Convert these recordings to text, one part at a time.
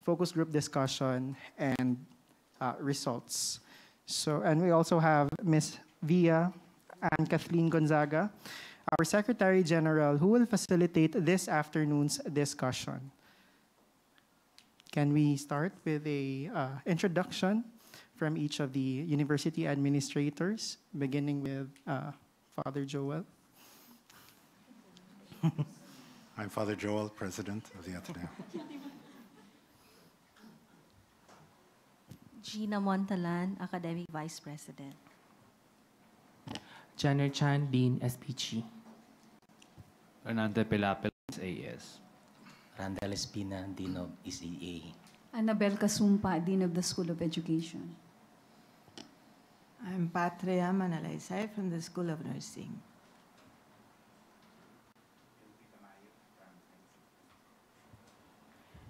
focus group discussion, and results. So, and we also have Ms. Via and Kathleen Gonzaga, our Secretary General, who will facilitate this afternoon's discussion. Can we start with a introduction from each of the university administrators, beginning with Father Joel? I'm Father Joel, President of the Ateneo. Gina Montalan, Academic Vice President. Janer Chan, Dean, SPG. Hernando Pelapel, AS. Randall Espina, Dean of ECA. Annabel Casumpa, Dean of the School of Education. I'm Patria Manalaysay from the School of Nursing.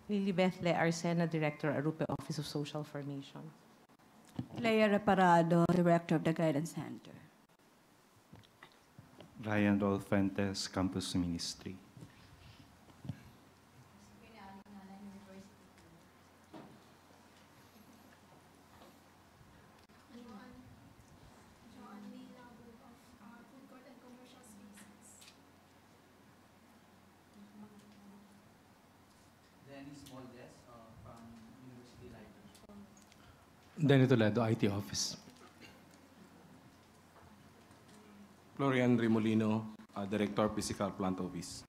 Lilibeth Le Arcena, Director, Arupe Office of Social Formation. Leia Reparado, Director of the Guidance Center. Ryan Rolfentes, Campus Ministry. Danny Toledo, IT Office. Florian Remolino, Director, Physical Plant Office.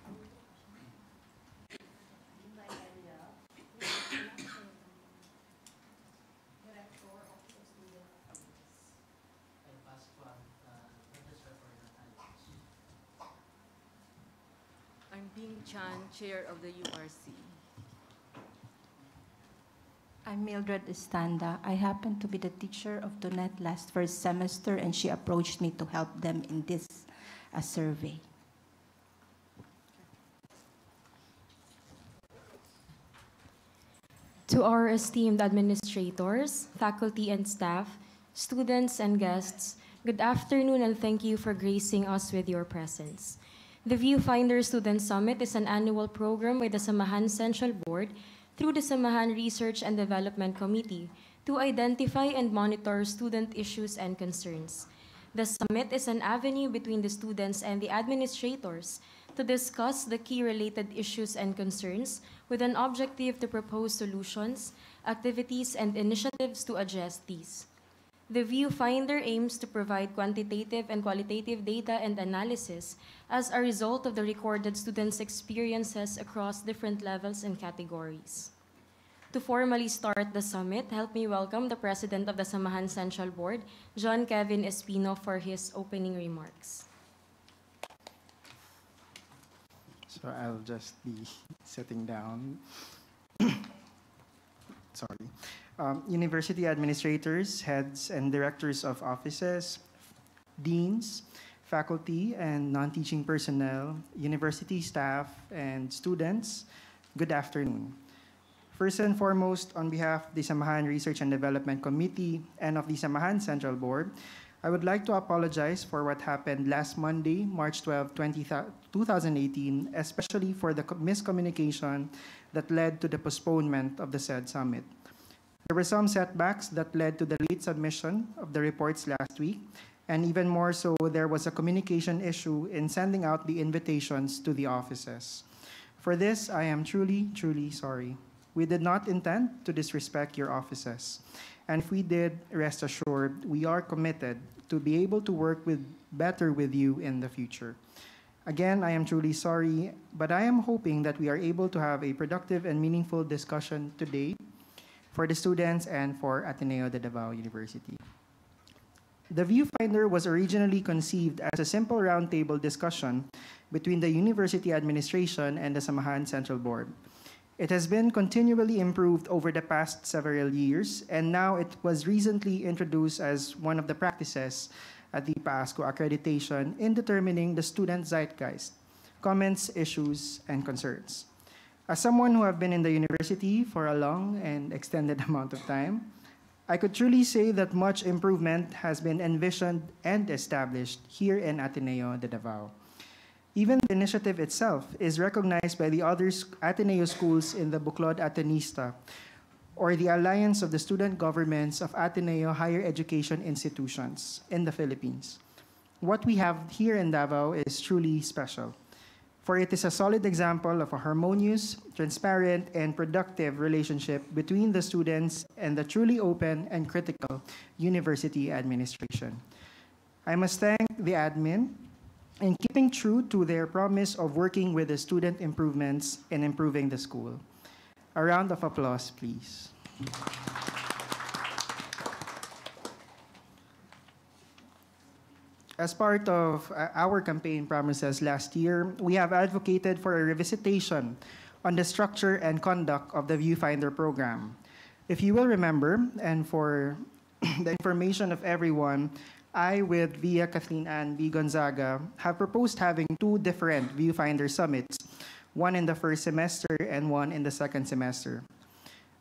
I'm Bing Chan, Chair of the URC. I'm Mildred Estanda. I happen to be the teacher of Donette last first semester, and she approached me to help them in this survey. To our esteemed administrators, faculty and staff, students and guests, good afternoon and thank you for gracing us with your presence. The Viewfinder Student Summit is an annual program with the Samahan Central Board through the Samahan Research and Development Committee to identify and monitor student issues and concerns. The summit is an avenue between the students and the administrators to discuss the key related issues and concerns with an objective to propose solutions, activities, and initiatives to address these. The Viewfinder aims to provide quantitative and qualitative data and analysis as a result of the recorded students' experiences across different levels and categories. To formally start the summit, help me welcome the President of the Samahan Central Board, John Kevin Espino, for his opening remarks. So I'll just be sitting down. Sorry. University administrators, heads and directors of offices, deans, faculty and non-teaching personnel, university staff, and students, good afternoon. First and foremost, on behalf of the Samahan Research and Development Committee and of the Samahan Central Board, I would like to apologize for what happened last Monday, March 12, 2018, especially for the miscommunication that led to the postponement of the said summit. There were some setbacks that led to the late submission of the reports last week, and even more so, there was a communication issue in sending out the invitations to the offices. For this, I am truly, truly sorry. We did not intend to disrespect your offices. And if we did, rest assured, we are committed to be able to work better with you in the future. Again, I am truly sorry, but I am hoping that we are able to have a productive and meaningful discussion today for the students and for Ateneo de Davao University. The Viewfinder was originally conceived as a simple roundtable discussion between the university administration and the Samahan Central Board. It has been continually improved over the past several years, and now it was recently introduced as one of the practices at the PASCO accreditation in determining the student zeitgeist, comments, issues, and concerns. As someone who have been in the university for a long and extended amount of time, I could truly say that much improvement has been envisioned and established here in Ateneo de Davao. Even the initiative itself is recognized by the other Ateneo schools in the Buklod Atenista, or the Alliance of the Student Governments of Ateneo Higher Education Institutions in the Philippines. What we have here in Davao is truly special, for it is a solid example of a harmonious, transparent, and productive relationship between the students and the truly open and critical university administration. I must thank the admin in keeping true to their promise of working with the student improvements and improving the school. A round of applause, please. As part of our campaign promises last year, we have advocated for a revisitation on the structure and conduct of the Viewfinder program. If you will remember, and for the information of everyone, I, with Via Kathleen Ann B. Gonzaga, have proposed having two different Viewfinder summits, one in the first semester and one in the second semester.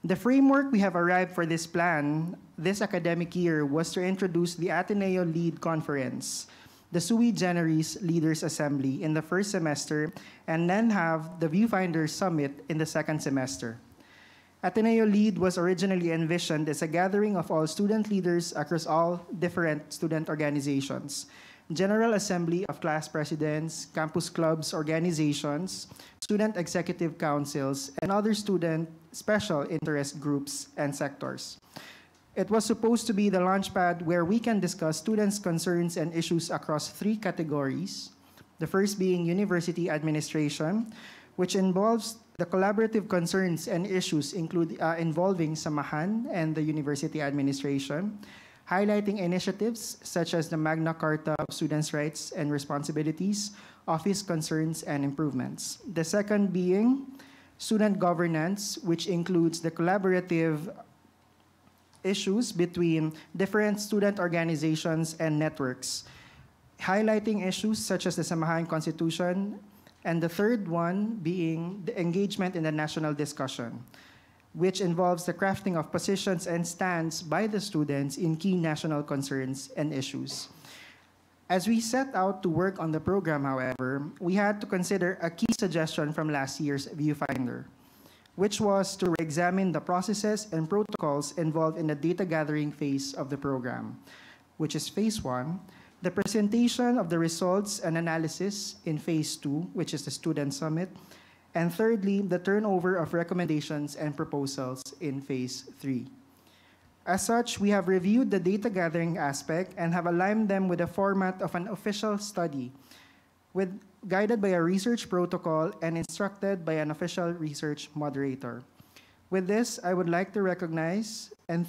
The framework we have arrived for this plan this academic year was to introduce the Ateneo Lead Conference, the sui generis Leaders Assembly in the first semester, and then have the Viewfinder Summit in the second semester. Ateneo Lead was originally envisioned as a gathering of all student leaders across all different student organizations, General Assembly of class presidents, campus clubs, organizations, student executive councils, and other student special interest groups and sectors. It was supposed to be the launchpad where we can discuss students' concerns and issues across three categories. The first being university administration, which involves the collaborative concerns and issues involving SAMAHAN and the university administration, highlighting initiatives such as the Magna Carta of Students' Rights and Responsibilities, office concerns, and improvements. The second being student governance, which includes the collaborative issues between different student organizations and networks, highlighting issues such as the Samahan Constitution, and the third one being the engagement in the national discussion, which involves the crafting of positions and stands by the students in key national concerns and issues. As we set out to work on the program, however, we had to consider a key suggestion from last year's Viewfinder, which was to examine the processes and protocols involved in the data gathering phase of the program, which is phase 1, the presentation of the results and analysis in phase 2, which is the student summit, and thirdly, the turnover of recommendations and proposals in phase 3. As such, we have reviewed the data gathering aspect and have aligned them with the format of an official study, guided by a research protocol and instructed by an official research moderator. With this, I would like to recognize and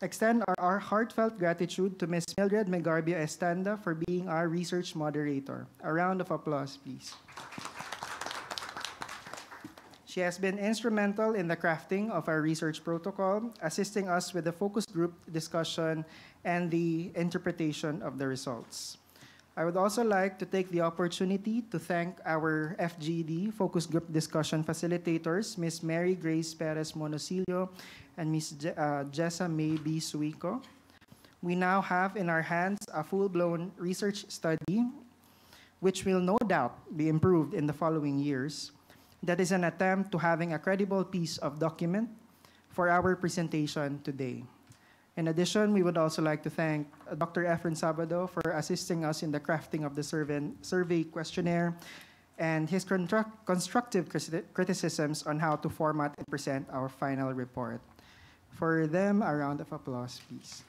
extend our heartfelt gratitude to Ms. Mildred Megarbia Estanda for being our research moderator. A round of applause, please. She has been instrumental in the crafting of our research protocol, assisting us with the focus group discussion and the interpretation of the results. I would also like to take the opportunity to thank our FGD, Focus Group Discussion Facilitators, Ms. Mary Grace Perez Monosilio and Ms. Jessa May B. Suico. We now have in our hands a full-blown research study, which will no doubt be improved in the following years. That is an attempt to having a credible piece of document for our presentation today. In addition, we would also like to thank Dr. Efren Sabado for assisting us in the crafting of the survey questionnaire and his constructive criticisms on how to format and present our final report. For them, a round of applause, please.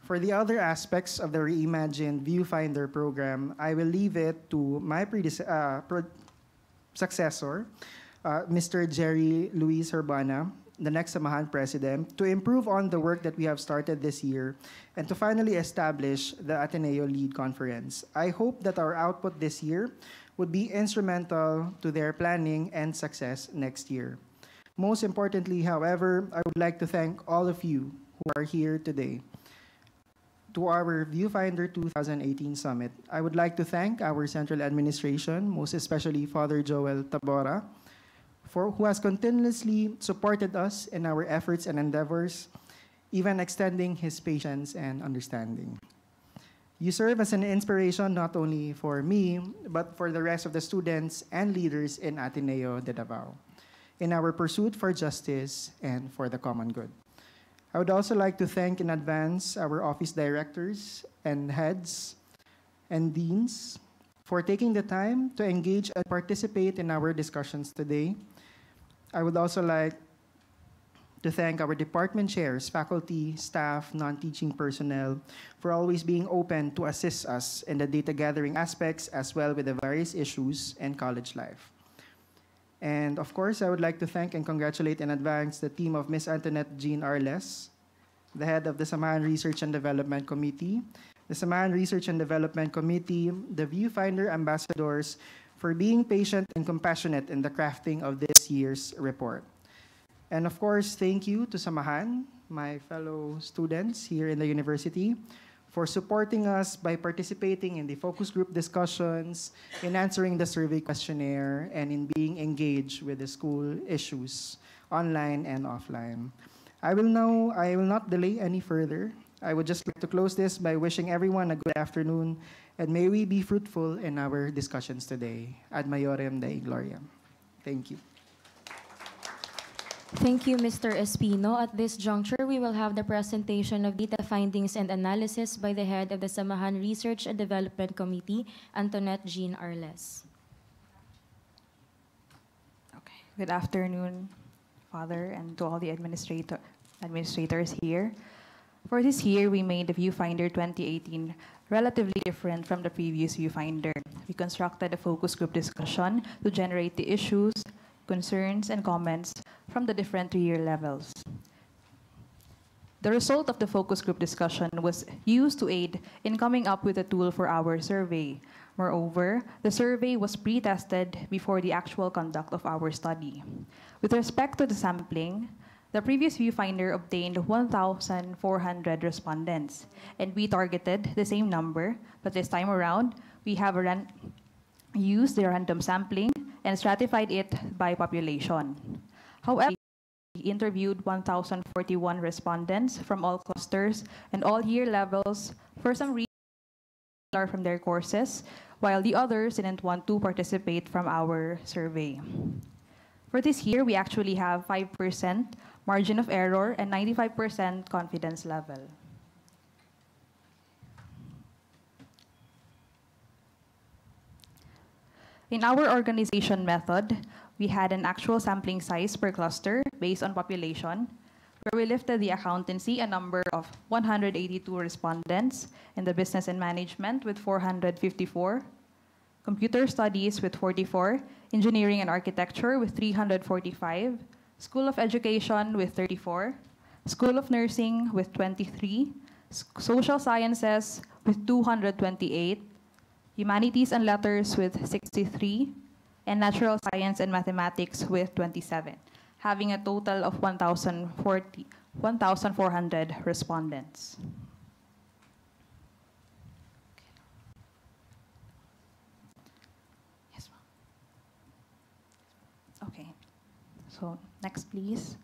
For the other aspects of the reimagined Viewfinder program, I will leave it to my successor, Mr. Jerry Luis Urbana, the next Samahan president, to improve on the work that we have started this year and to finally establish the Ateneo Lead Conference. I hope that our output this year would be instrumental to their planning and success next year. Most importantly, however, I would like to thank all of you who are here today. To our Viewfinder 2018 Summit, I would like to thank our central administration, most especially Father Joel Tabora, who has continuously supported us in our efforts and endeavors, even extending his patience and understanding. You serve as an inspiration not only for me, but for the rest of the students and leaders in Ateneo de Davao. in our pursuit for justice and for the common good. I would also like to thank in advance our office directors and heads and deans for taking the time to engage and participate in our discussions today. I would also like to thank our department chairs, faculty, staff, non-teaching personnel for always being open to assist us in the data gathering aspects as well with the various issues in college life. And of course, I would like to thank and congratulate in advance the team of Ms. Antoinette Jean Arles, the head of the Samahan Research and Development Committee, the Samahan Research and Development Committee, the Viewfinder ambassadors for being patient and compassionate in the crafting of this year's report. And of course, thank you to Samahan, my fellow students here in the university, for supporting us by participating in the focus group discussions, in answering the survey questionnaire, and in being engaged with the school issues, online and offline. I will not delay any further. I would just like to close this by wishing everyone a good afternoon, and may we be fruitful in our discussions today. Ad Maiorem Dei Gloriam. Thank you. Thank you, Mr. Espino. At this juncture, we will have the presentation of data findings and analysis by the head of the Samahan Research and Development Committee, Antoinette Jean Arles. Okay. Good afternoon, Father, and to all the administrators here. For this year, we made the Viewfinder 2018 relatively different from the previous Viewfinder. We constructed a focus group discussion to generate the issues, concerns, and comments from the different 3-year levels. The result of the focus group discussion was used to aid in coming up with a tool for our survey. Moreover, the survey was pre-tested before the actual conduct of our study. With respect to the sampling, the previous Viewfinder obtained 1,400 respondents, and we targeted the same number, but this time around, we have used the random sampling and stratified it by population. However, we interviewed 1,041 respondents from all clusters and all year levels for some reason from their courses, while the others didn't want to participate from our survey. For this year, we actually have 5% margin of error and 95% confidence level. In our organization method, we had an actual sampling size per cluster based on population, where we lifted the accountancy a number of 182 respondents, in the business and management with 454, computer studies with 44, engineering and architecture with 345, School of Education with 34, School of Nursing with 23, Social Sciences with 228, Humanities and Letters with 63, and Natural Science and Mathematics with 27, having a total of 1,400 respondents. Yes, ma'am. Okay, so next, please.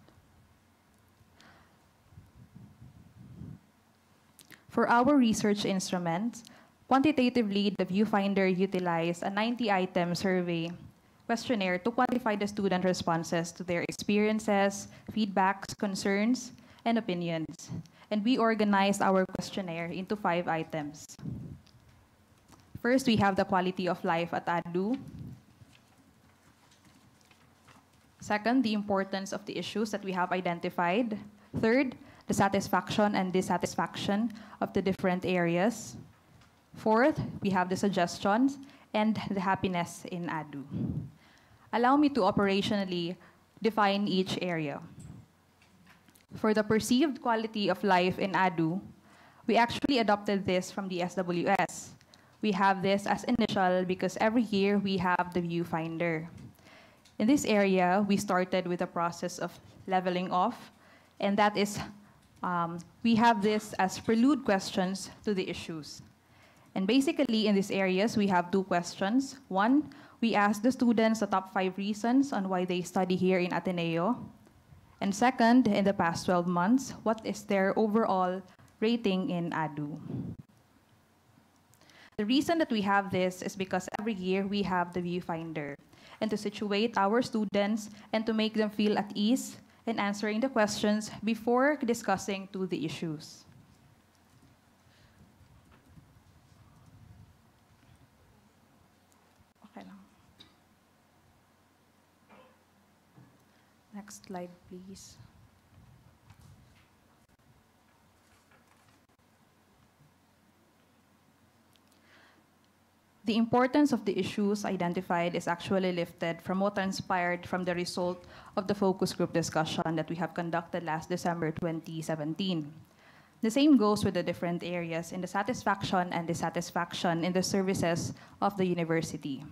For our research instruments, quantitatively, the Viewfinder utilized a 90-item survey questionnaire to quantify the student responses to their experiences, feedbacks, concerns, and opinions. And we organized our questionnaire into 5 items. First, we have the quality of life at ADU. Second, the importance of the issues that we have identified. Third, the satisfaction and dissatisfaction of the different areas. Fourth, we have the suggestions and the happiness in ADU. Allow me to operationally define each area. For the perceived quality of life in ADU, we actually adopted this from the SWS. We have this as initial because every year we have the Viewfinder. In this area, we started with a process of leveling off, and that is, we have this as prelude questions to the issues. And basically, in these areas, we have 2 questions. One, we ask the students the top 5 reasons on why they study here in Ateneo. And second, in the past 12 months, what is their overall rating in ADU? The reason that we have this is because every year we have the Viewfinder. and to situate our students and to make them feel at ease in answering the questions before discussing to the issues. Okay lang. Next slide, please. The importance of the issues identified is actually lifted from what transpired from the result of the focus group discussion that we have conducted last December 2017. The same goes with the different areas in the satisfaction and dissatisfaction in the services of the university.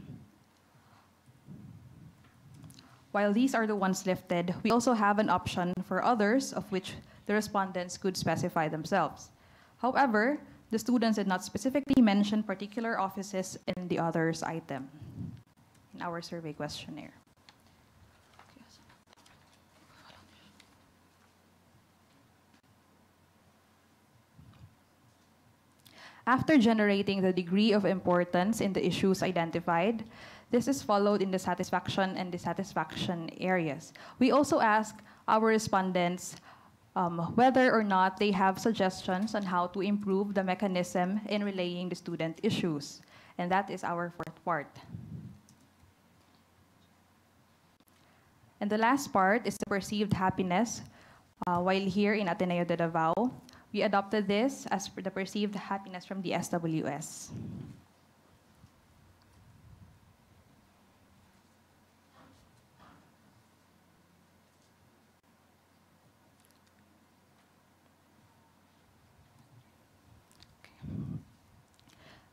While these are the ones lifted, we also have an option for others of which the respondents could specify themselves. However, the students did not specifically mention particular offices in the others item in our survey questionnaire. After generating the degree of importance in the issues identified, this is followed in the satisfaction and dissatisfaction areas. We also ask our respondents whether or not they have suggestions on how to improve the mechanism in relaying the student issues. And that is our fourth part. And the last part is the perceived happiness. While here in Ateneo de Davao, we adopted this as the perceived happiness from the SWS.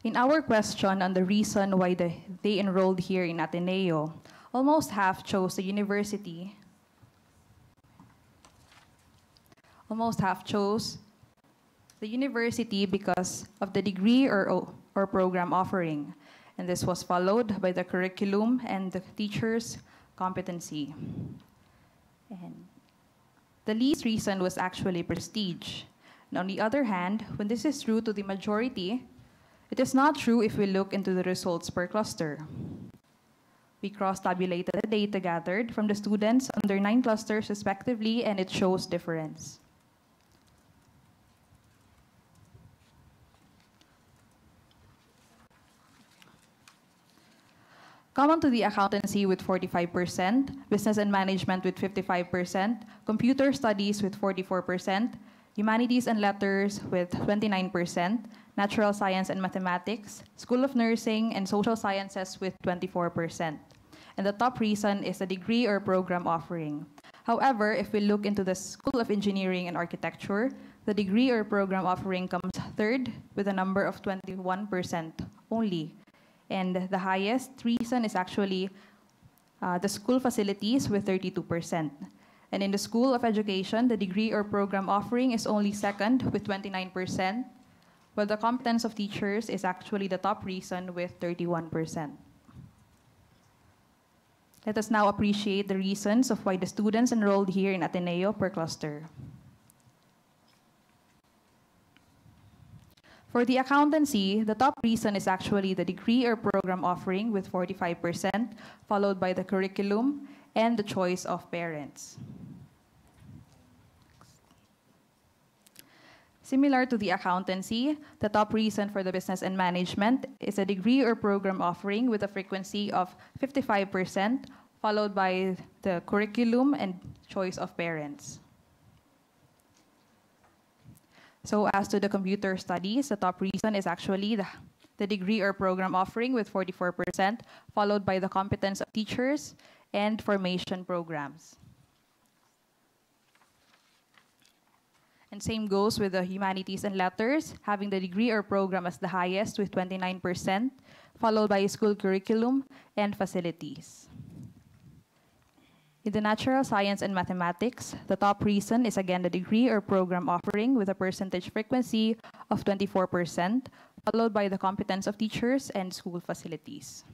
In our question on the reason why they enrolled here in Ateneo, almost half chose the university. Almost half chose the university because of the degree or program offering. And this was followed by the curriculum and the teacher's competency. And the least reason was actually prestige. And on the other hand, when this is true to the majority, it is not true if we look into the results per cluster. We cross-tabulated the data gathered from the students under 9 clusters respectively, and it shows difference. Common to the accountancy with 45%, business and management with 55%, computer studies with 44%, humanities and letters with 29%, natural science and mathematics, School of Nursing and social sciences with 24%. And the top reason is the degree or program offering. However, if we look into the School of Engineering and Architecture, the degree or program offering comes third with a number of 21% only. And the highest reason is actually the school facilities with 32%. And in the School of Education, the degree or program offering is only second with 29%, while the competence of teachers is actually the top reason with 31%. Let us now appreciate the reasons of why the students enrolled here in Ateneo per cluster. For the accountancy, the top reason is actually the degree or program offering with 45%, followed by the curriculum and the choice of parents. Similar to the accountancy, the top reason for the business and management is a degree or program offering with a frequency of 55%, followed by the curriculum and choice of parents. So as to the computer studies, the top reason is actually the degree or program offering with 44%, followed by the competence of teachers and formation programs. And same goes with the humanities and letters, having the degree or program as the highest with 29%, followed by school curriculum and facilities. In the natural science and mathematics, the top reason is again the degree or program offering with a percentage frequency of 24%, followed by the competence of teachers and school facilities.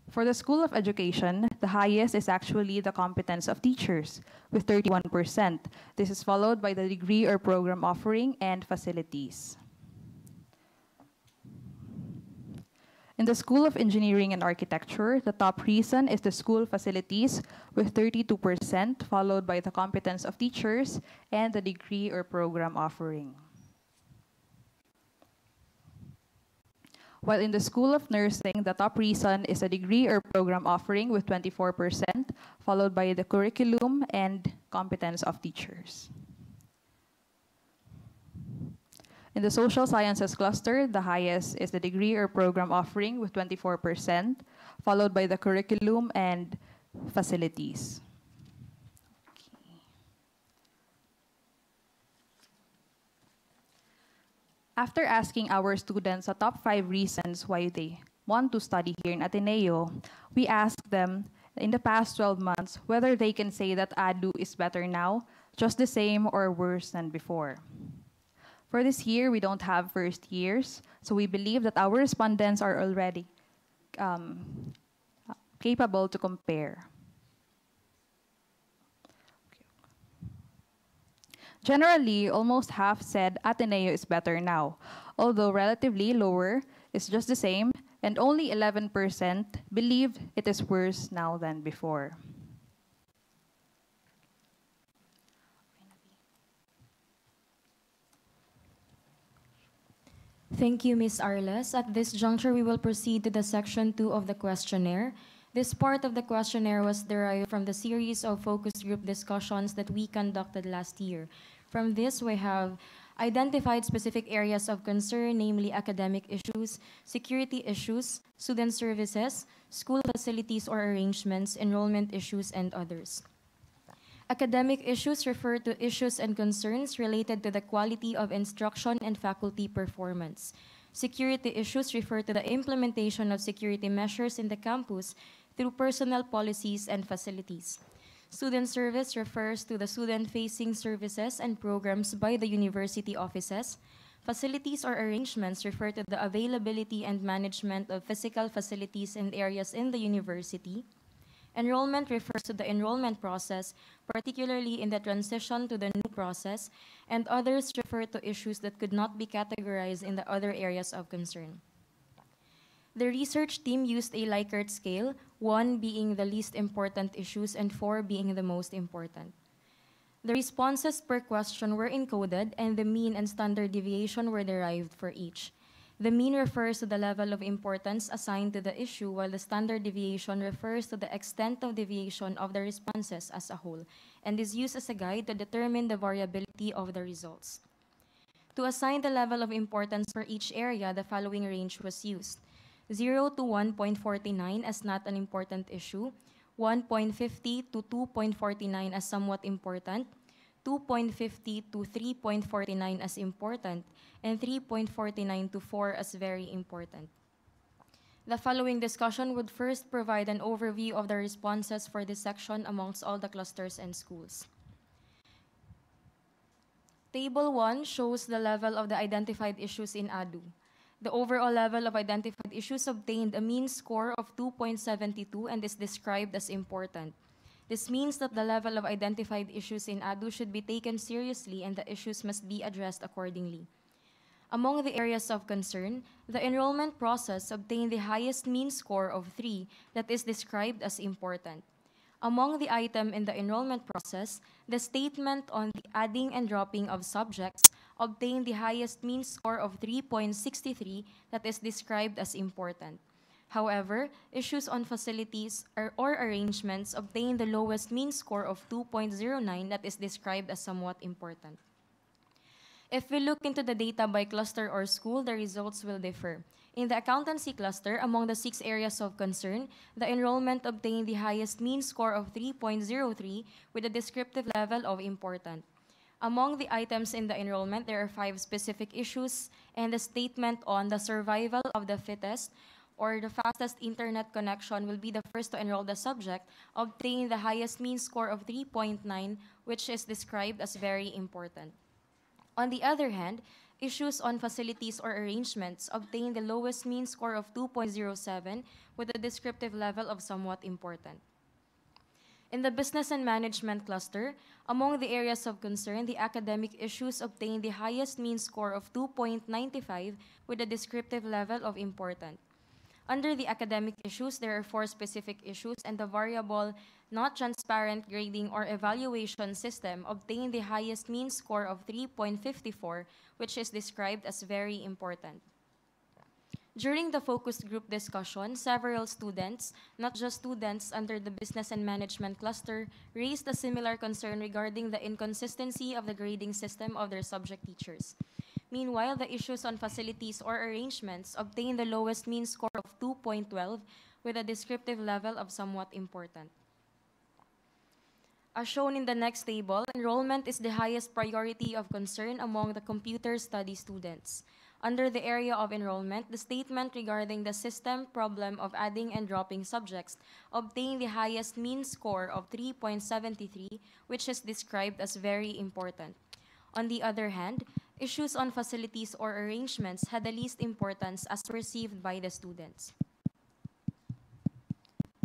For the School of Education, the highest is actually the competence of teachers with 31%. This is followed by the degree or program offering and facilities. In the School of Engineering and Architecture, the top reason is the school facilities with 32%, followed by the competence of teachers and the degree or program offering. While in the School of Nursing, the top reason is a degree or program offering with 24%, followed by the curriculum and competence of teachers. In the Social Sciences cluster, the highest is the degree or program offering with 24%, followed by the curriculum and facilities. After asking our students the top 5 reasons why they want to study here in Ateneo, we asked them in the past 12 months whether they can say that ADU is better now, just the same, or worse than before. For this year, we don't have first years, so we believe that our respondents are already capable to compare. Generally, almost half said Ateneo is better now, although relatively lower is just the same, and only 11% believed it is worse now than before. Thank you, Ms. Arles. At this juncture, we will proceed to the section 2 of the questionnaire. This part of the questionnaire was derived from the series of focus group discussions that we conducted last year. From this, we have identified specific areas of concern, namely academic issues, security issues, student services, school facilities or arrangements, enrollment issues, and others. Academic issues refer to issues and concerns related to the quality of instruction and faculty performance. Security issues refer to the implementation of security measures in the campus through personnel policies and facilities. Student service refers to the student-facing services and programs by the university offices. Facilities or arrangements refer to the availability and management of physical facilities and areas in the university. Enrollment refers to the enrollment process, particularly in the transition to the new process, and others refer to issues that could not be categorized in the other areas of concern. The research team used a Likert scale, 1 being the least important issues and 4 being the most important. The responses per question were encoded, and the mean and standard deviation were derived for each. The mean refers to the level of importance assigned to the issue, while the standard deviation refers to the extent of deviation of the responses as a whole, and is used as a guide to determine the variability of the results. To assign the level of importance for each area, the following range was used: 0 to 1.49 as not an important issue, 1.50 to 2.49 as somewhat important, 2.50 to 3.49 as important, and 3.49 to 4 as very important. The following discussion would first provide an overview of the responses for this section amongst all the clusters and schools. Table 1 shows the level of the identified issues in ADU. The overall level of identified issues obtained a mean score of 2.72 and is described as important. This means that the level of identified issues in ADU should be taken seriously and the issues must be addressed accordingly. Among the areas of concern, the enrollment process obtained the highest mean score of 3 that is described as important. Among the item in the enrollment process, the statement on the adding and dropping of subjects obtained the highest mean score of 3.63 that is described as important. However, issues on facilities or arrangements obtained the lowest mean score of 2.09 that is described as somewhat important. If we look into the data by cluster or school, the results will differ. In the accountancy cluster, among the 6 areas of concern, the enrollment obtained the highest mean score of 3.03 with a descriptive level of important. Among the items in the enrollment, there are 5 specific issues, and the statement on the survival of the fittest or the fastest internet connection will be the first to enroll the subject, obtained the highest mean score of 3.9, which is described as very important. On the other hand, issues on facilities or arrangements obtained the lowest mean score of 2.07 with a descriptive level of somewhat important. In the business and management cluster, among the areas of concern, the academic issues obtained the highest mean score of 2.95 with a descriptive level of important. Under the academic issues, there are 4 specific issues, and the variable not transparent grading or evaluation system obtained the highest mean score of 3.54, which is described as very important. During the focus group discussion, several students, not just students under the Business and Management cluster, raised a similar concern regarding the inconsistency of the grading system of their subject teachers. Meanwhile, the issues on facilities or arrangements obtained the lowest mean score of 2.12 with a descriptive level of somewhat important. As shown in the next table, enrollment is the highest priority of concern among the computer study students. Under the area of enrollment, the statement regarding the system problem of adding and dropping subjects obtained the highest mean score of 3.73, which is described as very important. On the other hand, issues on facilities or arrangements had the least importance as perceived by the students.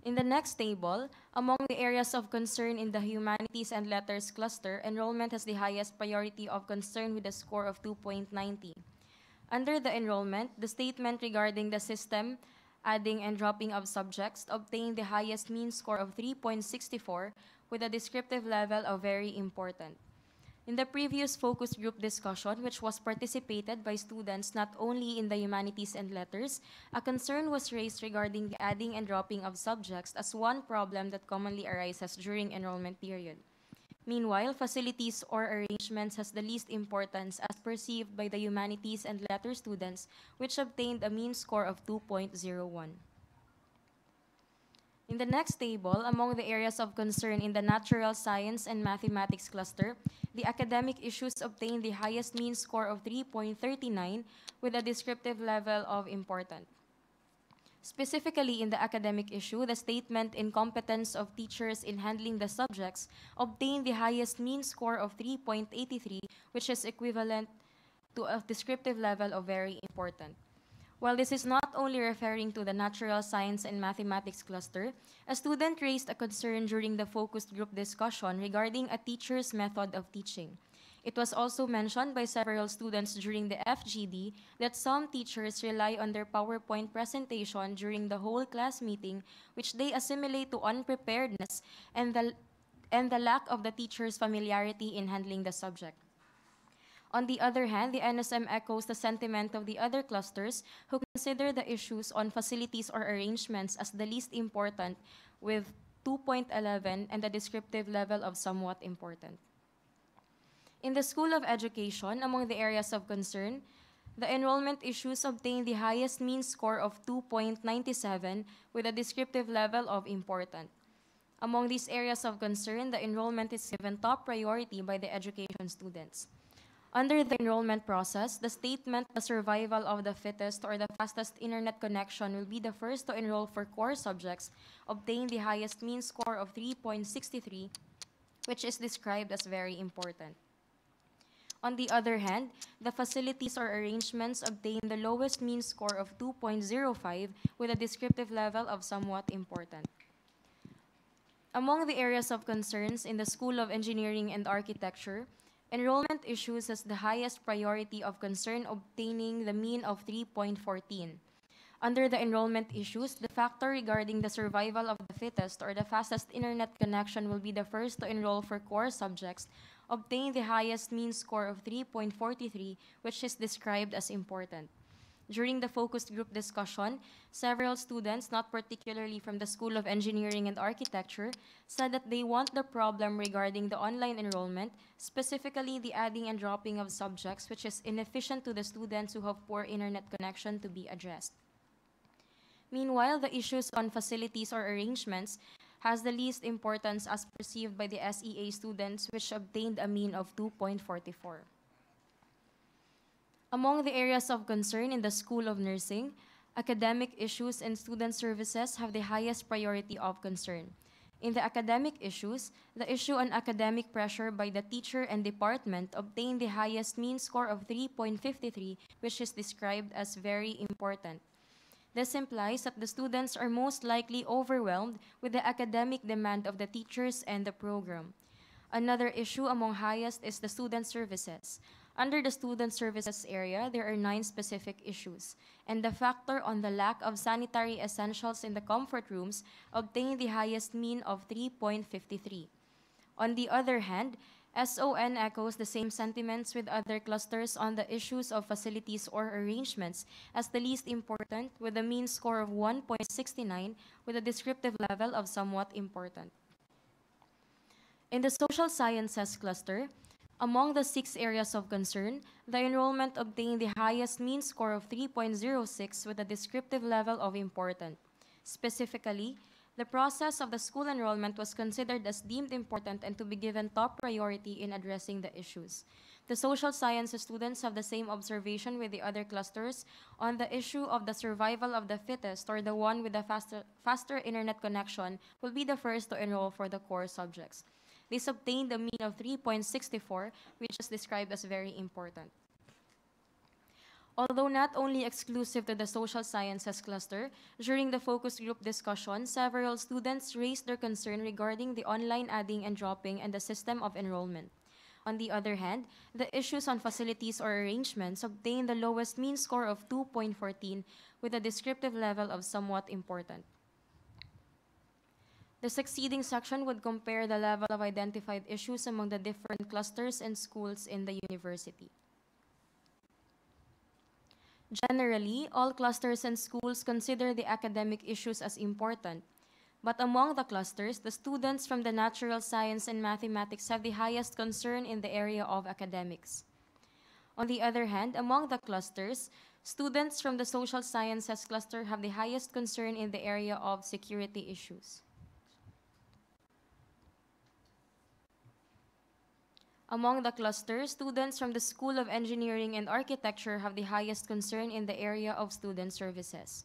In the next table, among the areas of concern in the Humanities and Letters cluster, enrollment has the highest priority of concern with a score of 2.90. Under the enrollment, the statement regarding the system, adding and dropping of subjects, obtained the highest mean score of 3.64 with a descriptive level of very important. In the previous focus group discussion, which was participated by students not only in the Humanities and Letters, a concern was raised regarding the adding and dropping of subjects as one problem that commonly arises during enrollment period. Meanwhile, facilities or arrangements has the least importance as perceived by the Humanities and Letters students, which obtained a mean score of 2.01. In the next table, among the areas of concern in the Natural Science and Mathematics cluster, the academic issues obtained the highest mean score of 3.39 with a descriptive level of important. Specifically in the academic issue, the statement incompetence of teachers in handling the subjects obtained the highest mean score of 3.83, which is equivalent to a descriptive level of very important. While this is not only referring to the Natural Science and Mathematics cluster, a student raised a concern during the focused group discussion regarding a teacher's method of teaching. It was also mentioned by several students during the FGD that some teachers rely on their PowerPoint presentation during the whole class meeting, which they assimilate to unpreparedness and the lack of the teacher's familiarity in handling the subject. On the other hand, the NSM echoes the sentiment of the other clusters who consider the issues on facilities or arrangements as the least important with 2.11 and the descriptive level of somewhat important. In the School of Education, among the areas of concern, the enrollment issues obtained the highest mean score of 2.97 with a descriptive level of important. Among these areas of concern, the enrollment is given top priority by the education students. Under the enrollment process, the statement the survival of the fittest or the fastest internet connection will be the first to enroll for core subjects obtained the highest mean score of 3.63, which is described as very important. On the other hand, the facilities or arrangements obtained the lowest mean score of 2.05 with a descriptive level of somewhat important. Among the areas of concerns in the School of Engineering and Architecture, enrollment issues has the highest priority of concern obtaining the mean of 3.14. Under the enrollment issues, the factor regarding the survival of the fittest or the fastest internet connection will be the first to enroll for core subjects, obtain the highest mean score of 3.43, which is described as important. During the focused group discussion, several students, not particularly from the School of Engineering and Architecture, said that they want the problem regarding the online enrollment, specifically the adding and dropping of subjects, which is inefficient to the students who have poor internet connection, to be addressed. Meanwhile, the issues on facilities or arrangements has the least importance as perceived by the SEA students, which obtained a mean of 2.44. Among the areas of concern in the School of Nursing, academic issues and student services have the highest priority of concern. In the academic issues, the issue on academic pressure by the teacher and department obtained the highest mean score of 3.53, which is described as very important. This implies that the students are most likely overwhelmed with the academic demand of the teachers and the program. Another issue among highest is the student services. Under the student services area, there are 9 specific issues, and the factor on the lack of sanitary essentials in the comfort rooms obtained the highest mean of 3.53. On the other hand, SON echoes the same sentiments with other clusters on the issues of facilities or arrangements as the least important, with a mean score of 1.69 with a descriptive level of somewhat important. In the social sciences cluster, among the 6 areas of concern, the enrollment obtained the highest mean score of 3.06 with a descriptive level of important. Specifically, the process of the school enrollment was considered as deemed important and to be given top priority in addressing the issues. The social sciences students have the same observation with the other clusters on the issue of the survival of the fittest, or the one with the faster internet connection will be the first to enroll for the core subjects. This obtained a mean of 3.64, which is described as very important. Although not only exclusive to the social sciences cluster, during the focus group discussion, several students raised their concern regarding the online adding and dropping and the system of enrollment. On the other hand, the issues on facilities or arrangements obtained the lowest mean score of 2.14 with a descriptive level of somewhat important. The succeeding section would compare the level of identified issues among the different clusters and schools in the university. Generally, all clusters and schools consider the academic issues as important, but among the clusters, the students from the natural science and mathematics have the highest concern in the area of academics. On the other hand, among the clusters, students from the social sciences cluster have the highest concern in the area of security issues. Among the clusters, students from the School of Engineering and Architecture have the highest concern in the area of student services.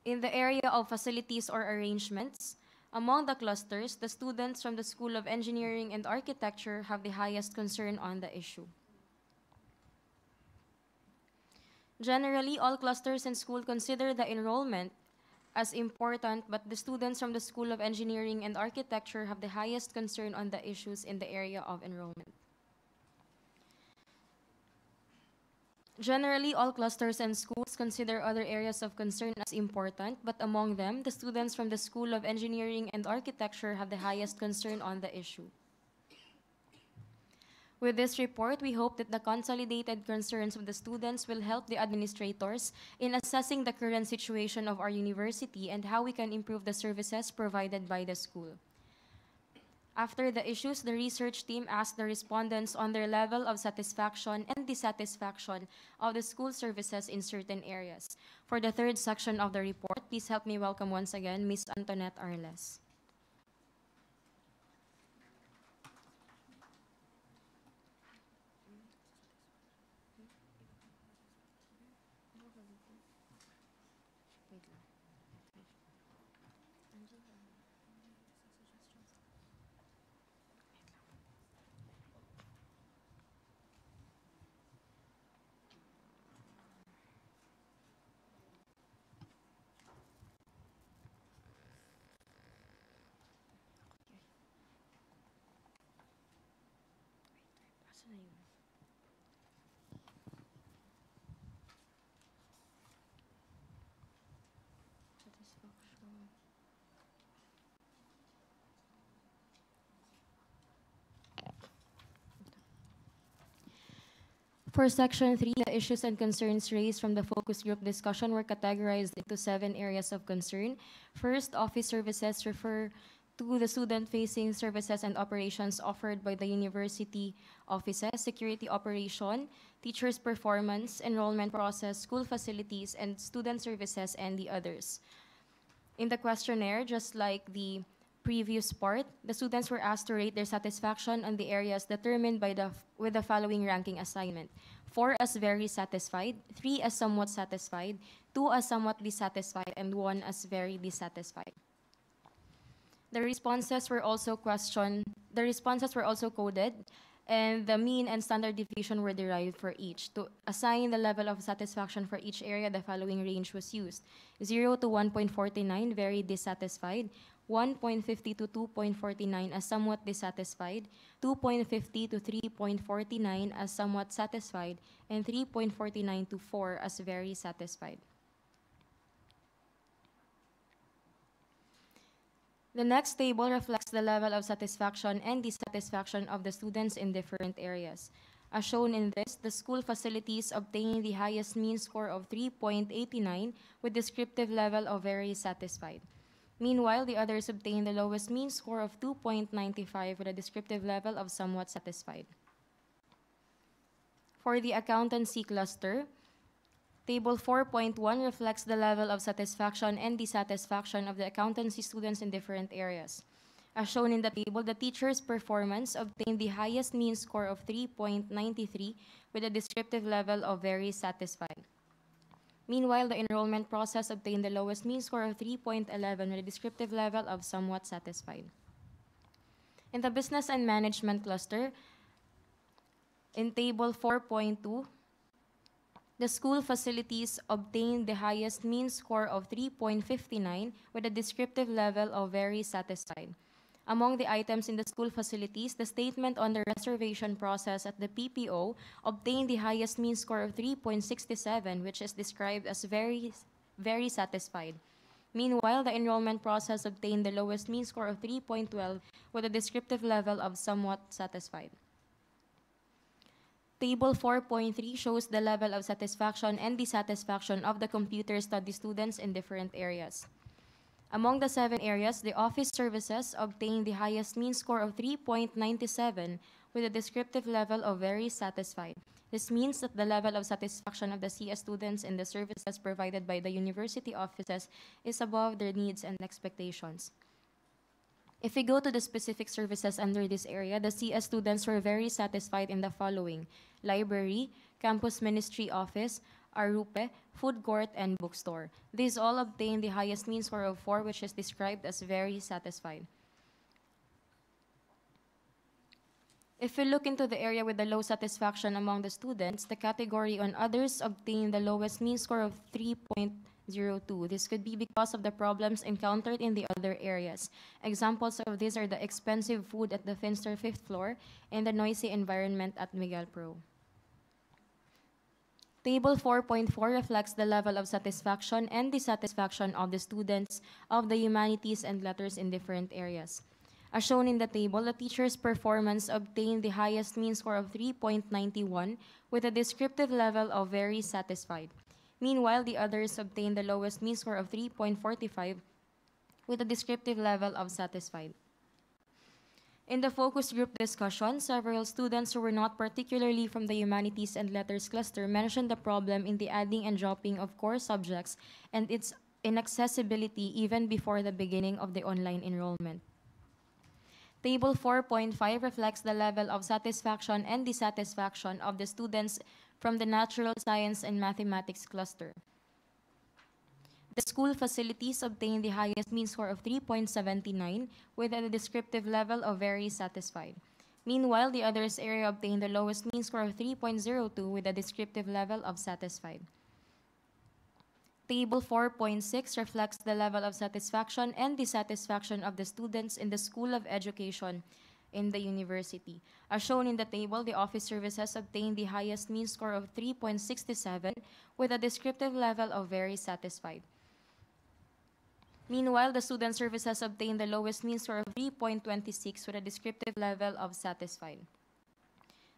In the area of facilities or arrangements, among the clusters, the students from the School of Engineering and Architecture have the highest concern on the issue. Generally, all clusters and schools consider the enrollment as important, but the students from the School of Engineering and Architecture have the highest concern on the issues in the area of enrollment. Generally, all clusters and schools consider other areas of concern as important, but among them, the students from the School of Engineering and Architecture have the highest concern on the issue. With this report, we hope that the consolidated concerns of the students will help the administrators in assessing the current situation of our university and how we can improve the services provided by the school. After the issues, the research team asked the respondents on their level of satisfaction and dissatisfaction of the school services in certain areas. For the third section of the report, please help me welcome once again Ms. Antoinette Arles. For Section 3, the issues and concerns raised from the focus group discussion were categorized into 7 areas of concern. First, office services refer to the student-facing services and operations offered by the university offices, security operation, teachers' performance, enrollment process, school facilities, and student services, and the others. In the questionnaire, just like the previous part, the students were asked to rate their satisfaction on the areas determined by with the following ranking assignment: 4 as very satisfied, 3 as somewhat satisfied, 2 as somewhat dissatisfied, and 1 as very dissatisfied. The responses were also coded, and the mean and standard deviation were derived for each. To assign the level of satisfaction for each area, the following range was used: 0 to 1.49, very dissatisfied; 1.50 to 2.49 as somewhat dissatisfied, 2.50 to 3.49 as somewhat satisfied, and 3.49 to 4 as very satisfied. The next table reflects the level of satisfaction and dissatisfaction of the students in different areas. As shown in this, the school facilities obtain the highest mean score of 3.89 with descriptive level of very satisfied. Meanwhile, the others obtain the lowest mean score of 2.95 with a descriptive level of somewhat satisfied. For the accountancy cluster, Table 4.1 reflects the level of satisfaction and dissatisfaction of the accountancy students in different areas. As shown in the table, the teacher's performance obtained the highest mean score of 3.93 with a descriptive level of very satisfied. Meanwhile, the enrollment process obtained the lowest mean score of 3.11 with a descriptive level of somewhat satisfied. In the business and management cluster, in Table 4.2, the school facilities obtained the highest mean score of 3.59 with a descriptive level of very satisfied. Among the items in the school facilities, the statement on the reservation process at the PPO obtained the highest mean score of 3.67, which is described as very satisfied. Meanwhile, the enrollment process obtained the lowest mean score of 3.12 with a descriptive level of somewhat satisfied. Table 4.3 shows the level of satisfaction and dissatisfaction of the computer study students in different areas. Among the 7 areas, the office services obtained the highest mean score of 3.97 with a descriptive level of very satisfied. This means that the level of satisfaction of the CS students in the services provided by the university offices is above their needs and expectations. If we go to the specific services under this area, the CS students were very satisfied in the following: library, campus ministry office, Arupe, food court, and bookstore. These all obtained the highest mean score of 4, which is described as very satisfied. If we look into the area with the low satisfaction among the students, the category on others obtained the lowest mean score of 3.02. This could be because of the problems encountered in the other areas. Examples of these are the expensive food at the Finster 5th floor and the noisy environment at Miguel Pro. Table 4.4 reflects the level of satisfaction and dissatisfaction of the students of the humanities and letters in different areas. As shown in the table, the teacher's performance obtained the highest mean score of 3.91 with a descriptive level of very satisfied. Meanwhile, the others obtained the lowest mean score of 3.45 with a descriptive level of satisfied. In the focus group discussion, several students who were not particularly from the humanities and letters cluster mentioned the problem in the adding and dropping of core subjects and its inaccessibility even before the beginning of the online enrollment. Table 4.5 reflects the level of satisfaction and dissatisfaction of the students from the natural science and mathematics cluster. The school facilities obtained the highest mean score of 3.79 with a descriptive level of very satisfied. Meanwhile, the others area obtained the lowest mean score of 3.02 with a descriptive level of satisfied. Table 4.6 reflects the level of satisfaction and dissatisfaction of the students in the School of Education in the university. As shown in the table, the office services obtained the highest mean score of 3.67 with a descriptive level of very satisfied. Meanwhile, the student services obtained the lowest mean score of 3.26 with a descriptive level of satisfied.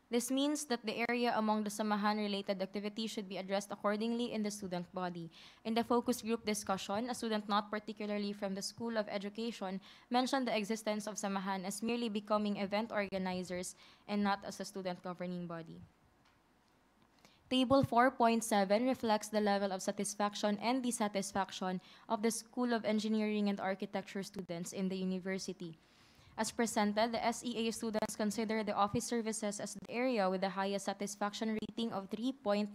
This means that the area among the Samahan-related activities should be addressed accordingly in the student body. In the focus group discussion, a student not particularly from the School of Education mentioned the existence of Samahan as merely becoming event organizers and not as a student governing body. Table 4.7 reflects the level of satisfaction and dissatisfaction of the School of Engineering and Architecture students in the university. As presented, the SEA students consider the office services as the area with the highest satisfaction rating of 3.97.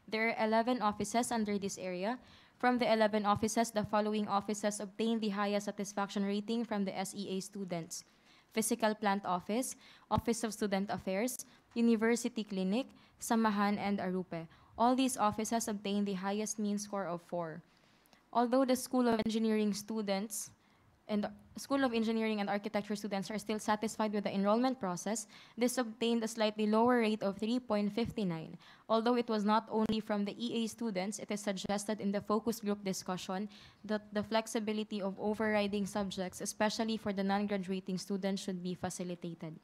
There are 11 offices under this area. From the 11 offices, the following offices obtained the highest satisfaction rating from the SEA students: Physical Plant Office, Office of Student Affairs, University Clinic, Samahan, and Arupe. All these offices obtained the highest mean score of 4. Although the School of Engineering students School of Engineering and Architecture students are still satisfied with the enrollment process, this obtained a slightly lower rate of 3.59. Although it was not only from the EA students, it is suggested in the focus group discussion that the flexibility of overriding subjects, especially for the non-graduating students, should be facilitated.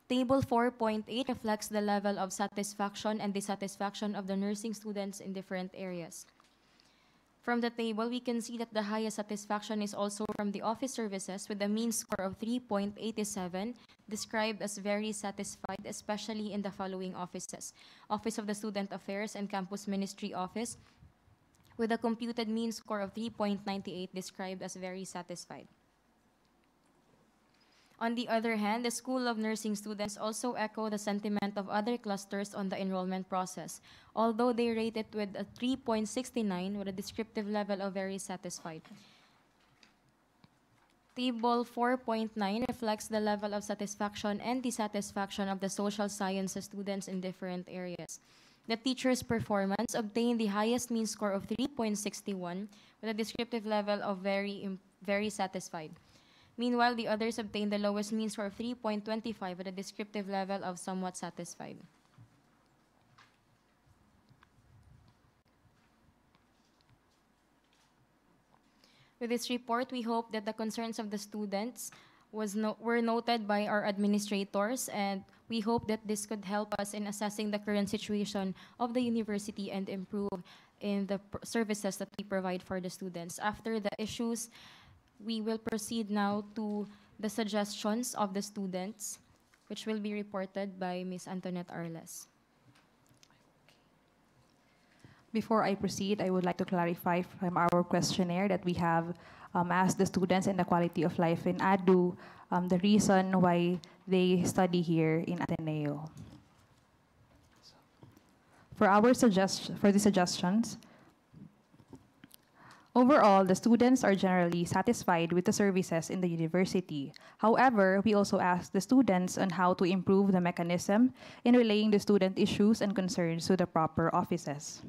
Table 4.8 reflects the level of satisfaction and dissatisfaction of the nursing students in different areas. From the table, we can see that the highest satisfaction is also from the office services with a mean score of 3.87, described as very satisfied, especially in the following offices: Office of the Student Affairs and Campus Ministry Office, with a computed mean score of 3.98, described as very satisfied. On the other hand, the School of Nursing students also echo the sentiment of other clusters on the enrollment process, although they rate it with a 3.69 with a descriptive level of very satisfied. Table 4.9 reflects the level of satisfaction and dissatisfaction of the social sciences students in different areas. The teacher's performance obtained the highest mean score of 3.61 with a descriptive level of very satisfied. Meanwhile, the others obtained the lowest mean score of 3.25 with a descriptive level of somewhat satisfied. With this report, we hope that the concerns of the students were noted by our administrators, and we hope that this could help us in assessing the current situation of the university and improve in the services that we provide for the students. After the issues, we will proceed now to the suggestions of the students, which will be reported by Ms. Antoinette Arles. Before I proceed, I would like to clarify from our questionnaire that we have asked the students in the quality of life in ADU the reason why they study here in Ateneo. For the suggestions, overall, the students are generally satisfied with the services in the university. However, we also ask the students on how to improve the mechanism in relaying the student issues and concerns to the proper offices.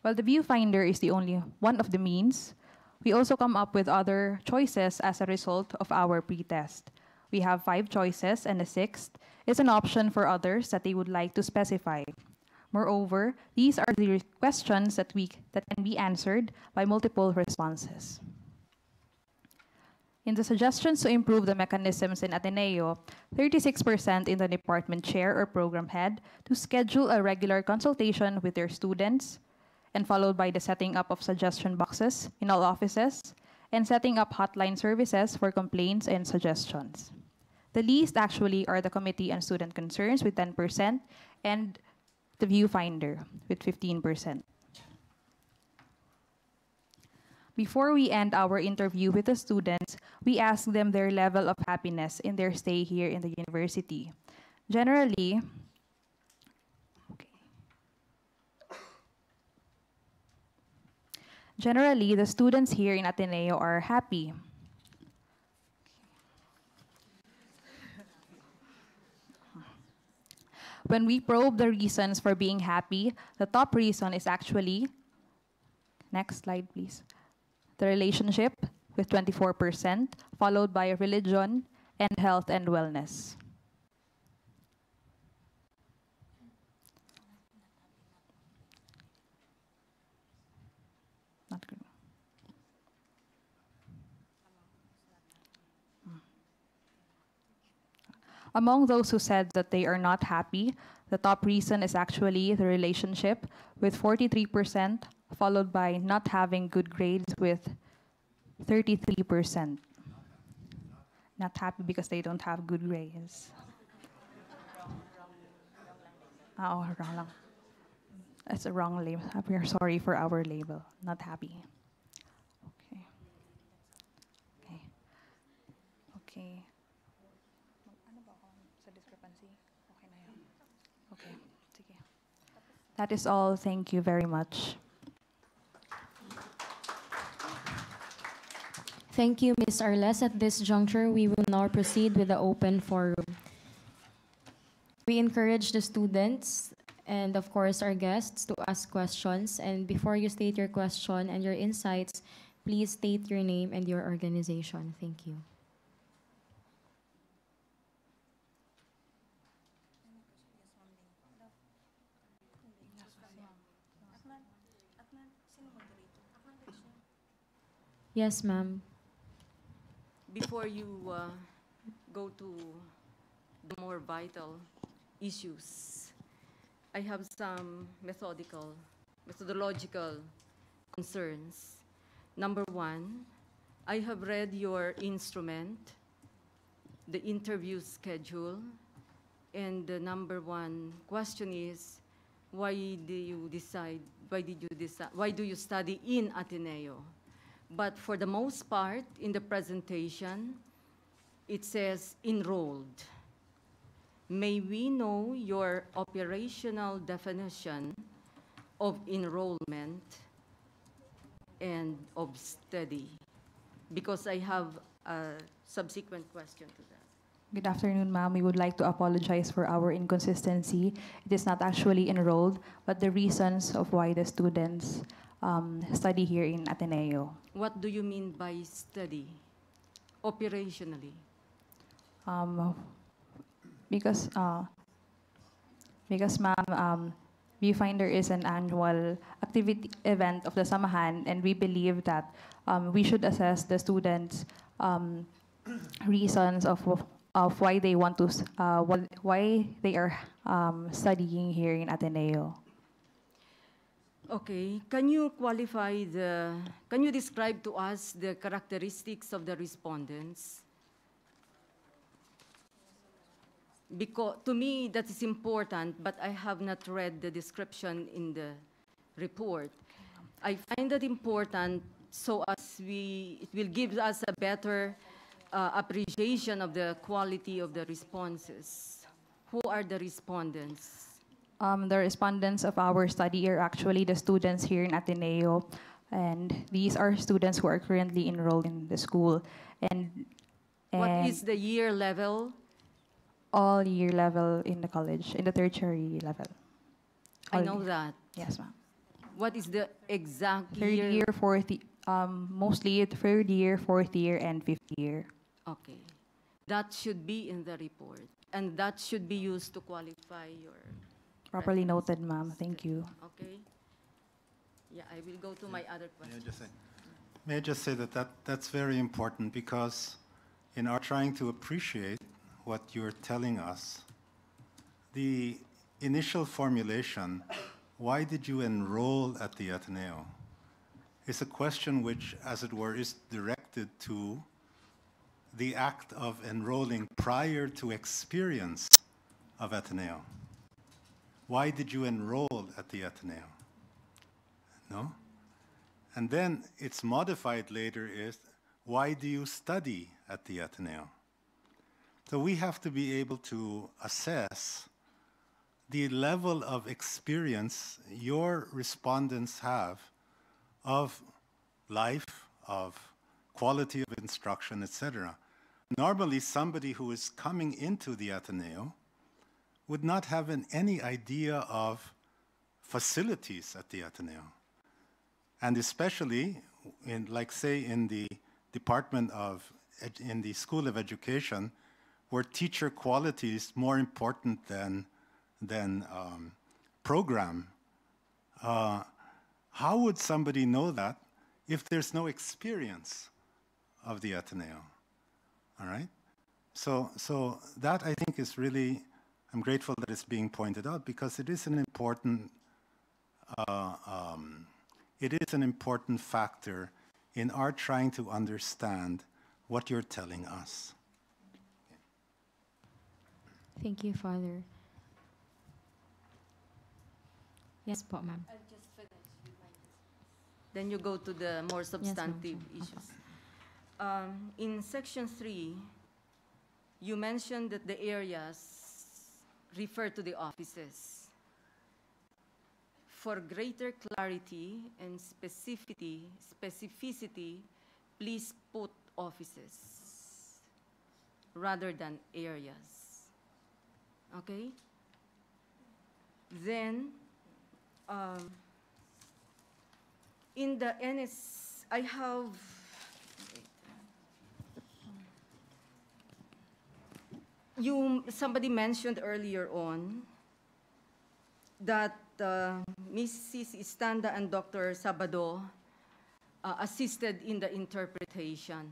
While the viewfinder is the only one of the means, we also come up with other choices as a result of our pretest. We have 5 choices, and the 6th is an option for others that they would like to specify. Moreover, these are the questions that can be answered by multiple responses. In the suggestions to improve the mechanisms in Ateneo, 36% in the department chair or program head to schedule a regular consultation with their students, and followed by the setting up of suggestion boxes in all offices, and setting up hotline services for complaints and suggestions. The least actually are the committee and student concerns with 10%, and the viewfinder with 15%. Before we end our interview with the students, we ask them their level of happiness in their stay here in the university. Generally, the students here in Ateneo are happy. When we probe the reasons for being happy, the top reason is actually, next slide please, the relationship with 24%, followed by religion and health and wellness. Not good. Among those who said that they are not happy, the top reason is actually the relationship with 43%, followed by not having good grades with 33%. Not happy because they don't have good grades. Oh, wrong lang. That's a wrong label. We are sorry for our label. Not happy. Okay. Okay. Okay. Okay. Sige. That is all. Thank you very much. Thank you, Ms. Arles. At this juncture, we will now proceed with the open forum. We encourage the students and, of course, our guests to ask questions. And before you state your question and your insights, Please state your name and your organization. Thank you. Yes, ma'am. Before you go to the more vital issues, I have some methodological concerns. Number one, I have read your instrument, the interview schedule, and the number one question is, why do you study in Ateneo? But for the most part, in the presentation, it says enrolled. May we know your operational definition of enrollment and of study? Because I have a subsequent question to that. Good afternoon, ma'am. We would like to apologize for our inconsistency. It is not actually enrolled, but the reasons of why the students study here in Ateneo. What do you mean by study, operationally? Because ma'am, Viewfinder is an annual activity event of the Samahan, and we believe that we should assess the students' reasons of why they want to why they are studying here in Ateneo. Okay, can you describe to us the characteristics of the respondents? Because to me that is important, but I have not read the description in the report. I find that important so as it will give us a better appreciation of the quality of the responses. Who are the respondents? The respondents of our study are actually the students here in Ateneo, and these are students who are currently enrolled in the school. And what is the year level? All year level in the college, in the tertiary level. I know that. Yes, ma'am. What is the exact Third year, mostly third year, fourth year, and fifth year. Okay. That should be in the report, and that should be used to qualify your... Properly noted, ma'am. Thank you. Okay. Yeah, I will go to my other question. May I just say that that's very important, because in our trying to appreciate what you're telling us, the initial formulation, why did you enroll at the Ateneo, is a question which, as it were, is directed to the act of enrolling prior to experience of Ateneo. Why did you enroll at the Ateneo? No? And then it's modified later is, why do you study at the Ateneo? So we have to be able to assess the level of experience your respondents have of life, of quality of instruction, etc. Normally, somebody who is coming into the Ateneo would not have any idea of facilities at the Ateneo. And especially, in the Department of, in the School of Education, where teacher quality is more important than program. How would somebody know that if there's no experience of the Ateneo? All right? So that, I think, is really, I'm grateful that it's being pointed out, because it is an important factor in our trying to understand what you're telling us. Thank you, Father. Yes po, ma'am. I'll just finish with my answers. Then you go to the more substantive issues. In section 3, you mentioned that the areas refer to the offices. For greater clarity and specificity, please put offices rather than areas. Okay? Then, in the I have somebody mentioned earlier on that Mrs. Istanda and Dr. Sabado assisted in the interpretation.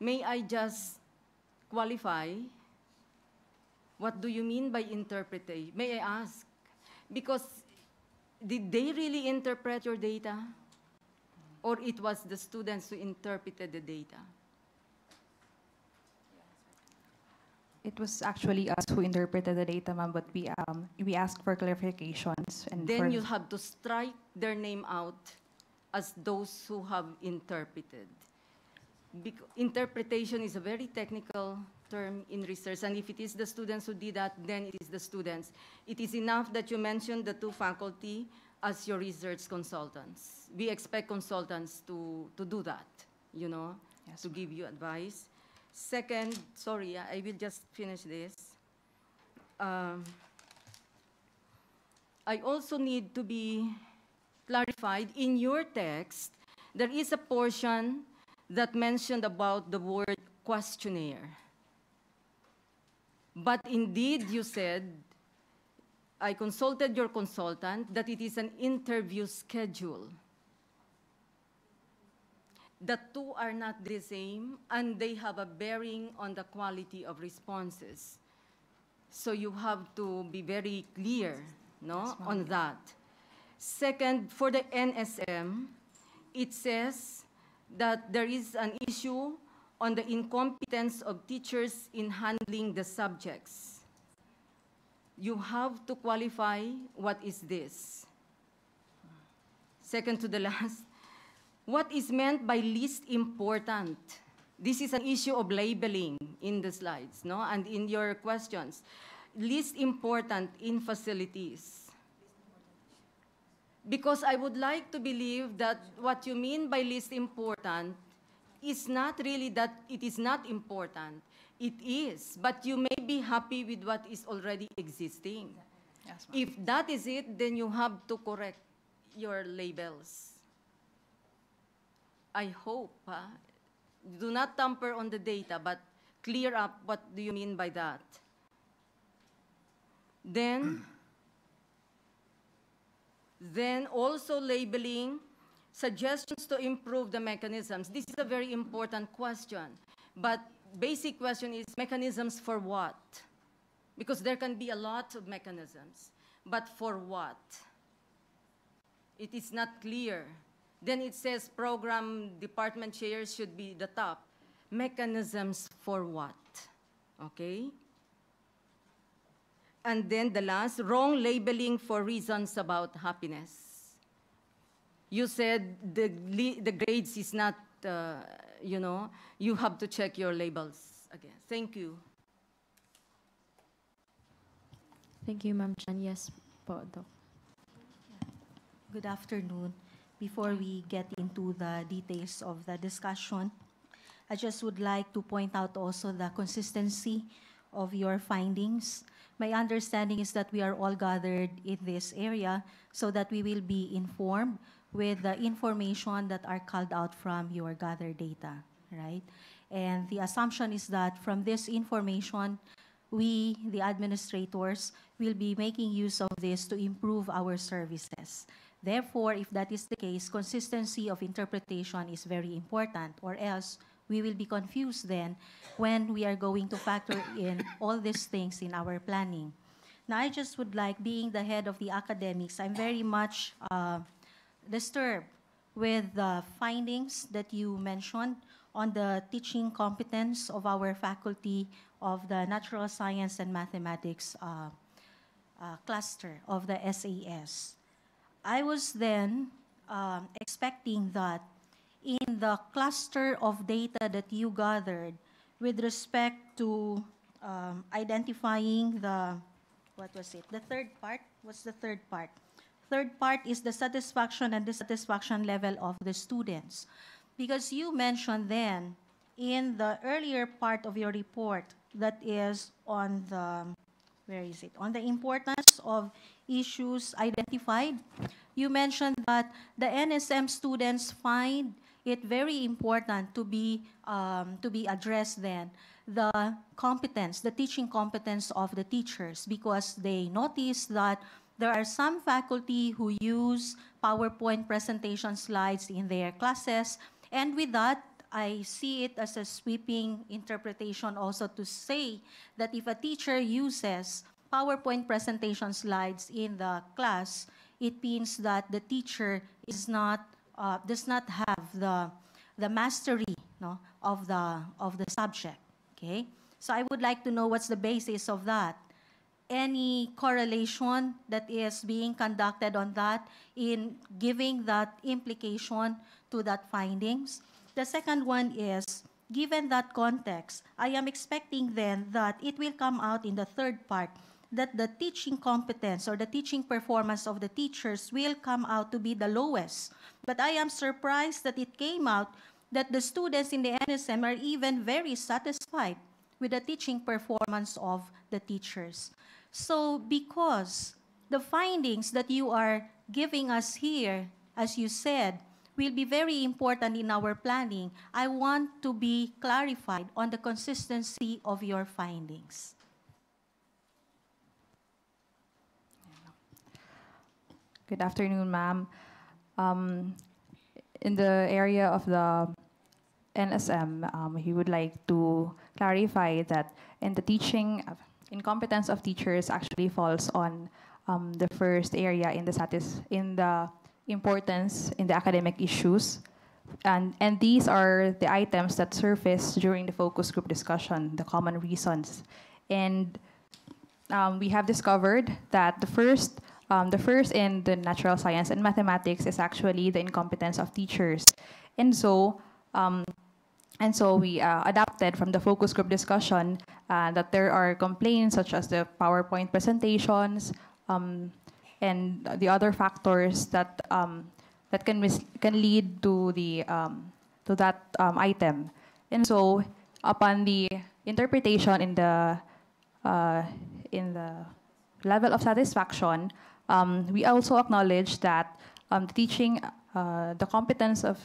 May I just qualify? What do you mean by interpretation? May I ask? Because did they really interpret your data? Or it was the students who interpreted the data? It was actually us who interpreted the data, ma'am, but we asked for clarifications. And then you have to strike their name out as those who have interpreted. Interpretation is a very technical term in research, and if it is the students who did that, then it is the students. It is enough that you mentioned the two faculty as your research consultants. We expect consultants to do that, you know, yes, to give you advice. Second, sorry, I will just finish this. I also need to be clarified. In your text, there is a portion that mentioned about the word questionnaire. But indeed, you said, I consulted your consultant, that it is an interview schedule. The two are not the same, and they have a bearing on the quality of responses. So you have to be very clear, no, yes, on that. Second, for the NSM, it says that there is an issue on the incompetence of teachers in handling the subjects. You have to qualify what is this. Second to the last, what is meant by least important? This is an issue of labeling in the slides, no? And in your questions. Least important in facilities. Because I would like to believe that what you mean by least important is not really that it is not important. It is, but you may be happy with what is already existing. Yes, if that is it, then you have to correct your labels. I hope, do not tamper on the data, but clear up what do you mean by that. Then also labeling suggestions to improve the mechanisms. This is a very important question, but basic question is mechanisms for what? Because there can be a lot of mechanisms, but for what? It is not clear. Then it says program department chairs should be the top. Mechanisms for what? Okay? And then the last, wrong labeling for reasons about happiness. You said the grades is not, you know, you have to check your labels again. Thank you. Thank you, Ma'am Chan. Yes, po, Doc. Good afternoon. Before we get into the details of the discussion, I just would like to point out also the consistency of your findings. My understanding is that we are all gathered in this area so that we will be informed with the information that are called out from your gathered data, right? And the assumption is that from this information, we, the administrators, will be making use of this to improve our services. Therefore, if that is the case, consistency of interpretation is very important, or else we will be confused then when we are going to factor in all these things in our planning. Now, I just would like, being the head of the academics, I'm very much disturbed with the findings that you mentioned on the teaching competence of our faculty of the Natural Science and Mathematics cluster of the SAS. I was then expecting that in the cluster of data that you gathered with respect to identifying the, what was it? The third part? What's the third part? Third part is the satisfaction and dissatisfaction level of the students. Because you mentioned then in the earlier part of your report that is on the, where is it? On the importance of issues identified you mentioned that the NSM students find it very important to be addressed then, the competence, the teaching competence of the teachers, because they notice that there are some faculty who use PowerPoint presentation slides in their classes, and with that, I see it as a sweeping interpretation also to say that if a teacher uses PowerPoint presentation slides in the class, it means that the teacher is not does not have the mastery, no, of the subject. Okay, so I would like to know what's the basis of that. Any correlation that is being conducted on that in giving that implication to that findings? The second one is, given that context, I am expecting then that it will come out in the third part that the teaching competence or the teaching performance of the teachers will come out to be the lowest. But I am surprised that it came out that the students in the NSM are even very satisfied with the teaching performance of the teachers. So because the findings that you are giving us here, as you said, will be very important in our planning, I want to be clarified on the consistency of your findings. Good afternoon, ma'am. In the area of the NSM, he would like to clarify that in the teaching, incompetence of teachers actually falls on the first area in the importance in the academic issues. And these are the items that surface during the focus group discussion, the common reasons. And we have discovered that the first in the natural science and mathematics is actually the incompetence of teachers. And so we adapted from the focus group discussion that there are complaints such as the PowerPoint presentations and the other factors that can lead to that item. And so upon the interpretation in the level of satisfaction, we also acknowledge that the competence of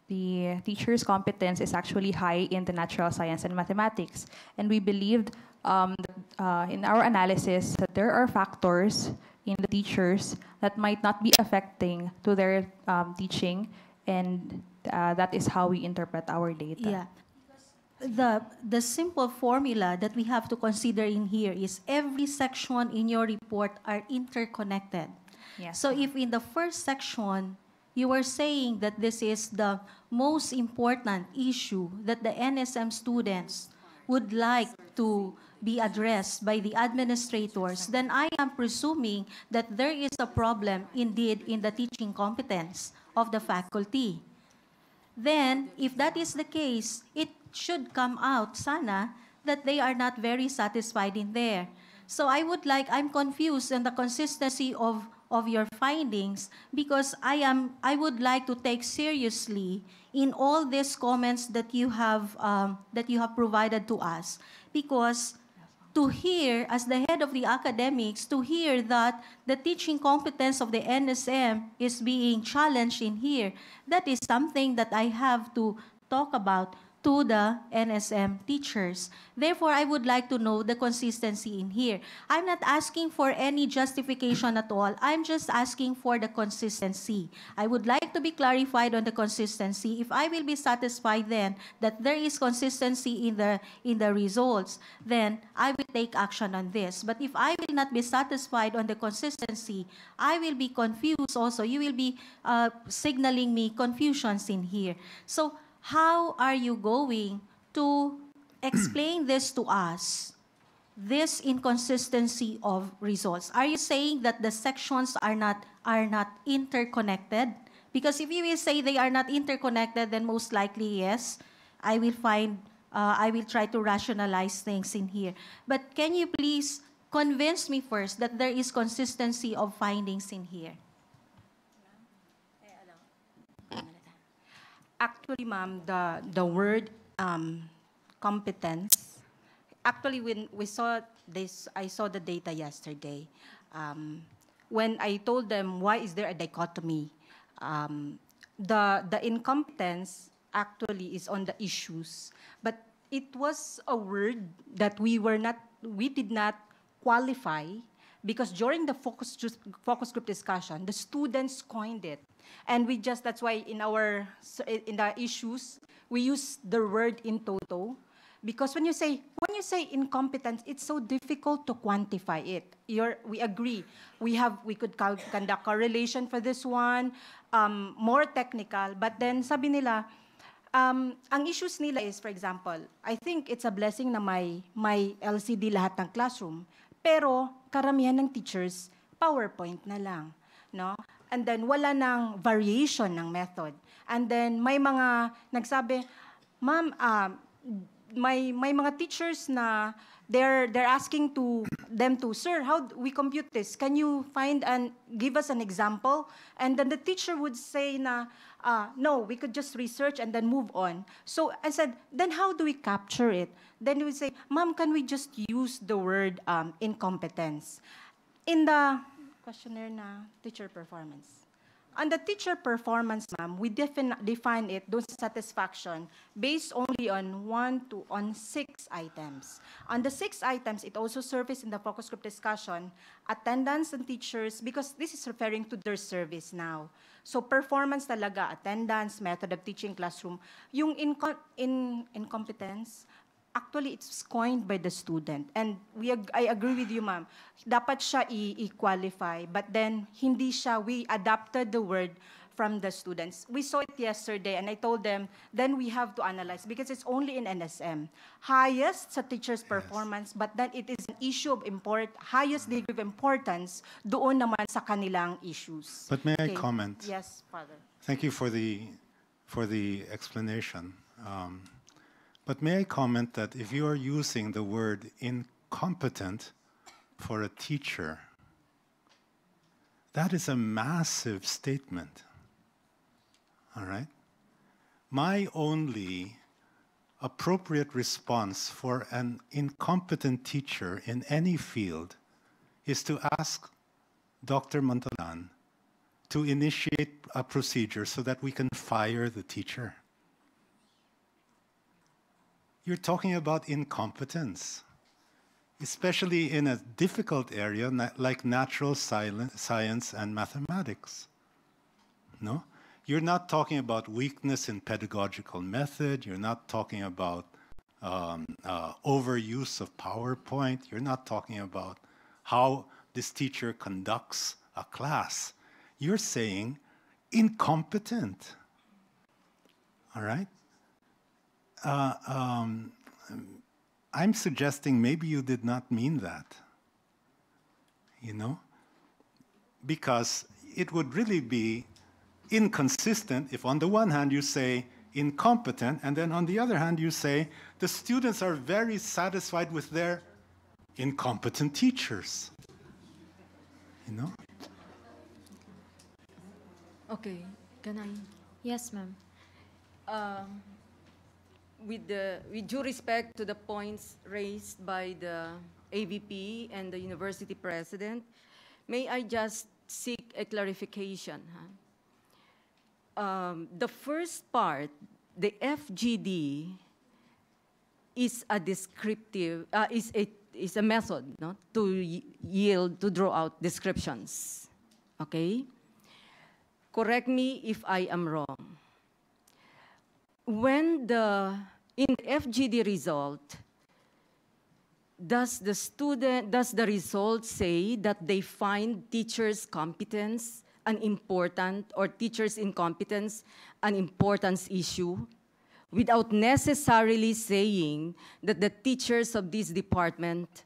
the teacher's competence is actually high in the natural science and mathematics. And we believed in our analysis that there are factors in the teachers that might not be affecting to their teaching, and that is how we interpret our data. Yeah. The simple formula that we have to consider in here is every section in your report are interconnected. Yes. So if in the first section, you were saying that this is the most important issue that the NSM students would like to be addressed by the administrators, then I am presuming that there is a problem indeed in the teaching competence of the faculty. Then, if that is the case, it should come out, sana, that they are not very satisfied in there. So I'm confused in the consistency of your findings, because I would like to take seriously in all these comments that you have provided to us, because to hear, as the head of the academics, to hear that the teaching competence of the NSM is being challenged in here, that is something that I have to talk about to the NSM teachers. Therefore, I would like to know the consistency in here. I'm not asking for any justification at all. I'm just asking for the consistency. I would like to be clarified on the consistency. If I will be satisfied then that there is consistency in the results, then I will take action on this. But if I will not be satisfied on the consistency, I will be confused also. You will be signaling me confusions in here. So, how are you going to explain this to us, this inconsistency of results? Are you saying that the sections are not interconnected? Because if you will say they are not interconnected, then most likely, yes, I will try to rationalize things in here. But can you please convince me first that there is consistency of findings in here? Actually, ma'am, the word competence, actually when we saw this, I saw the data yesterday. when I told them why is there a dichotomy, the incompetence actually is on the issues, but it was a word that we did not qualify, because during the focus group discussion, the students coined it. And that's why in the issues, we use the word in toto, because when you say incompetence, it's so difficult to quantify it. We agree. We could conduct correlation for this one, more technical, but then sabi nila, ang issues nila is, for example, I think it's a blessing na may LCD lahat ng classroom, pero karamihan ng teachers, PowerPoint na lang, no? And then wala nang variation ng method. And then may mga nagsabi, ma'am, may mga teachers na they're asking them to, sir, how do we compute this? Can you find and give us an example? And then the teacher would say na, no, we could just research and then move on. So I said, then how do we capture it? Then we would say, ma'am, can we just use the word incompetence? In the questionnaire na teacher performance. On the teacher performance, ma'am, we define it, those satisfaction, based only on 6 items. On the 6 items, it also surfaced in the focus group discussion, attendance and teachers, because this is referring to their service now. So performance talaga, attendance, method of teaching, classroom. Yung incompetence, actually, it's coined by the student. And I agree with you, ma'am. Dapat siya i-qualify, but then we adapted the word from the students. We saw it yesterday, and I told them, then we have to analyze, because it's only in NSM. Highest sa teacher's performance, but then it is an issue of highest degree of importance doon naman sa kanilang issues. But may I comment? Yes, Father. Thank you for the explanation. But may I comment that if you are using the word incompetent for a teacher, that is a massive statement. All right? My only appropriate response for an incompetent teacher in any field is to ask Dr. Montalan to initiate a procedure so that we can fire the teacher. You're talking about incompetence, especially in a difficult area like natural science and mathematics. No? You're not talking about weakness in pedagogical method. You're not talking about overuse of PowerPoint. You're not talking about how this teacher conducts a class. You're saying incompetent. All right? I'm suggesting maybe you did not mean that, you know? Because it would really be inconsistent if on the one hand you say incompetent, and then on the other hand you say the students are very satisfied with their incompetent teachers, you know? Okay, can I? Yes, ma'am. With due respect to the points raised by the AVP and the university president, may I just seek a clarification? The first part, the FGD, is a descriptive, is a method, no, to draw out descriptions. Okay? Correct me if I am wrong. In the FGD result, does the result say that they find teachers' competence an important, or teachers' incompetence an importance issue, without necessarily saying that the teachers of this department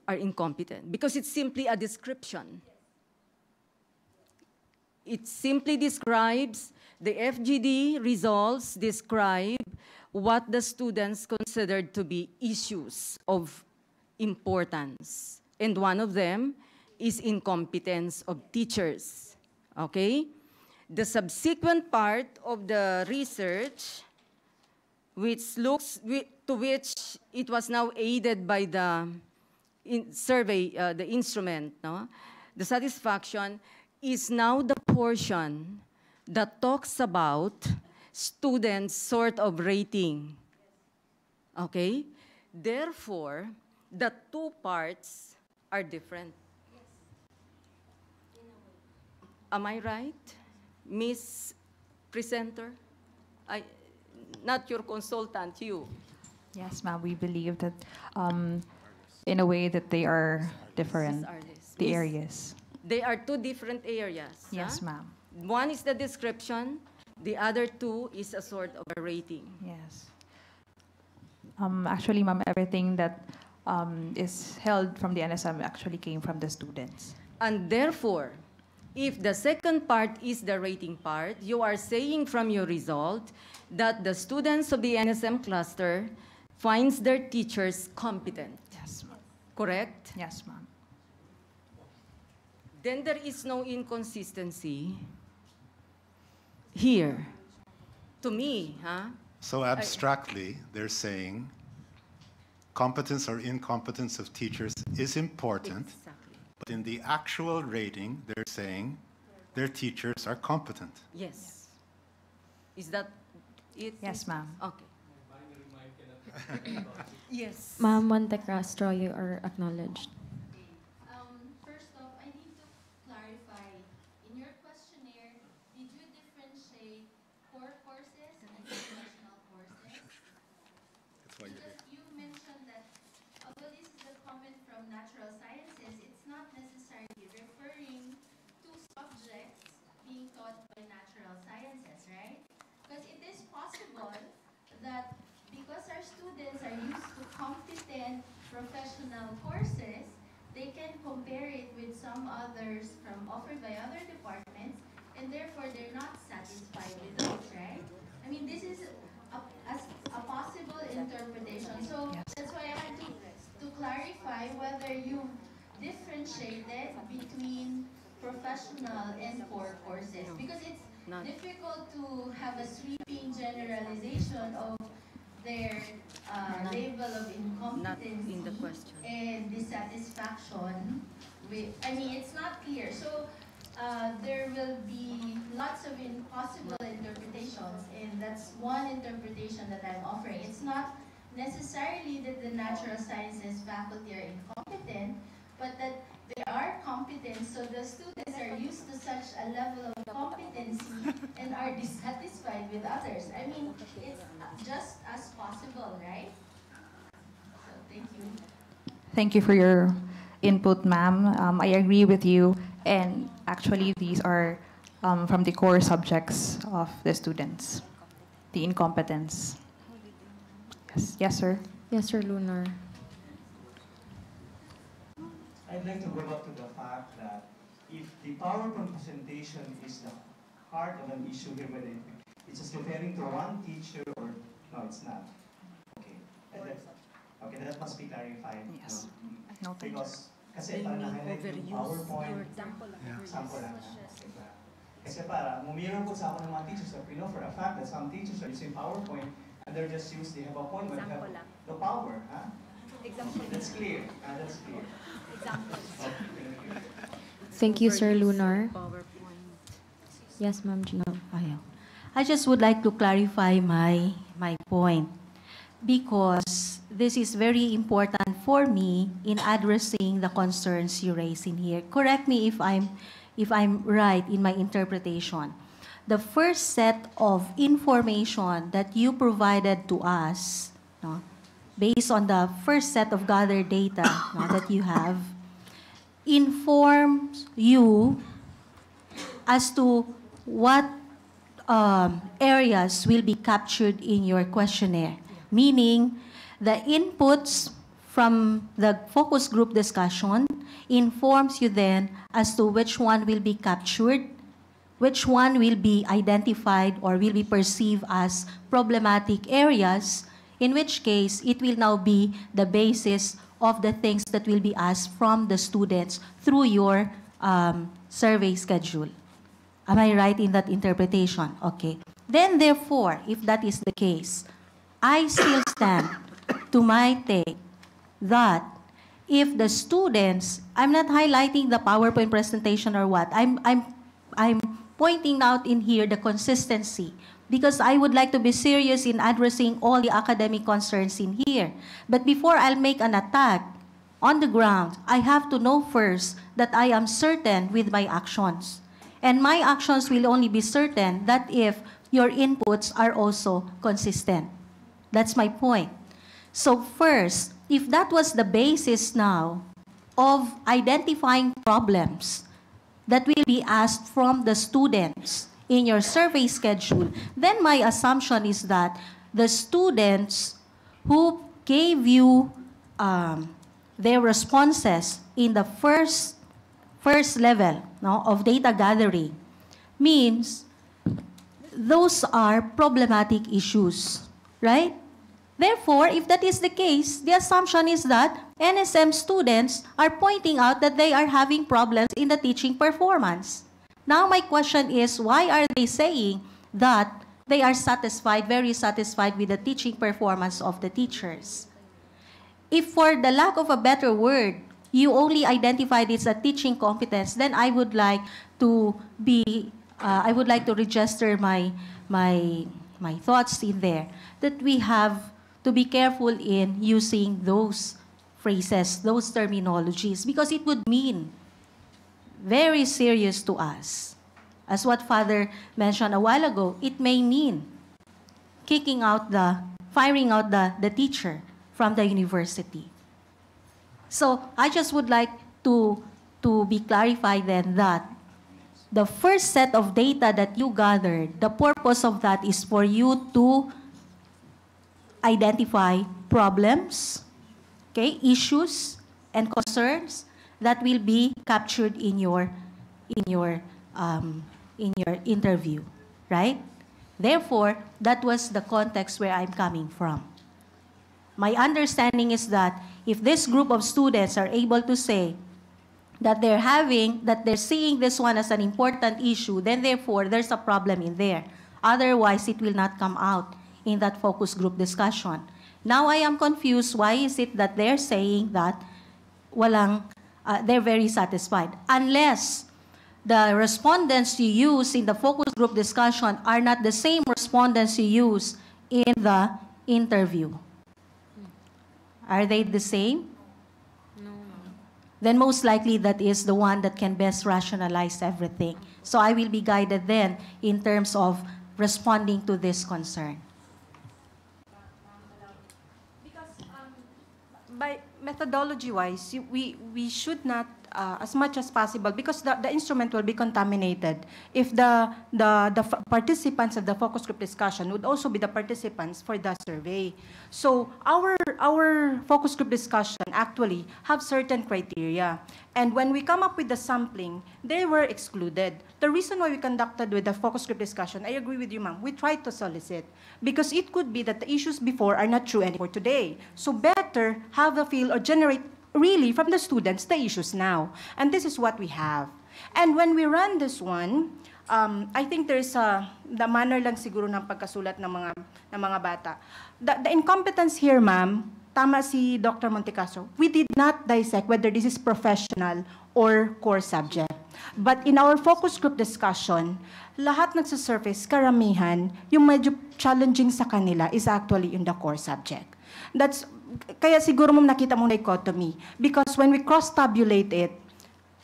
are incompetent? Because it's simply a description. It simply describes, the FGD results describe what the students considered to be issues of importance. And one of them is incompetence of teachers. Okay? The subsequent part of the research, to which it was now aided by the survey, the instrument, no? the satisfaction is now the portion that talks about students' sort of rating. Okay? Therefore, the two parts are different. Am I right, Miss Presenter? Not your consultant, you. Yes, ma'am. We believe that in a way that they are different, the areas. They are two different areas. Yes, ma'am. One is the description, the other two is a sort of a rating. Yes. Actually, ma'am, everything that is held from the NSM actually came from the students. And therefore, if the second part is the rating part, you are saying from your result that the students of the NSM cluster finds their teachers competent. Yes, ma'am. Correct? Yes, ma'am. Then there is no inconsistency here. To me, huh? So abstractly, they're saying competence or incompetence of teachers is important, but in the actual rating, they're saying their teachers are competent. Yes. Is that it? Yes, ma'am. Okay. Yes. Ma'am Montecastro, you are acknowledged. First off, I need to clarify. In your questionnaire, did you differentiate core courses and professional courses? Because you mentioned that although this is a comment from natural sciences, it's not necessarily referring to subjects being taught by natural sciences, right? Because it is possible that because our students are used to competent professional courses, they can compare it with some others offered by other departments, and therefore they're not satisfied with those, right? I mean, this is a possible interpretation. So that's why I had to clarify whether you differentiated between professional and core courses, because it's difficult to have a sweeping generalization of their level of incompetency and dissatisfaction with, I mean, it's not clear. So there will be lots of possible interpretations, and that's one interpretation that I'm offering. It's not necessarily that the natural sciences faculty are incompetent, but that they are competent, so the students are used to such a level of competency and are dissatisfied with others. I mean, it's just as possible, right? So, thank you. Thank you for your input, ma'am. I agree with you, and actually these are from the core subjects of the students, the incompetence. Yes, yes, sir. Yes, Sir Lunar. I'd like to go back to the fact that if the PowerPoint presentation is the heart of an issue here, whether it's just referring to one teacher or no, it's not. Okay. Okay, that must be clarified. Yes. No, because kasi para na-highlight yung PowerPoint, sample lang. Kasi para, mumiro po sa ako ng mga teachers that we know for a fact that some teachers are using PowerPoint and they're just used, they have a point when they have the power. Huh? Example. That's clear. That's clear. Thank you, Sir Lunar. Yes, Ma'am Gina. I just would like to clarify my point, because this is very important for me in addressing the concerns you raise in here. Correct me if I'm right in my interpretation. The first set of information that you provided to us, no, based on the first set of gathered data that you have, informs you as to what areas will be captured in your questionnaire. Meaning, the inputs from the focus group discussion informs you then as to which one will be captured, which one will be identified or will be perceived as problematic areas, in which case it will now be the basis of the things that will be asked from the students through your survey schedule. Am I right in that interpretation? Okay. Then therefore, if that is the case, I still stand to my take that if the students, I'm not highlighting the PowerPoint presentation or what, I'm pointing out in here the consistency, because I would like to be serious in addressing all the academic concerns in here. But before I'll make an attack on the ground, I have to know first that I am certain with my actions. And my actions will only be certain that if your inputs are also consistent. That's my point. So first, if that was the basis now of identifying problems that will be asked from the students in your survey schedule, then my assumption is that the students who gave you their responses in the first level of data gathering means those are problematic issues, right? Therefore, if that is the case, the assumption is that NSM students are pointing out that they are having problems in the teaching performance. Now my question is, why are they saying that they are satisfied, very satisfied with the teaching performance of the teachers? If for the lack of a better word, you only identified it's a teaching competence, then I would like to register my thoughts in there, that we have to be careful in using those phrases, those terminologies, because it would mean very serious to us. As what Father mentioned a while ago, it may mean firing out the teacher from the university. So I just would like to be clarified then that the first set of data that you gathered, the purpose of that is for you to identify problems, okay, issues and concerns that will be captured in your interview, right? Therefore, that was the context where I'm coming from. My understanding is that if this group of students are able to say that they're seeing this one as an important issue, then therefore there's a problem in there. Otherwise, it will not come out in that focus group discussion. Now I am confused. Why is it that they're saying that they're very satisfied? Unless the respondents you use in the focus group discussion are not the same respondents you use in the interview. Are they the same? No. Then most likely that is the one that can best rationalize everything. So I will be guided then in terms of responding to this concern. By methodology-wise, we should not, as much as possible, because the instrument will be contaminated. If the participants of the focus group discussion would also be the participants for the survey. So our focus group discussion actually have certain criteria. And when we come up with the sampling, they were excluded. The reason why we conducted with the focus group discussion, I agree with you, ma'am, we tried to solicit. Because it could be that the issues before are not true anymore today. So better have a feel or generate really from the students the issues now. And this is what we have. And when we run this one, I think there's the manner lang siguro ng pagkasulat ng mga bata. The incompetence here, ma'am, tama si Dr. Montecastro, we did not dissect whether this is professional or core subject. But in our focus group discussion, lahat nagsasurface, karamihan, yung medyo challenging sa kanila is actually in the core subject. Kaya siguro mo nakita mong dichotomy. Because when we cross-tabulate it,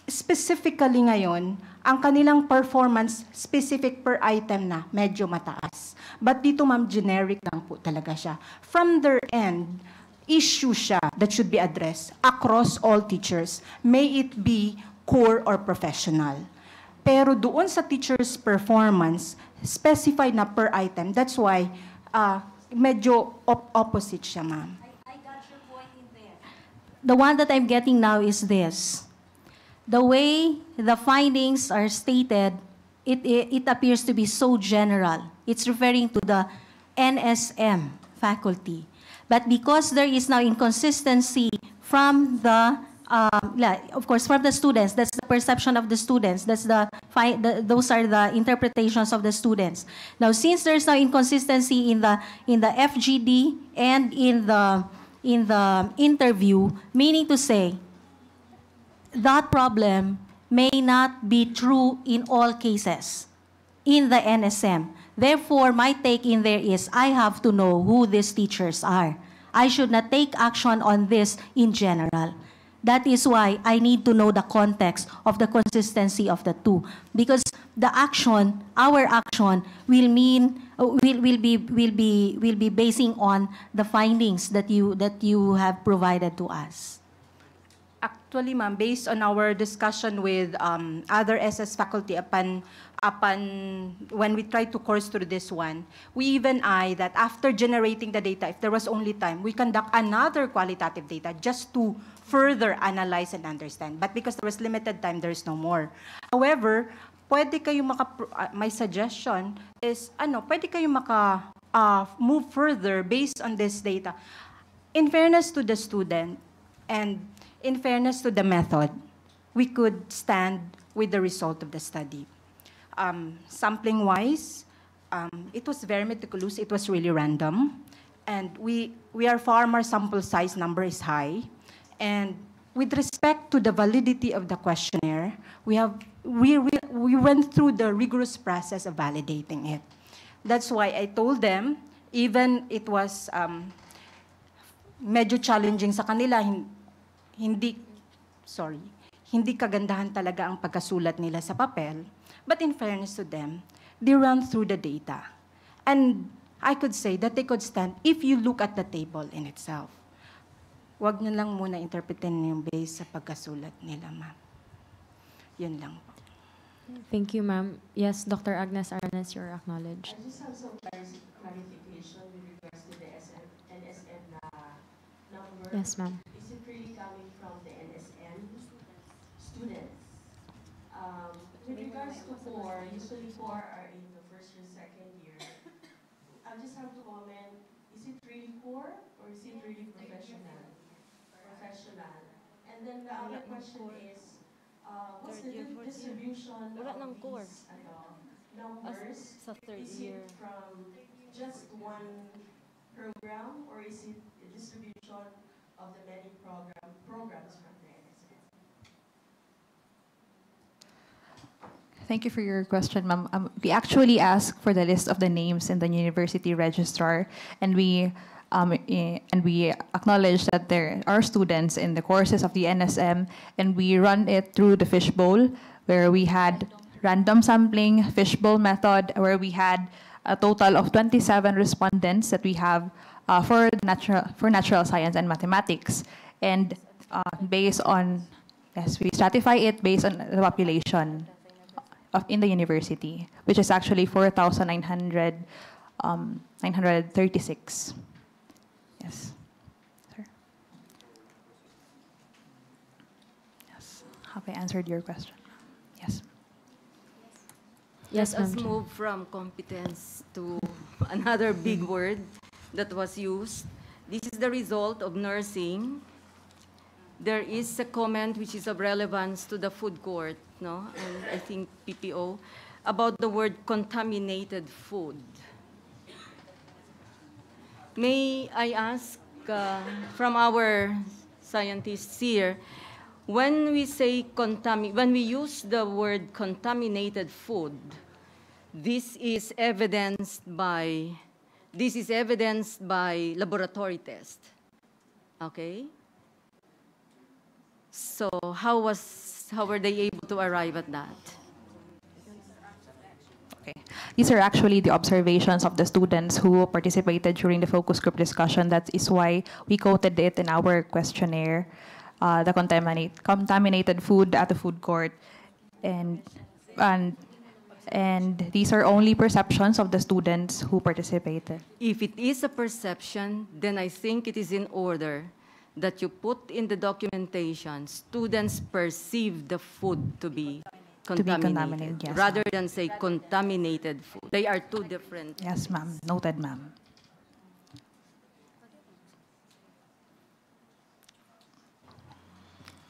specifically ngayon, ang kanilang performance specific per item na medyo mataas. But dito, ma'am, generic lang po talaga siya. From their end, issue siya that should be addressed across all teachers. May it be core or professional. Pero doon sa teacher's performance, specified na per item. That's why medyo opposite siya, ma'am. I got your point in there. The one that I'm getting now is this. The way the findings are stated, it appears to be so general. It's referring to the NSM faculty. But because there is now inconsistency from the of course, from the students, that's the perception of the students. Those are the interpretations of the students. Now, since there's now inconsistency in the FGD and in in the interview, meaning to say that problem may not be true in all cases in the NSM. Therefore, my take in there is I have to know who these teachers are. I should not take action on this in general. That is why I need to know the context of the consistency of the two. Because the action, our action, will be basing on the findings that you have provided to us. Actually, ma'am, based on our discussion with other SS faculty upon when we tried to course through this one, we even that after generating the data, if there was only time, we conduct another qualitative data just to further analyze and understand. But because there was limited time, there is no more. However, pwede kayo my suggestion is, pwede kayo move further based on this data. In fairness to the student and in fairness to the method, we could stand with the result of the study. Sampling-wise, it was very meticulous. It was really random. And we are far more sample size number is high. And with respect to the validity of the questionnaire, we went through the rigorous process of validating it. That's why I told them, even it was medyo challenging sa kanila, hindi kagandahan talaga ang pagkasulat nila sa papel. But in fairness to them, they ran through the data. And I could say that they could stand if you look at the table in itself. Wag nyo lang muna interpretin yung base sa pagkasulat nila, ma'am. Yun lang po. Thank you, ma'am. Yes, Dr. Agnes Aranes, you're acknowledged. I just have some clarification with regards to the NSM number. Yes, ma'am. Is it really coming from the NSM students? With regards to core, usually core are in the first or second year. I just have to comment, is it really core or is it really professional? Professional. And then the other question is, what's the distribution of these numbers? Is it from just one program or is it a distribution of the many programs from the NSM? Thank you for your question, ma'am. We actually asked for the list of the names in the university registrar, and we acknowledge that there are students in the courses of the NSM, and we run it through the fishbowl, where we had random sampling, fishbowl method, where we had a total of 27 respondents that we have for natural science and mathematics, and based on we stratify it based on the population in the university, which is actually 4,936. Yes, sir. Yes. Have I answered your question? Yes. Let us move from competence to another big word that was used. This is the result of nursing. There is a comment which is of relevance to the food court, no? And I think PPO, about the word contaminated food. May I ask from our scientists here, when we use the word contaminated food, this is evidenced by laboratory test. Okay? So how were they able to arrive at that? Okay. These are actually the observations of the students who participated during the focus group discussion. That is why we quoted it in our questionnaire, the contaminated food at the food court. And these are only perceptions of the students who participated. If it is a perception, then I think it is in order that you put in the documentation, students perceive the food to be contaminated, yes, rather than say contaminated food. They are two different. Yes, ma'am. Noted, ma'am.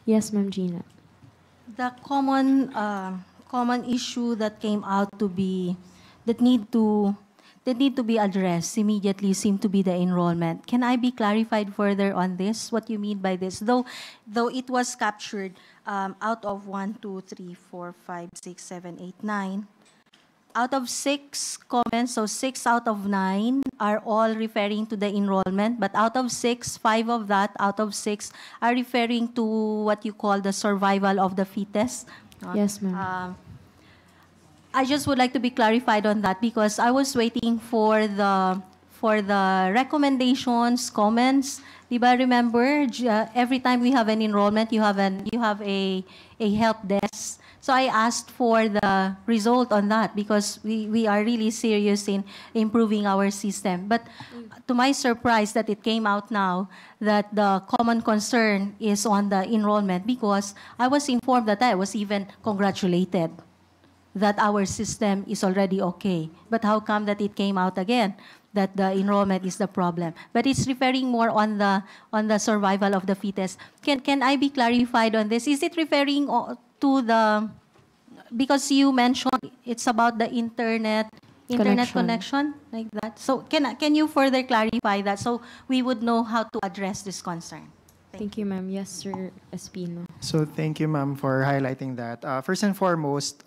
Yes, Ma'am Gina. The common issue that came out to be that need to that need to be addressed immediately seem to be the enrollment. Can I be clarified further on this? What you mean by this? Though it was captured out of 1, 2, 3, 4, 5, 6, 7, 8, 9. Out of 6 comments, so 6 out of 9 are all referring to the enrollment, but out of 6, 5 of that, out of 6 are referring to what you call the survival of the fittest. Yes, ma'am. I just would like to be clarified on that because I was waiting for the recommendations, comments. Diba, remember, every time we have an enrollment, you have a help desk. So I asked for the result on that because we are really serious in improving our system. But to my surprise that it came out now that the common concern is on the enrollment because I was informed that I was even congratulated that our system is already okay. But how come that it came out again that the enrollment is the problem? But it's referring more on the survival of the fittest. Can I be clarified on this? Is it referring to the, because you mentioned it's about the internet connection like that. So can you further clarify that so we would know how to address this concern? Thank you, ma'am. Yes, Sir Espino. So thank you, ma'am, for highlighting that. First and foremost,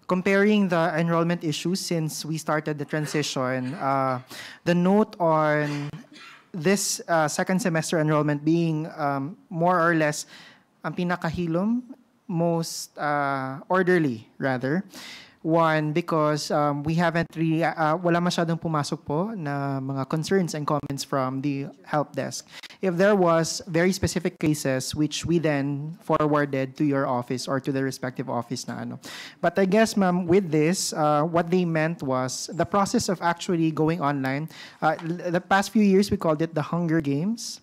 comparing the enrollment issues since we started the transition, the note on this second semester enrollment being more or less ang pinakahilom, most orderly, rather. One, because we haven't really, wala masyadong pumasok po na mga concerns and comments from the help desk. If there was very specific cases which we then forwarded to your office or to the respective office na ano. But I guess, ma'am, with this, what they meant was the process of actually going online. The past few years, we called it the Hunger Games.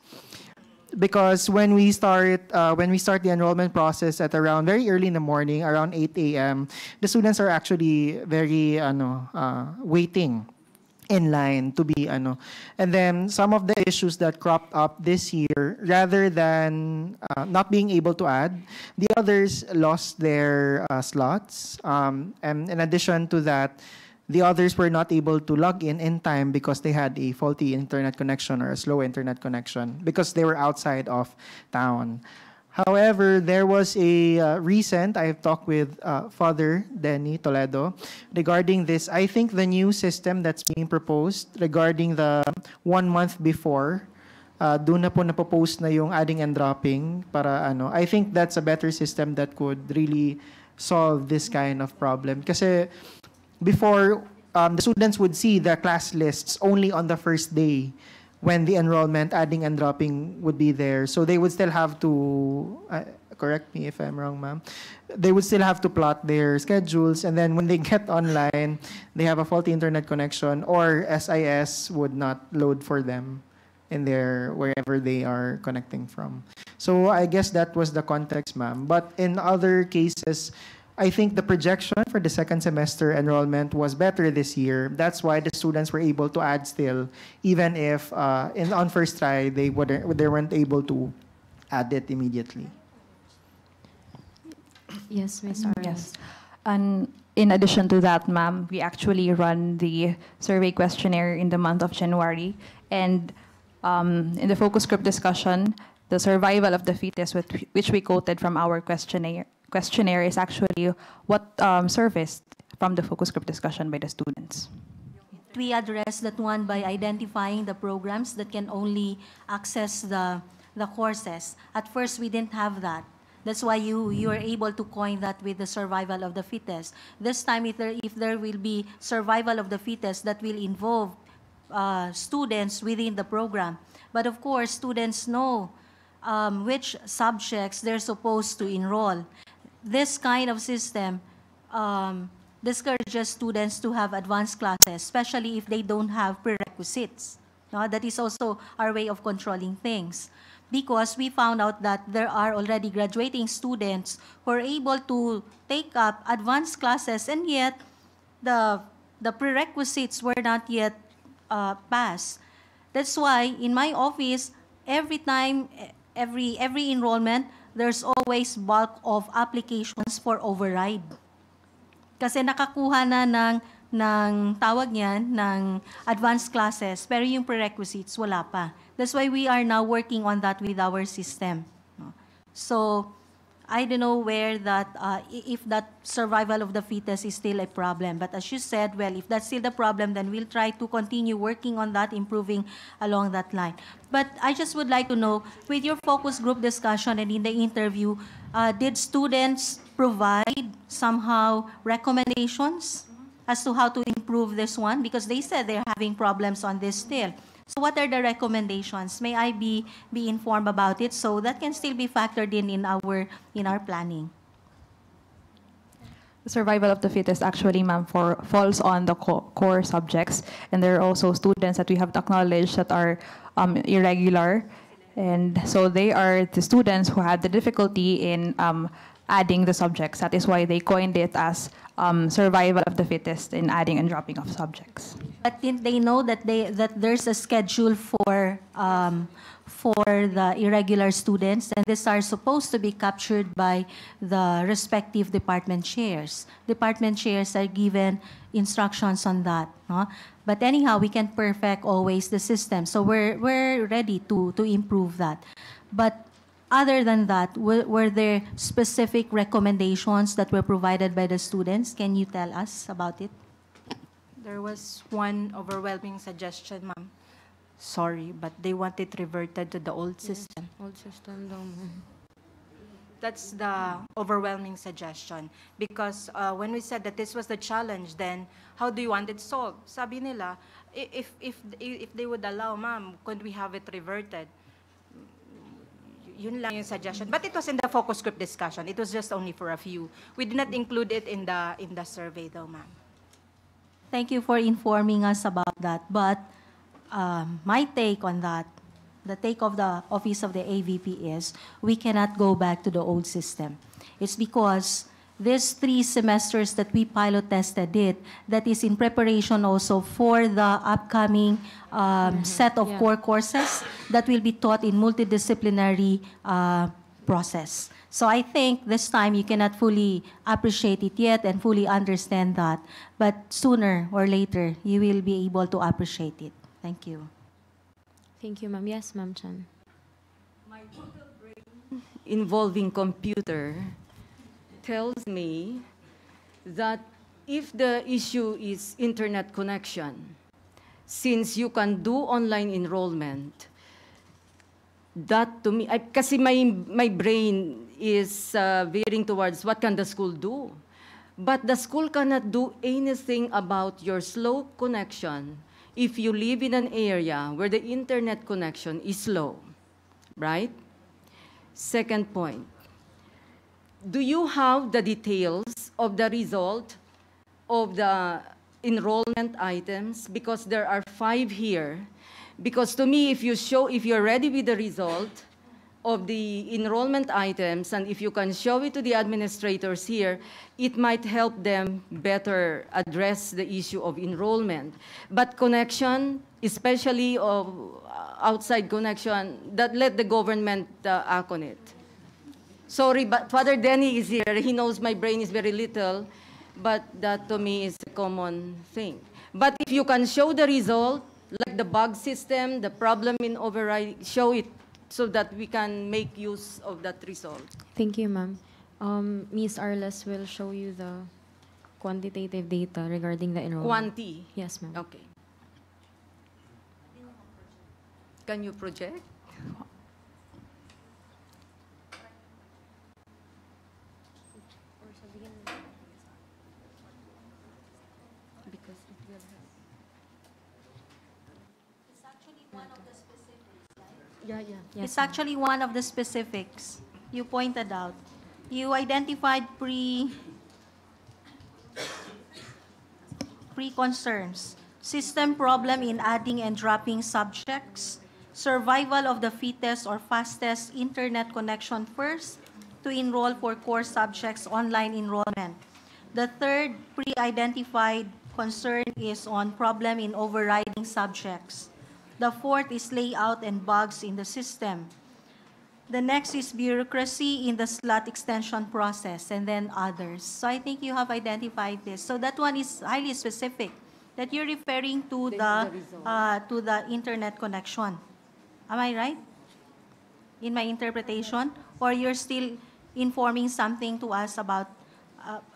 Because when we start the enrollment process at around very early in the morning, around 8 a.m., the students are actually very waiting in line to be and then some of the issues that cropped up this year, rather than not being able to add, the others lost their slots, and in addition to that, the others were not able to log in time because they had a faulty internet connection or a slow internet connection because they were outside of town. However, there was a recent, I've talked with Father Denny Toledo regarding this. I think the new system that's being proposed regarding the 1 month before, doon na po napopost na yung adding and dropping para I think that's a better system that could really solve this kind of problem. Kasi before, the students would see the class lists only on the first day when the enrollment, adding and dropping would be there. So they would still have to, correct me if I'm wrong, ma'am, they would still have to plot their schedules. And then when they get online, they have a faulty internet connection or SIS would not load for them in their, wherever they are connecting from. So I guess that was the context, ma'am. But in other cases, I think the projection for the second semester enrollment was better this year. That's why the students were able to add still, even if on first try they weren't able to add it immediately. Yes, Ms. Yes. And in addition to that, ma'am, we actually run the survey questionnaire in the month of January. And in the focus group discussion, the survival of the fittest, which we quoted from our questionnaire is actually what surfaced from the focus group discussion by the students. We address that one by identifying the programs that can only access the courses. At first, we didn't have that. That's why you are able to coin that with the survival of the fittest. This time, if there will be survival of the fittest, that will involve students within the program. But of course, students know which subjects they're supposed to enroll. This kind of system discourages students to have advanced classes, especially if they don't have prerequisites. No? That is also our way of controlling things. Because we found out that there are already graduating students who are able to take up advanced classes, and yet the prerequisites were not yet passed. That's why in my office, every time, every enrollment, there's always bulk of applications for override. Kasi nakakuha na ng tawag niyan, ng advanced classes, pero yung prerequisites, wala pa. That's why we are now working on that with our system. No? So, I don't know where that, if that survival of the fetus is still a problem. But as you said, well, if that's still the problem, then we'll try to continue working on that, improving along that line. But I just would like to know, with your focus group discussion and in the interview, did students provide somehow recommendations as to how to improve this one? Because they said they're having problems on this still. So what are the recommendations? May I be informed about it so that can still be factored in our planning? The survival of the fittest actually, ma'am, falls on the core subjects. And there are also students that we have to acknowledge that are irregular. And so they are the students who had the difficulty in adding the subjects. That is why they coined it as survival of the fittest in adding and dropping of subjects. But didn't they know that there's a schedule for the irregular students, and these are supposed to be captured by the respective department chairs? Department chairs are given instructions on that. No? But anyhow, we can perfect always the system. So we're ready to improve that. But other than that, were there specific recommendations that were provided by the students? Can you tell us about it? There was one overwhelming suggestion, ma'am. Sorry, but they want it reverted to the old system. Old system daw, ma'am. That's the overwhelming suggestion. Because when we said that this was the challenge, then how do you want it solved? Sabi nila, if they would allow, ma'am, could we have it reverted? Yun lang yung suggestion. But it was in the focus group discussion. It was just only for a few. We did not include it in the survey though, ma'am. Thank you for informing us about that. But my take on that, the take of the Office of the AVP is we cannot go back to the old system. It's because these 3 semesters that we pilot tested it, that is in preparation also for the upcoming set of core courses that will be taught in multidisciplinary process. So I think this time you cannot fully appreciate it yet and fully understand that, but sooner or later you will be able to appreciate it. Thank you. Thank you, ma'am. Yes, ma'am Chan. My total brain involving computer tells me that if the issue is internet connection, since you can do online enrollment, that to me, kasi my brain is veering towards what can the school do? But the school cannot do anything about your slow connection if you live in an area where the internet connection is slow, right? Second point, do you have the details of the result of the enrollment items? Because there are 5 here. Because to me, if you're ready with the result of the enrollment items, and if you can show it to the administrators here, it might help them better address the issue of enrollment. But connection, especially of outside connection, that let the government act on it. Sorry, but Father Denny is here. He knows my brain is very little, but that to me is a common thing. But if you can show the result, like the bug system, the problem in override, show it so that we can make use of that result. Thank you, ma'am. Ms. Arles will show you the quantitative data regarding the enrollment. Quanti? Yes, ma'am. Okay. Can you project? Because it will help. It's actually one of the specifics, right? Yeah. Yes, It's actually one of the specifics you pointed out. You identified pre-concerns. System problem in adding and dropping subjects, survival of the fittest or fastest internet connection first to enroll for core subjects online enrollment. The third pre-identified concern is on problem in overriding subjects. The fourth is layout and bugs in the system. The next is bureaucracy in the slot extension process, and then others. So I think you have identified this. So that one is highly specific, that you're referring to the internet connection. Am I right? In my interpretation? Or you're still informing something to us about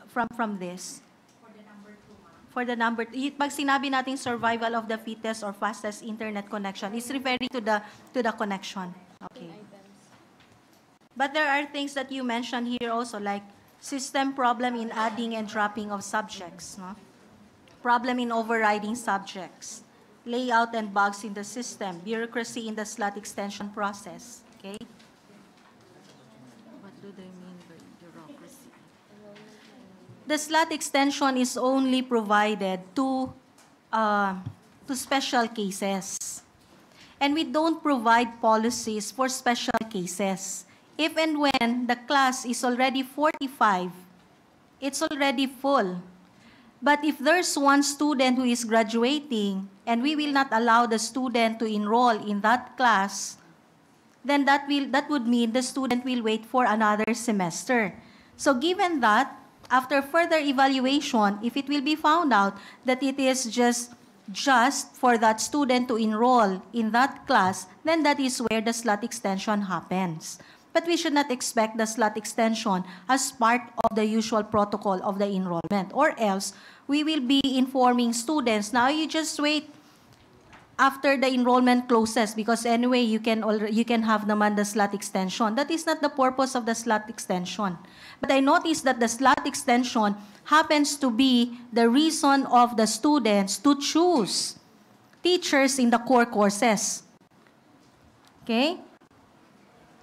from this? For the number, pag sinabi nating survival of the fittest or fastest internet connection, it's referring to the connection. Okay. But there are things that you mentioned here also, like system problem in adding and dropping of subjects, no? Problem in overriding subjects, layout and bugs in the system, bureaucracy in the slot extension process. Okay? What do they mean by bureaucracy? The slot extension is only provided to special cases. And we don't provide policies for special cases. If and when the class is already 45, it's already full. But if there's one student who is graduating and we will not allow the student to enroll in that class, then that would mean the student will wait for another semester. So given that, after further evaluation, if it will be found out that it is just for that student to enroll in that class, then that is where the slot extension happens. But we should not expect the slot extension as part of the usual protocol of the enrollment, or else we will be informing students, now you just wait after the enrollment closes, because anyway, you can have naman the slot extension. That is not the purpose of the slot extension. But I noticed that the slot extension happens to be the reason of the students to choose teachers in the core courses. Okay?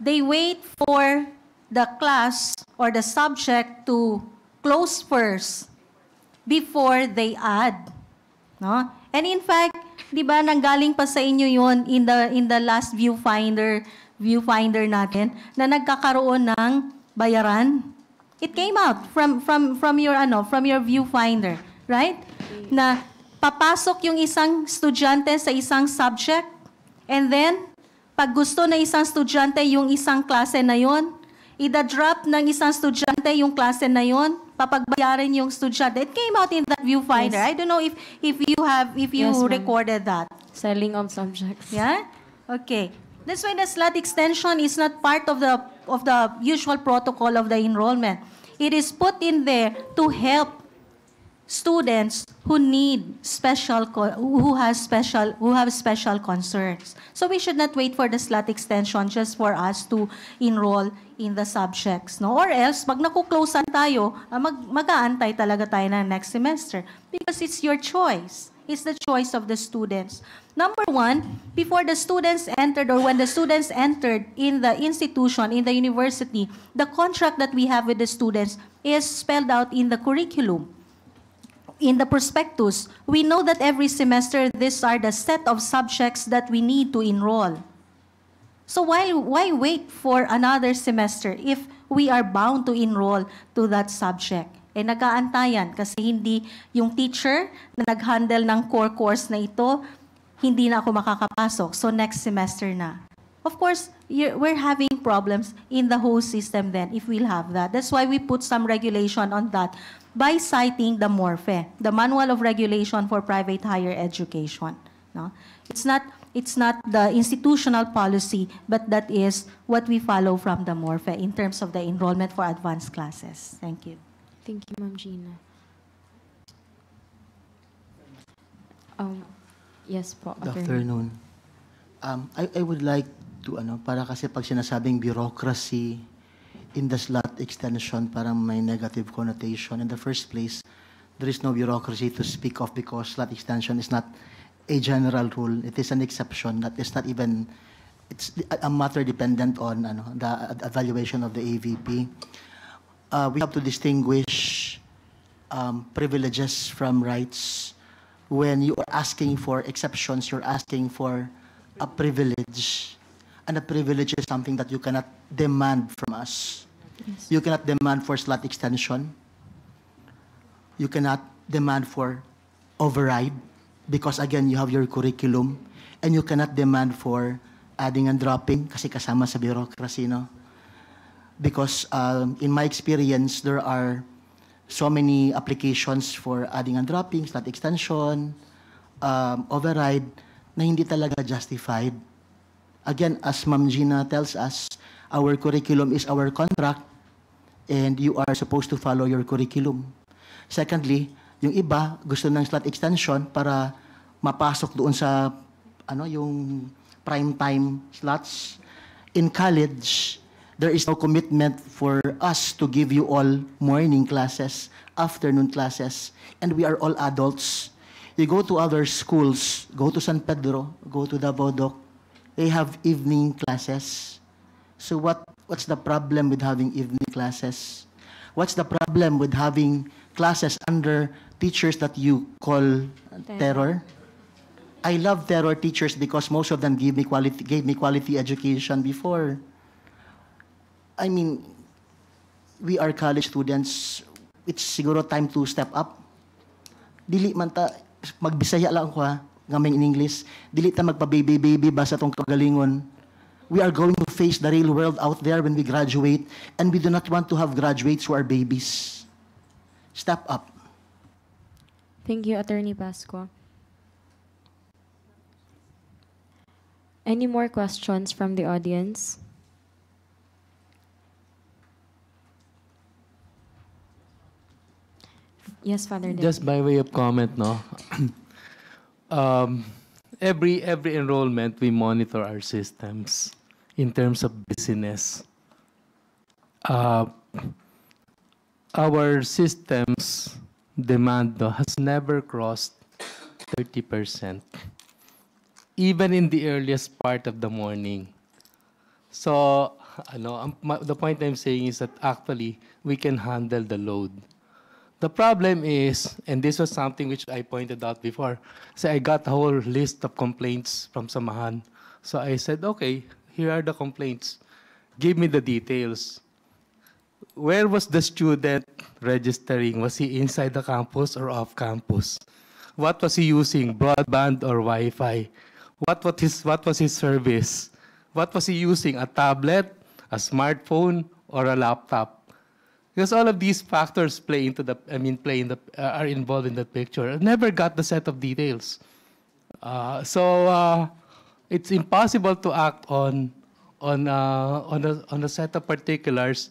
They wait for the class or the subject to close first before they add. No? And in fact, di ba nanggaling pa sa inyo yun in the last viewfinder natin na nagkakaroon ng bayaran? It came out from your viewfinder, right? Na papasok yung isang estudyante sa isang subject, and then pag gusto na isang estudyante yung isang klase na yon, ida-drop ng isang estudyante yung klase na yon, papagbayaran yung estudyante. It came out in that viewfinder. Yes. I don't know if you yes, recorded that. Selling of subjects. Yeah? Okay. That's why the slot extension is not part of the usual protocol of the enrollment. It is put in there to help students who have special concerns. So we should not wait for the slot extension just for us to enroll in the subjects, no? Or else, pag naku-closean tayo, mag-aantay talaga tayo ng next semester, because it's your choice. It's the choice of the students. Number one, before the students entered, or when the students entered in the institution, in the university, the contract that we have with the students is spelled out in the curriculum. In the prospectus, we know that every semester, these are the set of subjects that we need to enroll. So why wait for another semester if we are bound to enroll to that subject? Eh nag-aantayan kasi hindi yung teacher na nag-handle ng core course na ito, hindi na ako makakapasok. So next semester na. Of course, we're having problems in the whole system then if we'll have that. That's why we put some regulation on that by citing the MORFE, the Manual of Regulation for Private Higher Education. No? It's not the institutional policy, but that is what we follow from the MORFE in terms of the enrollment for advanced classes. Thank you. Thank you, Ma'am Gina. Yes po. Good afternoon. I would like to, para kasi pag sinasabing bureaucracy in the slot extension, parang may negative connotation. In the first place, there is no bureaucracy to speak of because slot extension is not a general rule. It is an exception. That is not even, it's a matter dependent on the evaluation of the AVP. We have to distinguish privileges from rights. When you are asking for exceptions, you're asking for a privilege. And a privilege is something that you cannot demand from us. Yes. You cannot demand for slot extension. You cannot demand for override because, again, you have your curriculum. And you cannot demand for adding and dropping kasi kasama sa bureaucracy, no? Because in my experience, there are so many applications for adding and dropping, slot extension, override, na hindi talaga justified. Again, as Ma'am Gina tells us, our curriculum is our contract and you are supposed to follow your curriculum. Secondly, yung iba gusto ng slot extension para mapasok doon sa yung prime time slots. In college, there is no commitment for us to give you all morning classes, afternoon classes, and we are all adults. You go to other schools, go to San Pedro, go to Davao, they have evening classes. So what's the problem with having evening classes? What's the problem with having classes under teachers that you call terror? I love terror teachers because most of them gave me quality education before. I mean, we are college students. It's siguro time to step up. Dili man ta magbisaya lang ko ngaming in English. Dili ta magpa-baby ba sa tong kagalingon. We are going to face the real world out there when we graduate, and we do not want to have graduates who are babies. Step up. Thank you, Attorney Pasco. Any more questions from the audience? Yes, Father David. Just by way of comment, no? Every enrollment, we monitor our systems in terms of busyness. Our systems demand has never crossed 30%, even in the earliest part of the morning. So, the point I'm saying is that actually we can handle the load. The problem is, and this was something which I pointed out before, so I got a whole list of complaints from Samahan. So I said, okay, here are the complaints. Give me the details. Where was the student registering? Was he inside the campus or off campus? What was he using, broadband or Wi-Fi? What was his service? What was he using, a tablet, a smartphone, or a laptop? Because all of these factors are involved in the picture. I never got the set of details. So it's impossible to act on a set of particulars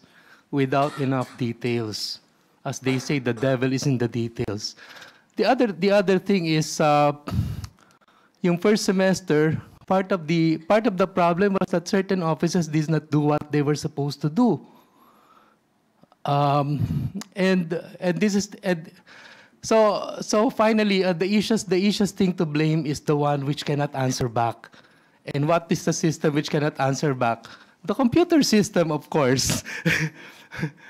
without enough details. As they say, the devil is in the details. The other thing is, yung first semester, part of the problem was that certain offices did not do what they were supposed to do. So finally, the easiest thing to blame is the one which cannot answer back. And what is the system which cannot answer back? The computer system, of course.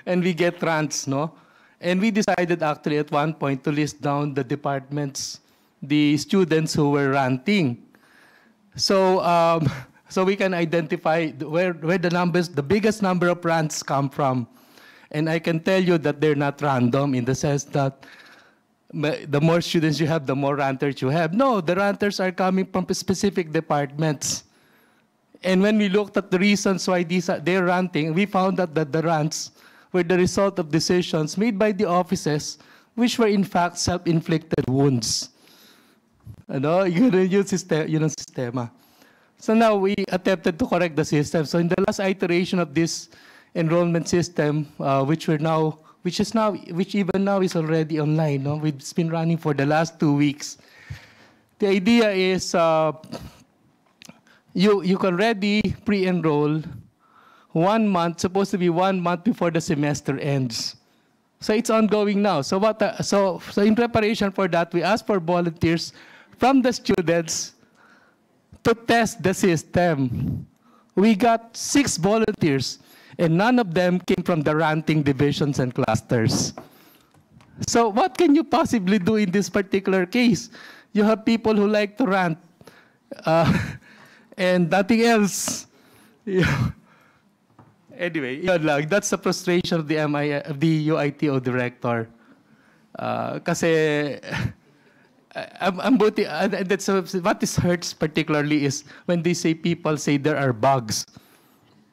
And we get rants, no? And we decided actually at one point to list down the departments, the students who were ranting. So we can identify where the biggest number of rants come from. And I can tell you that they're not random in the sense that the more students you have, the more ranters you have. No, the ranters are coming from specific departments. And when we looked at the reasons why they're ranting, we found out that the rants were the result of decisions made by the offices, which were in fact self-inflicted wounds. Yun yung sistema. So now we attempted to correct the system. So in the last iteration of this enrollment system, which even now is already online. No? It's been running for the last 2 weeks. The idea is you can already pre-enroll 1 month, supposed to be 1 month before the semester ends. So it's ongoing now. So in preparation for that, we asked for volunteers from the students to test the system. We got 6 volunteers. And none of them came from the ranting divisions and clusters. So what can you possibly do in this particular case? You have people who like to rant and nothing else. Anyway, that's the frustration of the UITO director. Kasi That's what this hurts particularly is when they say people say there are bugs.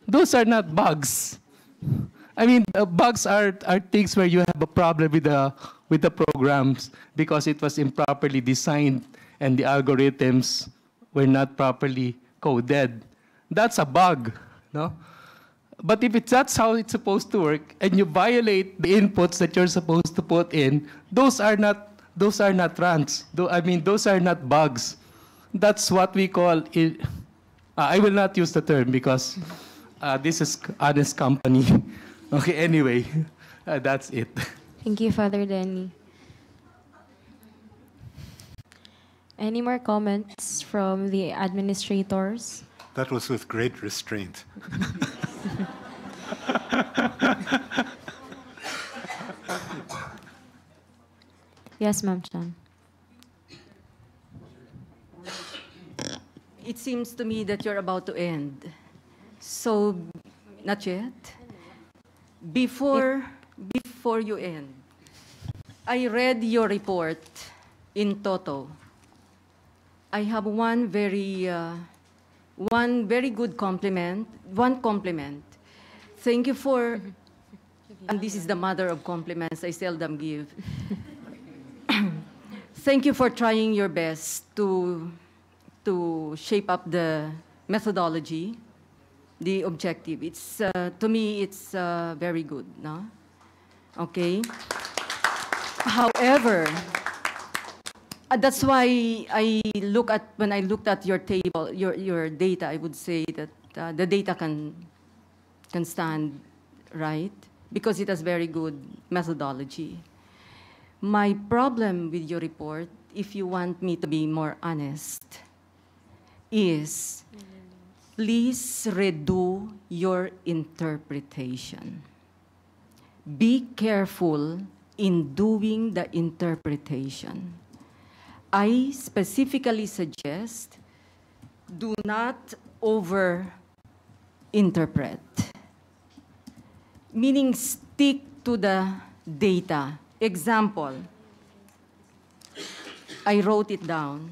Those are not bugs. I mean, bugs are things where you have a problem with the programs because it was improperly designed and the algorithms were not properly coded. That's a bug, no? But if that's how it's supposed to work, and you violate the inputs that you're supposed to put in, those are not runs. I mean, those are not bugs. That's what we call it. I will not use the term because this is honest company. Okay, anyway, that's it. Thank you, Father Denny. Any more comments from the administrators? That was with great restraint. Yes, Ma'am Chan. It seems to me that you're about to end. So, not yet. Before you end, I read your report in toto. I have one very good compliment. One compliment. Thank you for, and this is the mother of compliments I seldom give. Thank you for trying your best to shape up the methodology, the objective. It's to me, it's very good, no? Okay. However, that's why when I looked at your table, your data, I would say that the data can stand, right? Because it has very good methodology. My problem with your report, if you want me to be more honest, is please redo your interpretation. Be careful in doing the interpretation. I specifically suggest do not over-interpret, meaning stick to the data. Example, I wrote it down.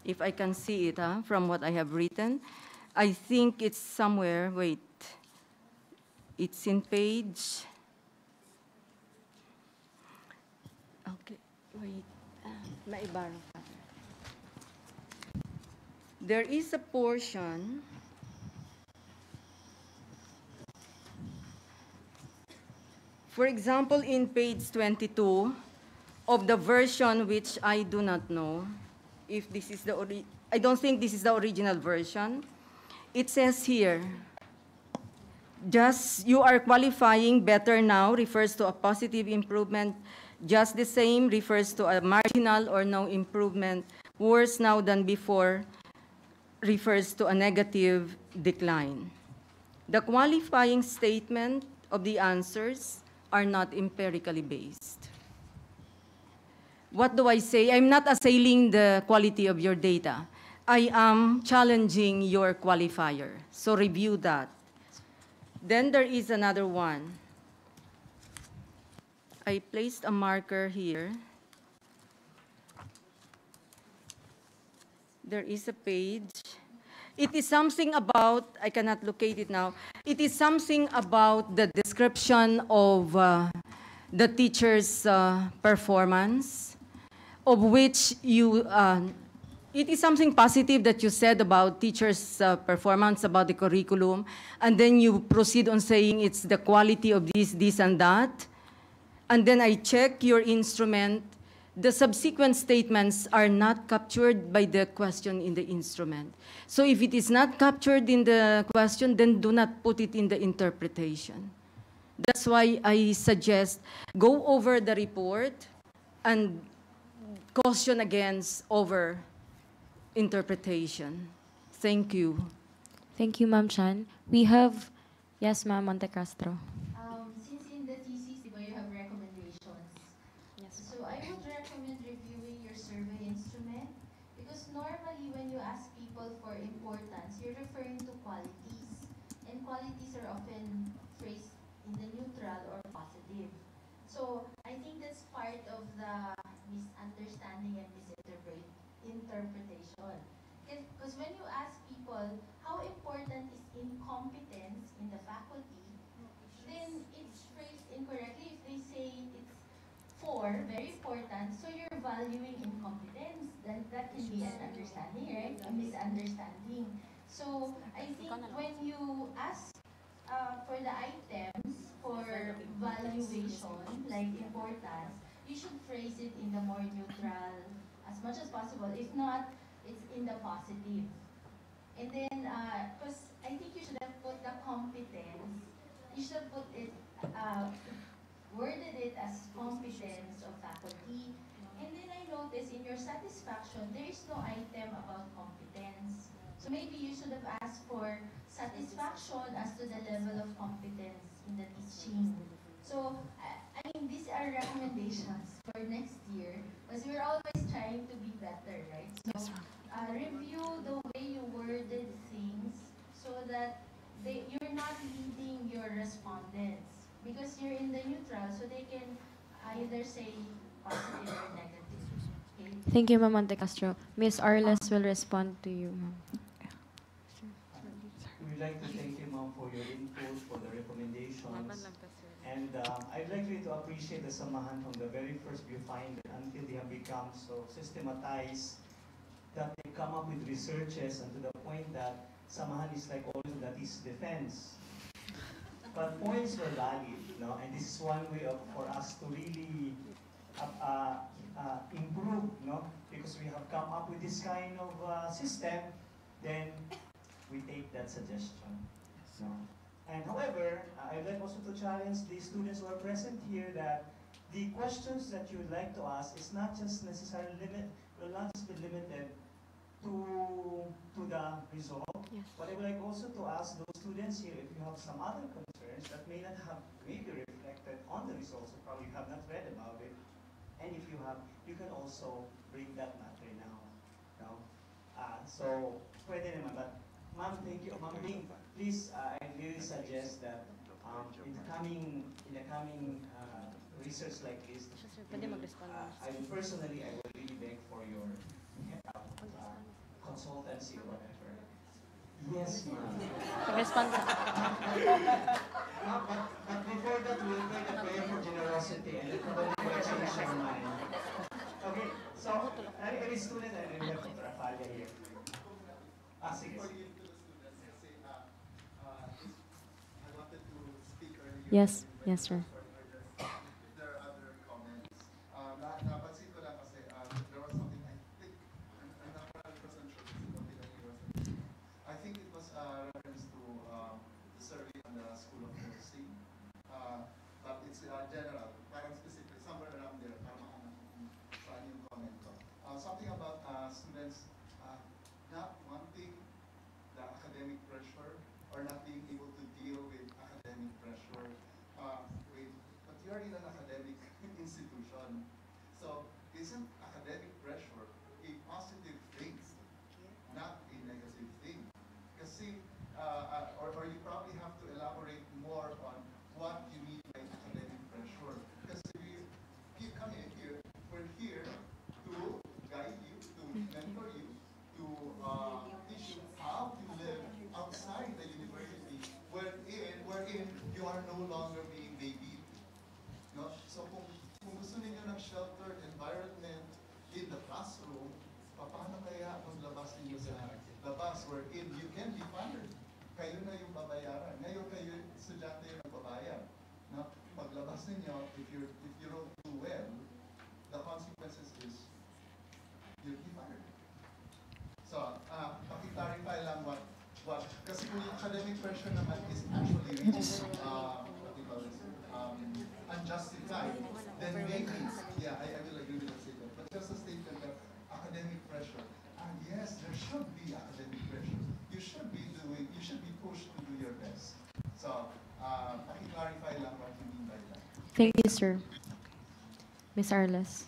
If I can see it from what I have written, I think it's somewhere, wait, it's in page, okay, wait, maibarang pa. There is a portion, for example, in page 22 of the version which I do not know, if this is I don't think this is the original version. It says here, just you are qualifying better now refers to a positive improvement. Just the same refers to a marginal or no improvement. Worse now than before refers to a negative decline. The qualifying statement of the answers are not empirically based. What do I say? I'm not assailing the quality of your data. I am challenging your qualifier. So review that. Then there is another one. I placed a marker here. There is a page. It is something about, I cannot locate it now. It is something about the description of the teacher's performance, of which you, it is something positive that you said about teachers' performance, about the curriculum, and then you proceed on saying it's the quality of this, and that. And then I check your instrument. The subsequent statements are not captured by the question in the instrument. So if it is not captured in the question, then do not put it in the interpretation. That's why I suggest go over the report and caution against over interpretation. Thank you. Thank you, Ma'am Chan. We have, yes, Ma'am Monte Castro. Since in the thesis, you have recommendations. Yes. So I would recommend reviewing your survey instrument because normally when you ask people for importance, you're referring to qualities. And qualities are often phrased in the neutral or positive. So I think that's part of the mistake misunderstanding and misinterpretation. Because when you ask people how important is incompetence in the faculty, then it's phrased incorrectly if they say it's very important, so you're valuing incompetence. Then that can be an understanding, right? A misunderstanding. So I think when you ask for the items for valuation, like importance, you should phrase it in the more neutral as much as possible. If not, it's in the positive. And then, because I think you should have put the competence, you should have put it, worded it as competence of faculty. And then I noticed in your satisfaction, there is no item about competence. So maybe you should have asked for satisfaction as to the level of competence in the teaching. So, I mean, these are recommendations for next year, because we're always trying to be better, right? So, review the way you worded things so that you're not leading your respondents, because you're in the neutral, so they can either say positive or negative. Okay? Thank you, Ma'am Monte Castro. Ms. Arles will respond to you, Ma'am. We'd like to thank you, Ma'am, for your input, for the recommendations. And I'd like you to appreciate the Samahan from the very first viewfinder until they have become so systematized that they come up with researches, and to the point that Samahan is like all that is defense. But points were valid, no? And this is one way for us to really improve, no? Because we have come up with this kind of system, then we take that suggestion. No? And however, I'd like also to challenge the students who are present here that the questions that you would like to ask is not just necessarily will not just be limited to the result. Yes. But I would like also to ask those students here if you have some other concerns that may not have maybe reflected on the results, or probably have not read about it. And if you have, you can also bring that matter now. No? So, pwede naman. But, Ma'am, thank you. Ma'am Ling, please, I really suggest that in the coming research like this, I will personally, I will really beg for your consultancy or whatever. Yes, ma'am. Respond. But before that, we'll pray the prayer for generosity and then probably will change your mind. Okay, so, any student, I really have Rafalia here. Sige. Yes, yes, sir. Something about students not wanting the academic pressure or not being able to deal with academic pressure. But you're in an academic institution, so isn't academic pressure a positive thing, not a negative thing? Because see, or you probably have to elaborate more on what you mean by academic pressure. Because if you come in here, we're here to guide you, to mentor you, to teach you how to live outside the university, wherein you are no longer being babied. No? So kung gusto ninyo ng sheltered environment in the classroom, paano kaya maglabas ninyo sa labas wherein you can be fired? Kayo na yung babayaran. Ngayon kayo, estudyante yung nagbabayad. No? Paglabas ninyo, if you don't do well, the consequences is you'll be fired. So, paki-clarify lang what kasi kung yung academic pressure naman is actually really, unjustified, then maybe, yeah, I will agree with that statement. But just a statement that academic pressure, and yes, there should be academic pressure. You should be pushed to do your best. So, paki-clarify lang what you mean by that. Thank you, sir. Ms. Arles.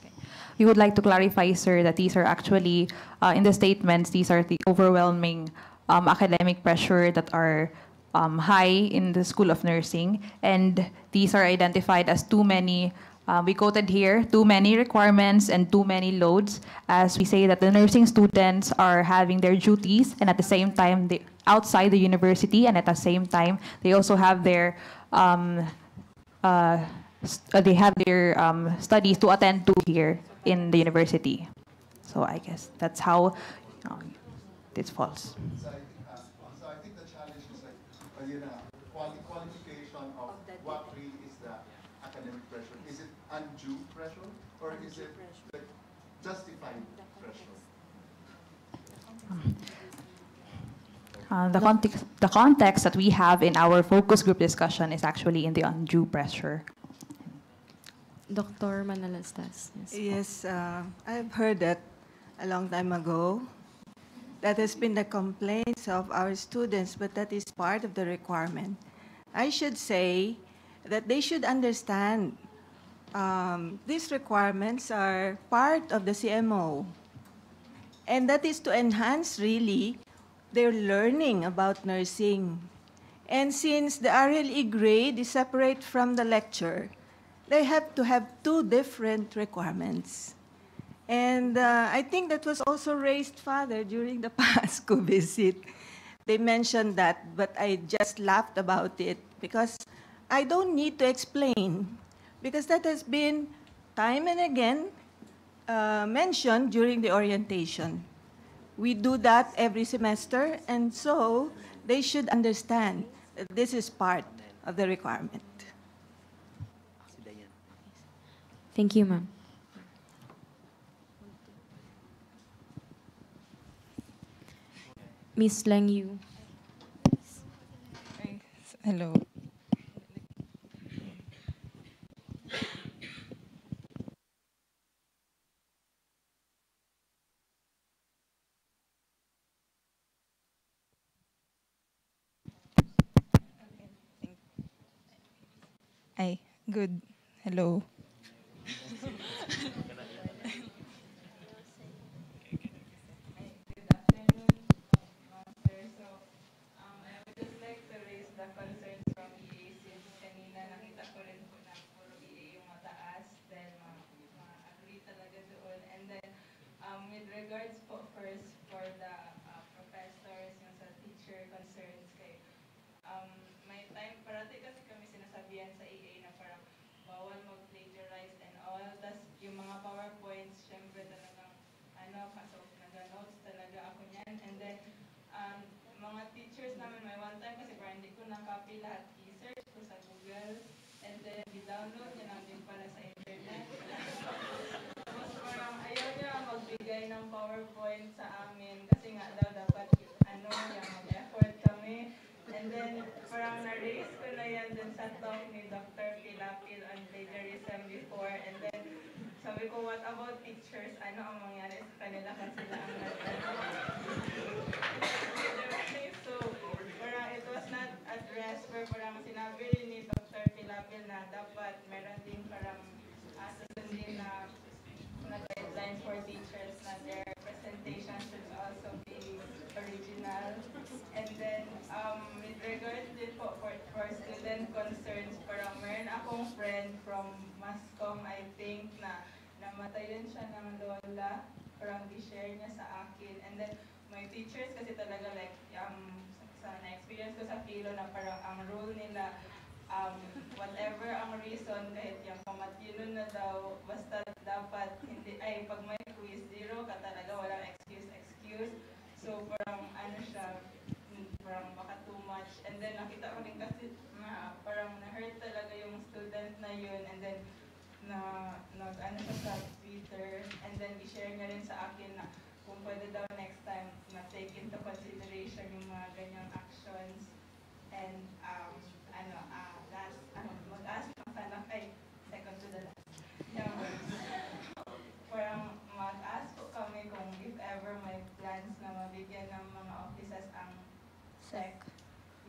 We would like to clarify, sir, that these are actually, in the statements, these are the overwhelming academic pressure that are high in the School of Nursing, and these are identified as too many We quoted here too many requirements and too many loads, as we say that the nursing students are having their duties, and at the same time, outside the university, and at the same time, they also have their studies to attend to here in the university. So I guess that's how this falls. So I think the challenge is like, qualification of what really is the academic pressure. Is it undue pressure, or is it like justified pressure? The context that we have in our focus group discussion is actually in the undue pressure. Dr. Manalastas. Yes, I've heard that a long time ago. That has been the complaints of our students, but that is part of the requirement. I should say that they should understand these requirements are part of the CMO. And that is to enhance really their learning about nursing. And since the RLE grade is separate from the lecture, they have to have two different requirements. And I think that was also raised, Father, during the PASCO visit. They mentioned that, but I just laughed about it because I don't need to explain, because that has been time and again mentioned during the orientation. We do that every semester, and so they should understand that this is part of the requirement. Thank you, ma'am. Miss Lang Yu. Hello. Ay, good. Hello. With regards po first for the professors, yung sa teacher concerns kay may time, parati kasi kami sinasabihan sa EA na parang bawal mag-plagiarize and all. Tas yung mga PowerPoints, syempre talagang so nag-notes talaga ako niyan. And then mga teachers namin, may one time kasi parang hindi ko na-copy lahat, i-search ko sa Google and then i-download niya lang din pala sa internet. Tapos parang ayaw niya magbigay ng PowerPoint sa amin kasi nga daw dapat mag-effort kami. And then parang na-raise ko na yan dun sa talk ni Dr. Pilapil on plagiarism before. And then sabi ko, what about teachers? Ano ang mangyari sa kanila kung sila ang So parang it was not addressed where parang sinabi ni Dr. Pilapil na dapat meron din parang susundin na guidelines for teachers na their presentation should also be original. And then, with regards din po for student concerns, parang meron akong friend from Mascom, I think, na namatayan siya ng lola, parang di-share niya sa akin. And then, my teachers kasi talaga like, sa na-experience ko sa Philo na parang ang rule nila, whatever ang reason, kahit yung pamatyunan na daw, basta dapat, pag may quiz, zero ka talaga, walang excuse. So parang siya, parang baka too much. And then nakita ko din kasi parang na-hurt talaga yung student na yun. And then siya sa Twitter. And then i-share niya rin sa akin na kung pwede daw next time na take into consideration yung mga ganyang actions. And mag-ask ng sana second to the last. Parang mag-ask po kami kung if ever may plans na mabigyan ng mga offices ang SEC,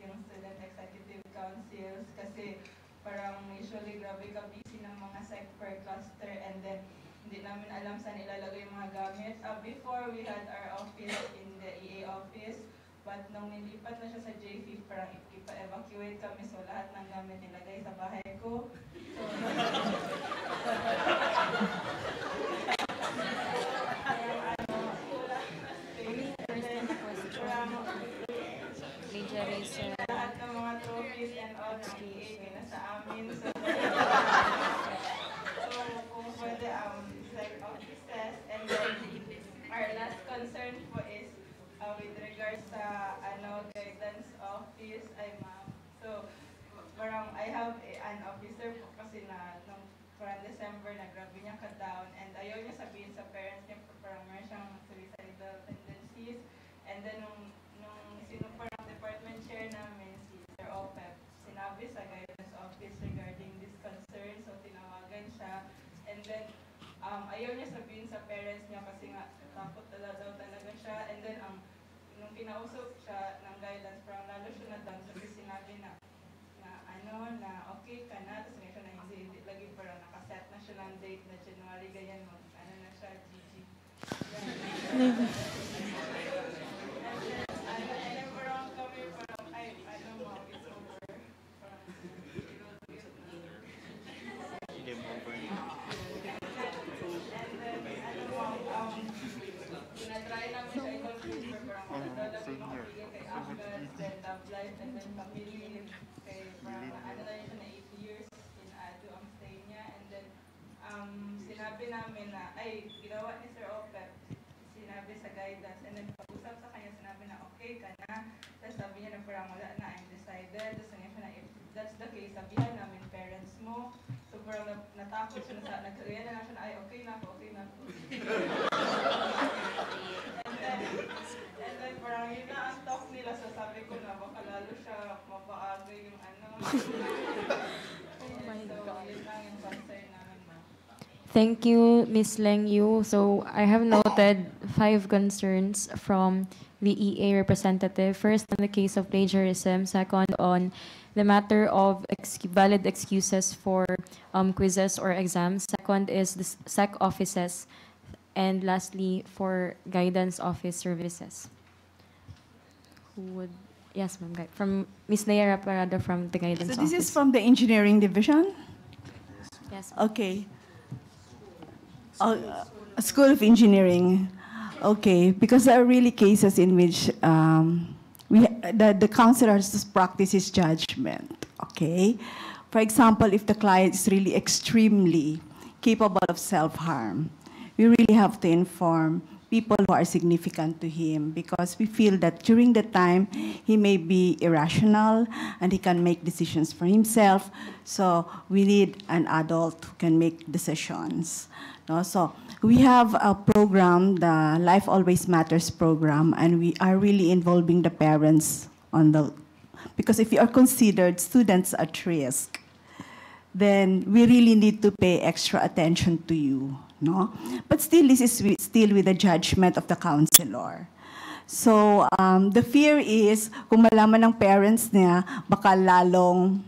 yung Student Executive Councils, kasi parang usually grabe ka busy ng mga SEC per cluster and then hindi namin alam saan ilalagay yung mga gamit. Before we had our office in the EA office, but nung nilipat na siya sa J5, parang ipa-evacuate kami, so lahat ng gamit nilagay sa bahay ko. So, Plagiarism. Lahat ng mga trophies and all ng EA nasa amin. So, kung pwede, sec offices. And then, our last concern po is with regards sa guidance office ay ma'am. So, parang I have an officer po kasi na nung parang December na grabe niya ka-down and ayaw niya sabihin sa parents niya parang meron siyang suicidal tendencies. And then nung sino parang department chair namin, si Sir Opep, sinabi sa guidance office regarding this concern, so tinawagan siya. And then, ayaw niya sabihin sa parents niya kasi nga takot daw talaga siya. And then, nung kinausap siya ng guidance, parang lalo siya na-down kasi sinabi na okay ka na, tapos ngayon siya na hindi lagi parang nakaset na siya ng date na January, ganyan mo, na siya, GG. Tinatry namin siya ito paper, parang talagang makapigay kay Afghan, then love life, and then family, kay parang na siya na 8 years in Ado ang stay niya. And then, sinabi namin na, ginawa ni Sir Opep, sinabi sa guidance, and then pag-usap sa kanya, sinabi na okay ka na. Tapos sabi niya na parang wala na, I'm decided. Tapos ngayon siya na, if that's the case, sabihan namin parents mo. So parang natakot siya na nagkariyan na siya na, okay na ako. And then parang yun na ang talk nila, so sabi ko na baka lalo siya mapaagay yung Oh my God. Yun lang yung concern namin, ma'am. Thank you, Ms. Leng Yu. So I have noted 5 concerns from the EA representative. First, on the case of plagiarism. Second, on the matter of valid excuses for quizzes or exams. Second is the SEC offices. And lastly, for guidance office services. Who would... Yes, ma'am. From Ms. Leia Parada from the guidance office. So this is from the engineering division? Yes. Okay. School of Engineering. Okay, because there are really cases in which the counselor's practices judgment. Okay. For example, if the client is really extremely capable of self-harm, we really have to inform people who are significant to him because we feel that during the time he may be irrational and he can make decisions for himself. So we need an adult who can make decisions. No? So we have a program, the Life Always Matters program, and we are really involving the parents on the, because if you are considered students at risk, then we really need to pay extra attention to you. No? But still, this is still with the judgment of the counselor. So, the fear is, kung malaman ng parents niya, baka lalong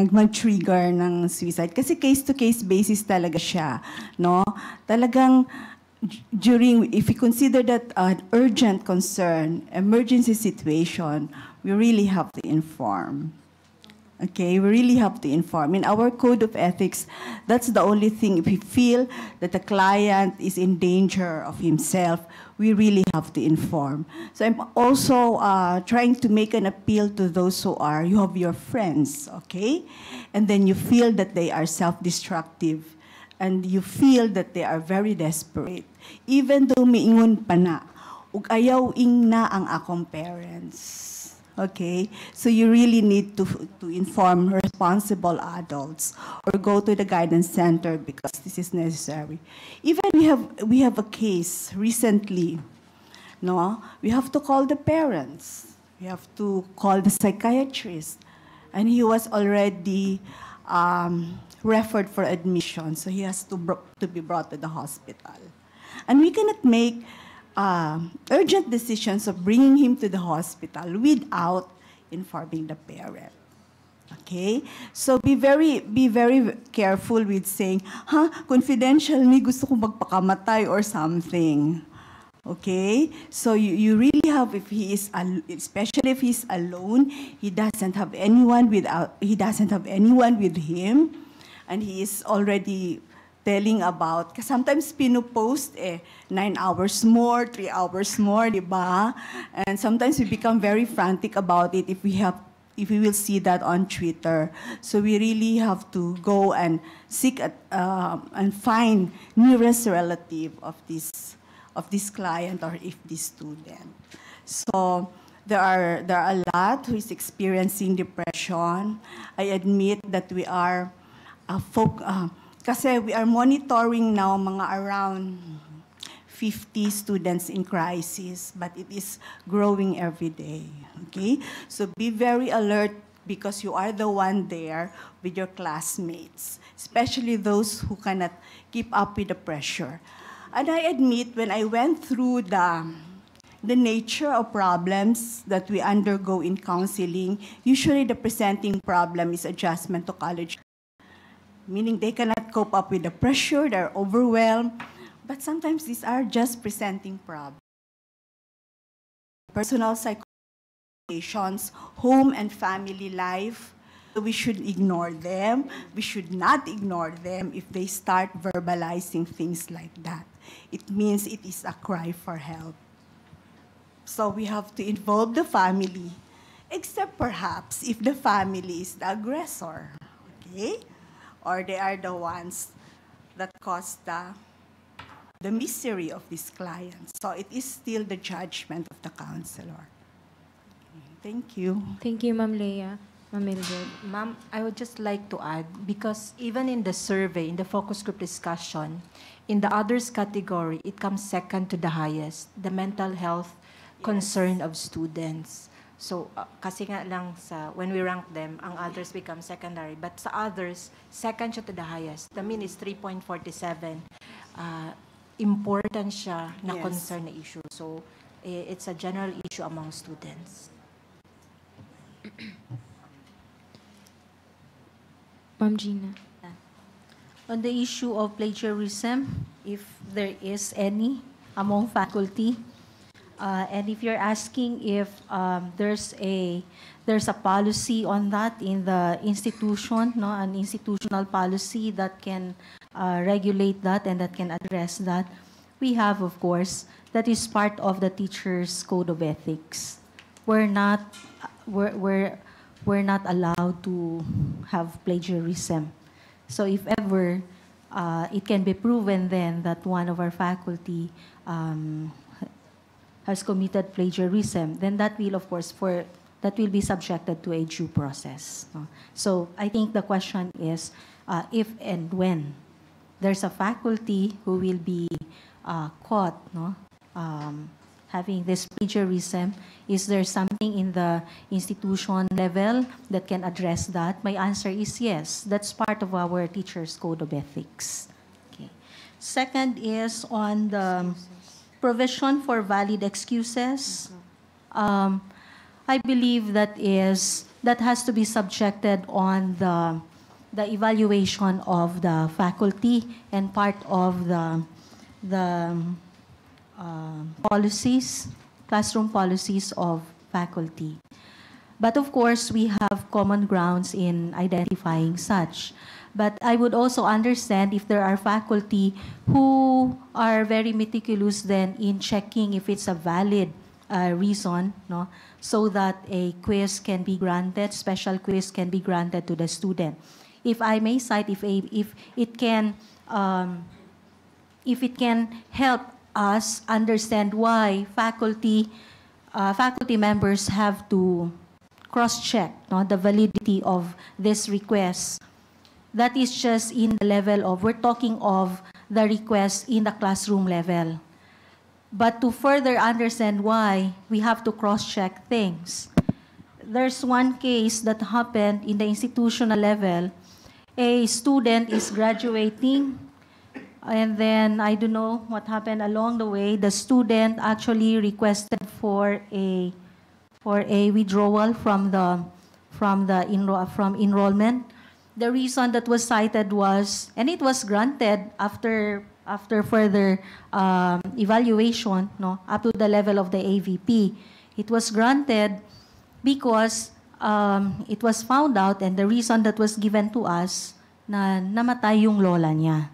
mag-trigger ng suicide. Kasi case-to-case basis talaga siya. No? Talagang, if you consider that an urgent concern, emergency situation, we really have to inform. Okay, we really have to inform. In our code of ethics, that's the only thing. If we feel that the client is in danger of himself, we really have to inform. So I'm also trying to make an appeal to those who are, you have your friends, okay? And then you feel that they are self-destructive and you feel that they are very desperate. Even though miingon pa na, ug ayaw ing na ang akong parents. Okay, so you really need to inform responsible adults or go to the guidance center because this is necessary. Even we have a case recently, no? We have to call the parents. We have to call the psychiatrist, and he was already referred for admission, so he has to be brought to the hospital, and we cannot make urgent decisions of bringing him to the hospital without informing the parent. Okay? So be very careful with saying, confidential ni gusto kong magpakamatay or something. Okay? So you really have, especially if he's alone, he doesn't have anyone with him, and he is already telling about, kasi sometimes pinupost 9 hours more, 3 hours more, di ba? And sometimes we become very frantic about it if we will see that on Twitter. So we really have to go and seek and find nearest relative of this client or if this student. So there are a lot who is experiencing depression. I admit that we are kasi we are monitoring now mga around 50 students in crisis, but it is growing every day, okay? So be very alert because you are the one there with your classmates, especially those who cannot keep up with the pressure. And I admit, when I went through the nature of problems that we undergo in counseling, usually the presenting problem is adjustment to college, meaning they cannot cope up with the pressure, they're overwhelmed. But sometimes these are just presenting problems. Personal psychological, home and family life, we should ignore them. We should not ignore them if they start verbalizing things like that. It means it is a cry for help. So we have to involve the family, except perhaps if the family is the aggressor, okay? Or they are the ones that caused the misery of this client. So it is still the judgment of the counselor. Thank you. Thank you, Ma'am Leah. Ma'am Mildred. Ma'am, I would just like to add, because even in the survey, in the focus group discussion, in the others category, it comes second to the highest, the mental health concern of students. So, kasi nga lang when we rank them, ang others become secondary. But sa others, second siya to the highest. The mean is 3.47. Important siya na concern na issue. So, it's a general issue among students. Ma'am Gina. On the issue of plagiarism, if there is any among faculty, and if you're asking if there's a policy on that in the institution, no, an institutional policy that can regulate that and that can address that, we have, of course, that is part of the teacher's code of ethics. We're not allowed to have plagiarism. So if ever it can be proven then that one of our faculty has committed plagiarism, then that will, of course, that will be subjected to a due process. So I think the question is if and when there's a faculty who will be caught having this plagiarism, is there something in the institution level that can address that? My answer is yes. That's part of our teacher's code of ethics. Okay. Second is on the provision for valid excuses. I believe that has to be subjected on the evaluation of the faculty and part of the policies, classroom policies of faculty. But of course, we have common grounds in identifying such. But I would also understand if there are faculty who are very meticulous then in checking if it's a valid reason, no, so that a quiz can be granted, special quiz can be granted to the student. If I may cite, if it can help us understand why faculty members have to cross-check, no, the validity of this request. That is just in the level of, we're talking of the request in the classroom level. But to further understand why, we have to cross-check things. There's one case that happened in the institutional level. A student is graduating, and then I don't know what happened along the way. The student actually requested for a withdrawal from enrollment. The reason that was cited was, and it was granted after further evaluation, no, up to the level of the AVP. It was granted because it was found out, and the reason that was given to us, na namatay yung lola niya.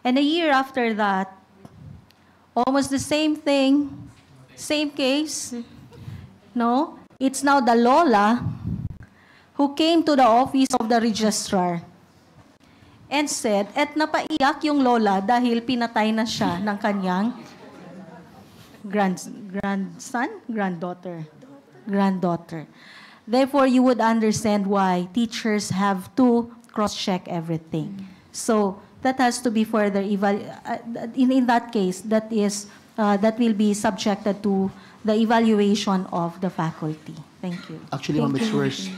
And a year after that, almost the same thing, same case. No, it's now the Lola who came to the office of the registrar and said, napaiyak yung Lola dahil pinatay na siya ng kanyang granddaughter. Therefore, you would understand why teachers have to cross-check everything. So that has to be further in that case, that will be subjected to the evaluation of the faculty. Thank you. Actually, Ma'am, it's worse.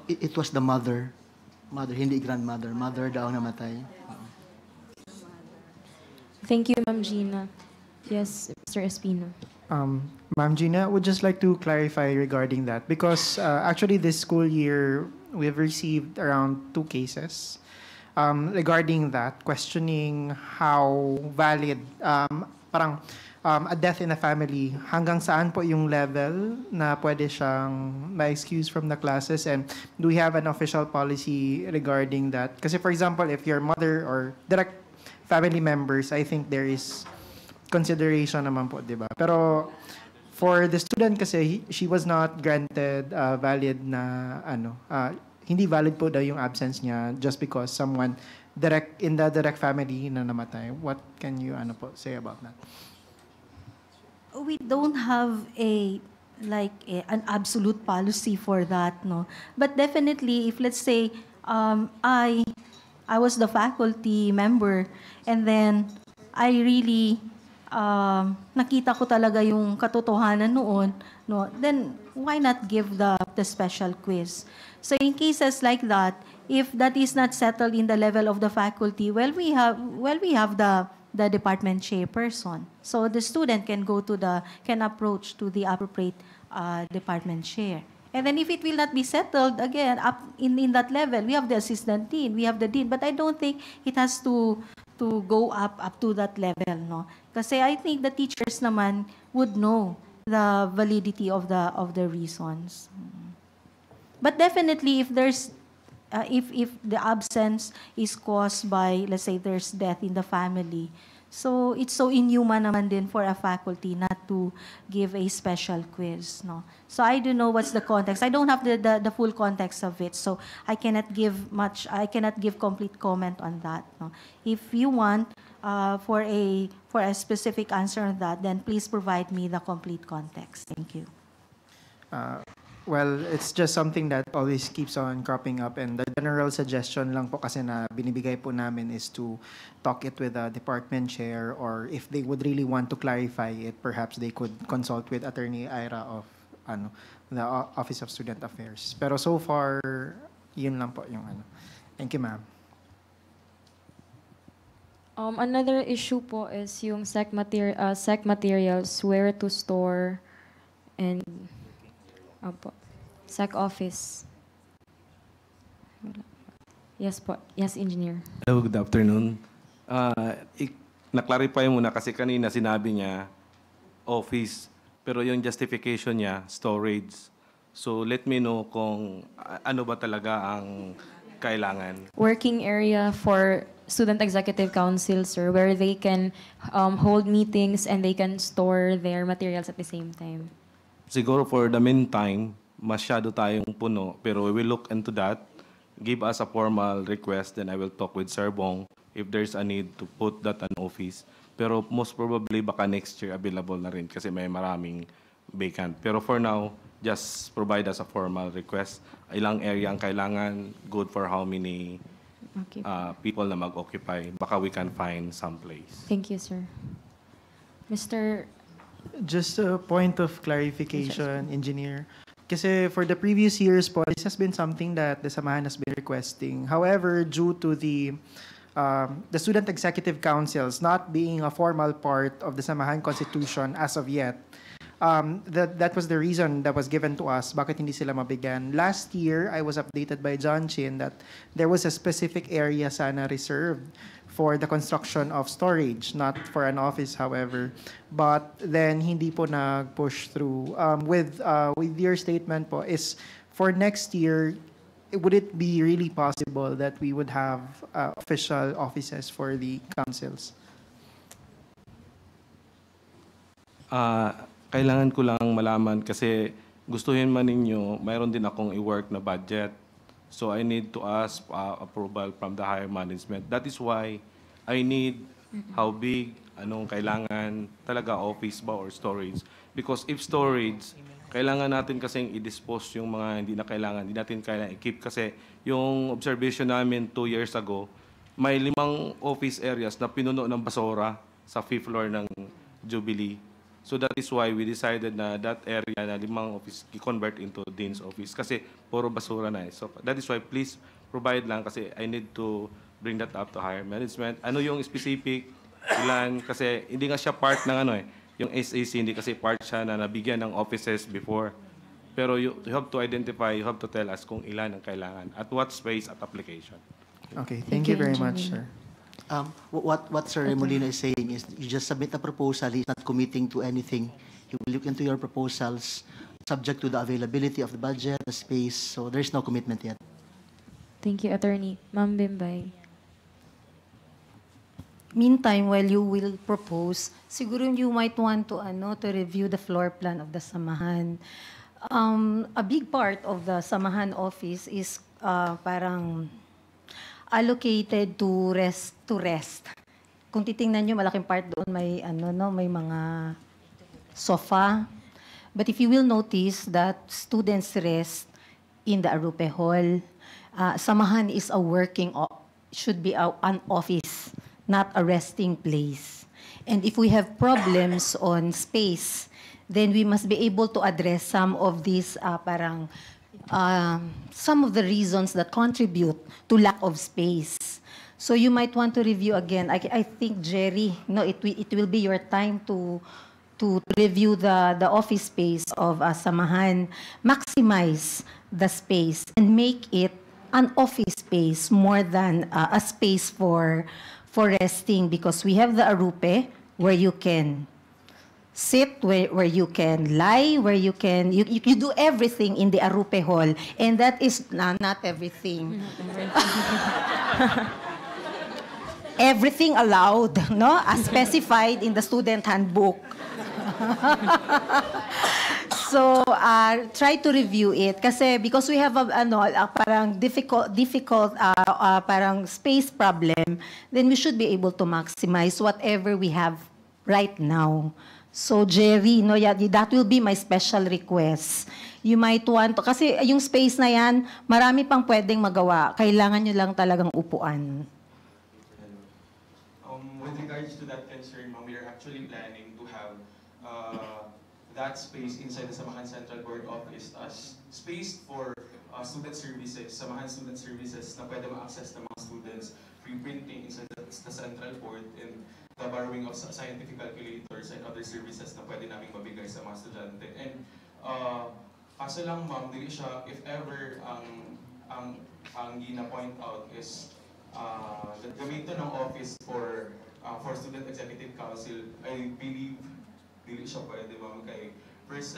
It was the mother. Mother, hindi grandmother. Mother daw namatay. Thank you, Ma'am Gina. Yes, Mr. Espino. Ma'am Gina, I would just like to clarify regarding that because actually this school year, we have received around 2 cases regarding that, questioning how valid, a death in a family, hanggang saan po yung level na pwede siyang ma-excuse from the classes, and do we have an official policy regarding that? Kasi for example, if your mother or direct family members, I think there is consideration naman po, di ba? Pero for the student kasi, she was not granted valid na hindi valid po daw yung absence niya just because someone in the direct family na namatay. What can you say about that? We don't have an absolute policy for that, no. But definitely, if let's say I was the faculty member, and then I really nakita ko talaga yung katotohanan noon, no, then why not give the special quiz? So in cases like that, if that is not settled in the level of the faculty, we have the department chairperson. So the student can approach to the appropriate department chair. And then if it will not be settled, again, up in that level, we have the assistant dean, we have the dean, but I don't think it has to go up to that level, no? Kasi I think the teachers naman would know the validity of the reasons. But definitely, if there's if the absence is caused by, let's say, there's death in the family, so it's so inhuman naman din for a faculty not to give a special quiz, no? So I don't know what's the context. I don't have the full context of it, so I cannot give complete comment on that, no? If you want for a specific answer on that, then please provide me the complete context. Thank you. Well, it's just something that always keeps on cropping up, and the general suggestion lang po kasi na binibigay po namin is to talk it with the department chair, or if they would really want to clarify it, perhaps they could consult with Attorney Ira of the Office of Student Affairs. Pero so far, yun lang po yung Thank you, ma'am. Another issue po is yung sec materials, where to store, and sec office. Yes po. Yes, engineer. Hello, good afternoon. Na-clarify muna kasi kanina sinabi niya office, pero yung justification niya storage. So let me know kung ano ba talaga ang kailangan. Working area for Student Executive Council, sir, where they can hold meetings and they can store their materials at the same time. Siguro for the meantime, masyado tayong puno, pero we will look into that. Give us a formal request, then I will talk with Sir Bong if there's a need to put that an office. Pero most probably, baka next year available na rin kasi may maraming vacant. Pero for now, just provide us a formal request. Ilang area ang kailangan, good for how many people na mag-occupy. Baka we can find some place. Thank you, sir. Mr. Just a point of clarification, engineer. Kasi for the previous years po, this has been something that the Samahan has been requesting. However, due to the Student Executive Councils not being a formal part of the Samahan Constitution as of yet, that was the reason that was given to us bakit hindi sila mabigyan. Last year, I was updated by John Chin that there was a specific area sana reserved for the construction of storage, not for an office, however. But then hindi po nag-push through. With your statement po is for next year, would it be really possible that we would have official offices for the councils? Kailangan ko lang malaman kasi gustuhin man ninyo, mayroon din akong i-work na budget. So I need to ask approval from the higher management. That is why I need how big, anong kailangan, talaga office ba or storage. Because if storage, kailangan natin kasing i-dispose yung mga hindi na kailangan. Hindi natin kailangan i-keep kasi yung observation namin 2 years ago, may 5 office areas na pinuno ng basura sa 5th floor ng Jubilee. So that is why we decided na that area na 5 office i-convert into Dean's office kasi puro basura na eh. So that is why please provide lang kasi I need to bring that up to higher management. Ano yung specific, ilan, kasi hindi nga siya part ng ano eh, yung SAC hindi kasi part siya na nabigyan ng offices before. Pero you have to identify, you have to tell us kung ilan ang kailangan at what space at application. Okay, thank you very much, sir. What Sir Remolino is saying is you just submit a proposal, he's not committing to anything. He will look into your proposals subject to the availability of the budget, the space, so there's no commitment yet. Thank you, Attorney. Ma'am Bimbay. Meantime, while you will propose, siguro you might want to review the floor plan of the Samahan. A big part of the Samahan office is parang allocated to rest. Kung titingnan nyo, malaking part doon may may mga sofa. But if you will notice that students rest in the Arupe Hall, Samahan is should be an office, not a resting place. And if we have problems on space, then we must be able to address some of these some of the reasons that contribute to lack of space. So you might want to review again. I think, Jerry, it will be your time to review the office space of Samahan, maximize the space, and make it an office space more than a space for resting, because we have the Arupe where you can sit, where you can lie, where you do everything in the Arupe Hall, and that is not everything. Everything allowed, no? As specified in the student handbook. So try to review it kasi because we have a parang difficult parang space problem, then we should be able to maximize whatever we have right now. So Jerry, that will be my special request. You might want to, kasi yung space na yan, marami pang pwedeng magawa. Kailangan nyo lang talagang upuan. With regards to that concern, we are actually planning to have that space inside the Samahan Central Board Office as space for student services, Samahan student services na pwede ma-access ng mga students, free printing inside the Central Board, and the borrowing of scientific calculators and other services na pwede namin mabigay sa mga estudyante. And kaso lang ma'am, dili siya, if ever ang gina-point out is gamitin ng office for Student Executive Council, I believe dili siya pwede ma'am kay first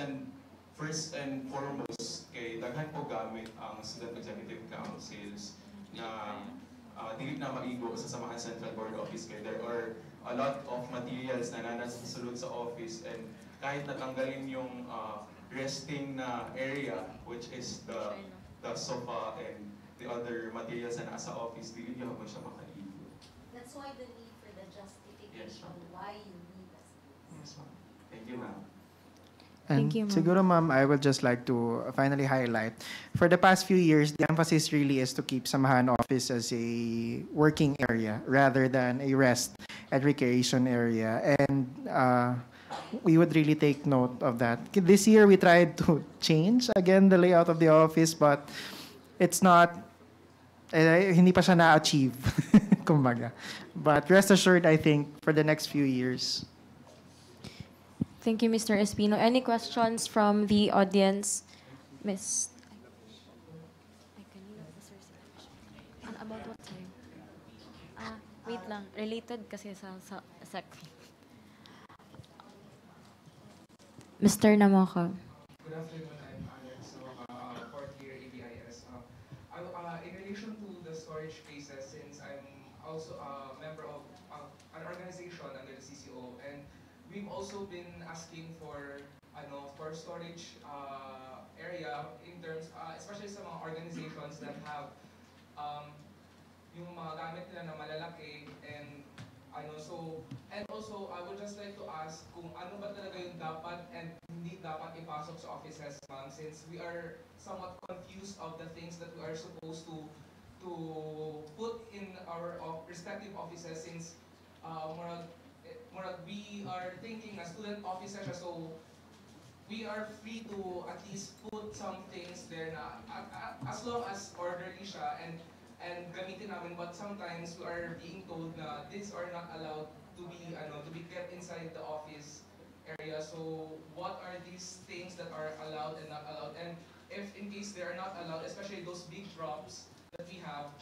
and foremost kay daghan po gamit ang Student Executive Councils na dili na maigo sa Samahan Central Board Office kay there are a lot of materials na nanasulod sa office, and kahit natanggalin yung resting na area, which is the sofa and the other materials na nasa office, dili niya mo siya makaigo. That's why the need for the justification why you need a space. Yes, ma'am. Thank you, ma'am. And Thank you, ma'am. siguro, ma'am, I would just like to finally highlight, for the past few years, the emphasis really is to keep Samahan office as a working area rather than a rest and recreation area. And we would really take note of that. This year, we tried to change, again, the layout of the office, but it's not, hindi pa siya na-achieve, kumbaga. But rest assured, I think, for the next few years. Thank you, Mr. Espino. Any questions from the audience? Miss? About what time? Wait lang. Related kasi sa sec. Mr. Namoka. Good afternoon, I'm Alex, fourth year ABIS. also a member of an organization under the CCO, and we've also been asking for storage area in terms, especially sa mga organizations that have yung mga gamit nila na malalaki, and also I would just like to ask kung ano ba talaga yung dapat and hindi dapat ipasok sa offices, ma'am, since we are somewhat confused of the things that we are supposed to put in our respective offices, since we are thinking na student officer siya, so we are free to at least put some things there na as long as orderly siya and gamitin namin, but sometimes we are being told na these are not allowed to be kept inside the office area. So what are these things that are allowed and not allowed, and if in case they are not allowed, especially those big props that we have,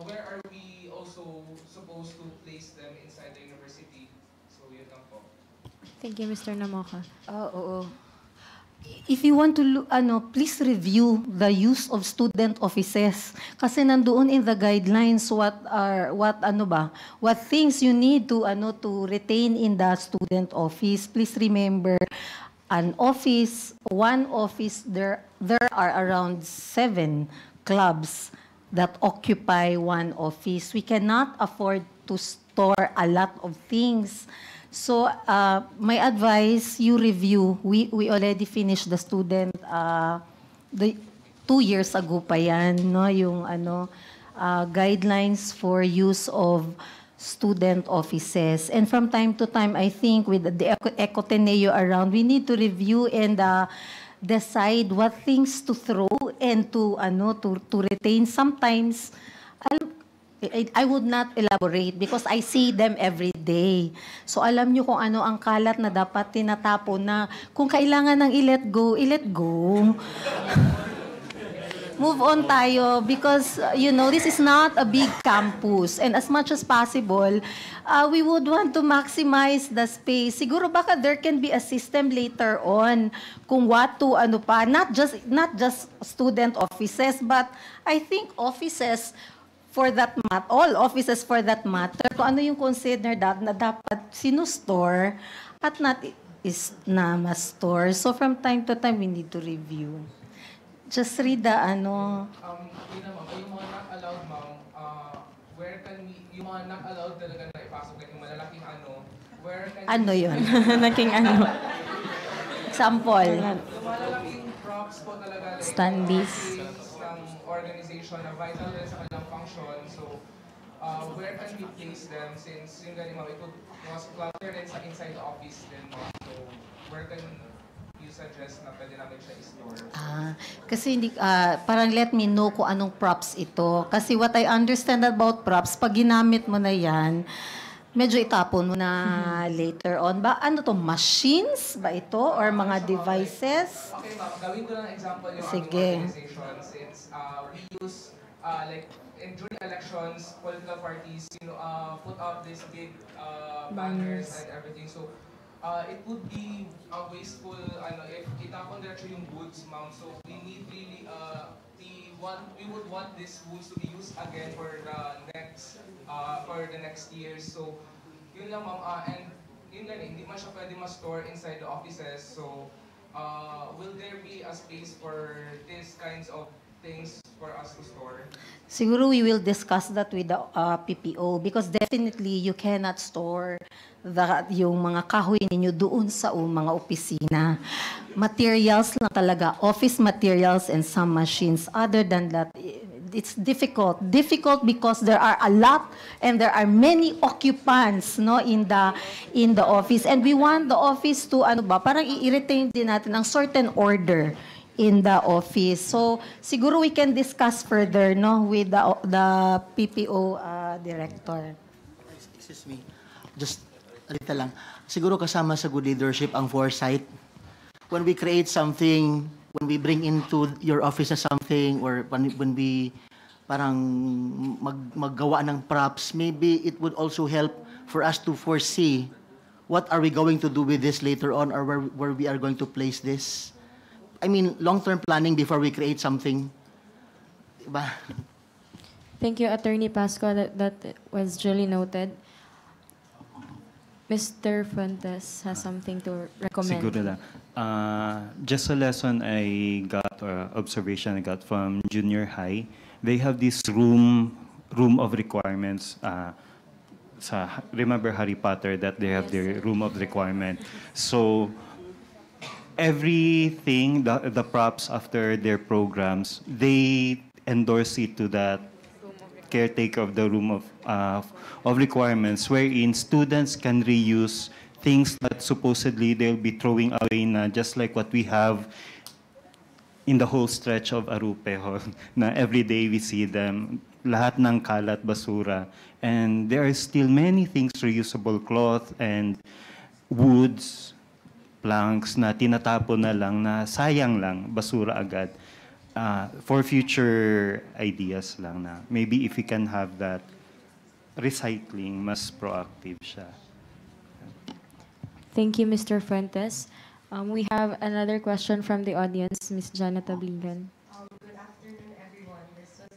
where are we also supposed to place them inside the university? So yun lang po. Thank you, Mr. Namoka. Oo. If you want to, please review the use of student offices. Kasi nandoon in the guidelines what things you need to retain in the student office. Please remember, one office, there are around 7 clubs that occupy one office. We cannot afford to store a lot of things. So, my advice, you review. We already finished the student, 2 years ago pa yan, no? Yung guidelines for use of student offices. And from time to time, I think with the Ecoteneo around, we need to review and decide what things to throw and to retain. Sometimes, I would not elaborate because I see them every day. So alam nyo kung ano ang kalat na dapat tinatapon na kung kailangan ng i-let go. Move on tayo because, this is not a big campus. And as much as possible, we would want to maximize the space. Siguro baka there can be a system later on kung what to, not just student offices, but I think offices for that matter, all offices for that matter, kung ano yung consider that na dapat sinustore at not is na ma-store. So from time to time, we need to review. Just read the Yun na, ma'am, yung mga not allowed, ma'am, where can we, yung mga not allowed talaga na ipasok, like yung malalaking where can yun? Naging Example. Yung malalaking props po talaga, like, Standees. ng organization na vital rin sa kanilang function. So, where can we place them, since yung ganun, ma'am, it would mas clutter rin sa inside the office din, ma'am. So, where can you suggest na pwede namin siya i-store? Kasi hindi, parang let me know kung anong props ito. Kasi what I understand about props, pag ginamit mo na yan, medyo itapon mo na later on. Ano to, machines ba ito? Or mga devices? Okay, ma'am. Gawin ko lang example yung Sige. aming organization, since we use, during elections, political parties, put out these big banners and everything. So, it would be wasteful, if itapon diretso yung goods, ma'am. So, we need really, we would want these goods to be used again for the next years. So, yun lang, ma'am. And yun lang, hindi man siya pwede ma-store inside the offices. So, will there be a space for these kinds of things for us to store? Siguro we will discuss that with the PPO because definitely you cannot store yung mga kahoy ninyo doon sa mga opisina. Materials lang talaga, office materials and some machines. Other than that, it's difficult. Difficult because there are a lot and there are many occupants in the office. And we want the office to, parang i-retain din natin ang certain order in the office. So, siguro we can discuss further with the PPO director. Excuse me. Just a little lang. Siguro kasama sa good leadership ang foresight. When we create something, when we bring into your office something, or when we parang maggawa ng props, maybe it would also help for us to foresee what are we going to do with this later on, or where we are going to place this. I mean, long-term planning before we create something. Diba? Thank you, Attorney Pasco. That was duly noted. Mr. Fuentes has something to recommend. Siguro lang. Just a lesson I got or observation I got from junior high. They have this room of requirements. Remember Harry Potter that they have their room of requirement. So everything, the props after their programs, they endorse it to that caretaker of the room of requirements, wherein students can reuse things that supposedly they'll be throwing away na just like what we have in the whole stretch of Arupe na every day we see them, lahat ng kalat, basura. And there are still many things, reusable cloth and woods, planks na tinatapon na lang na sayang lang, basura agad. For future ideas lang na maybe if we can have that recycling, mas proactive siya. Thank you, Mr. Fuentes. We have another question from the audience, Ms. Jana Tablingan. Good afternoon, everyone. This was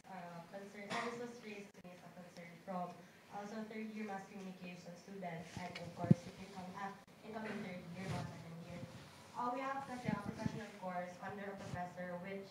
concern. This was raised to me as a concern from also third-year mass communication students and of course incoming third-year mass second year. We have kasi a professional course under a professor which,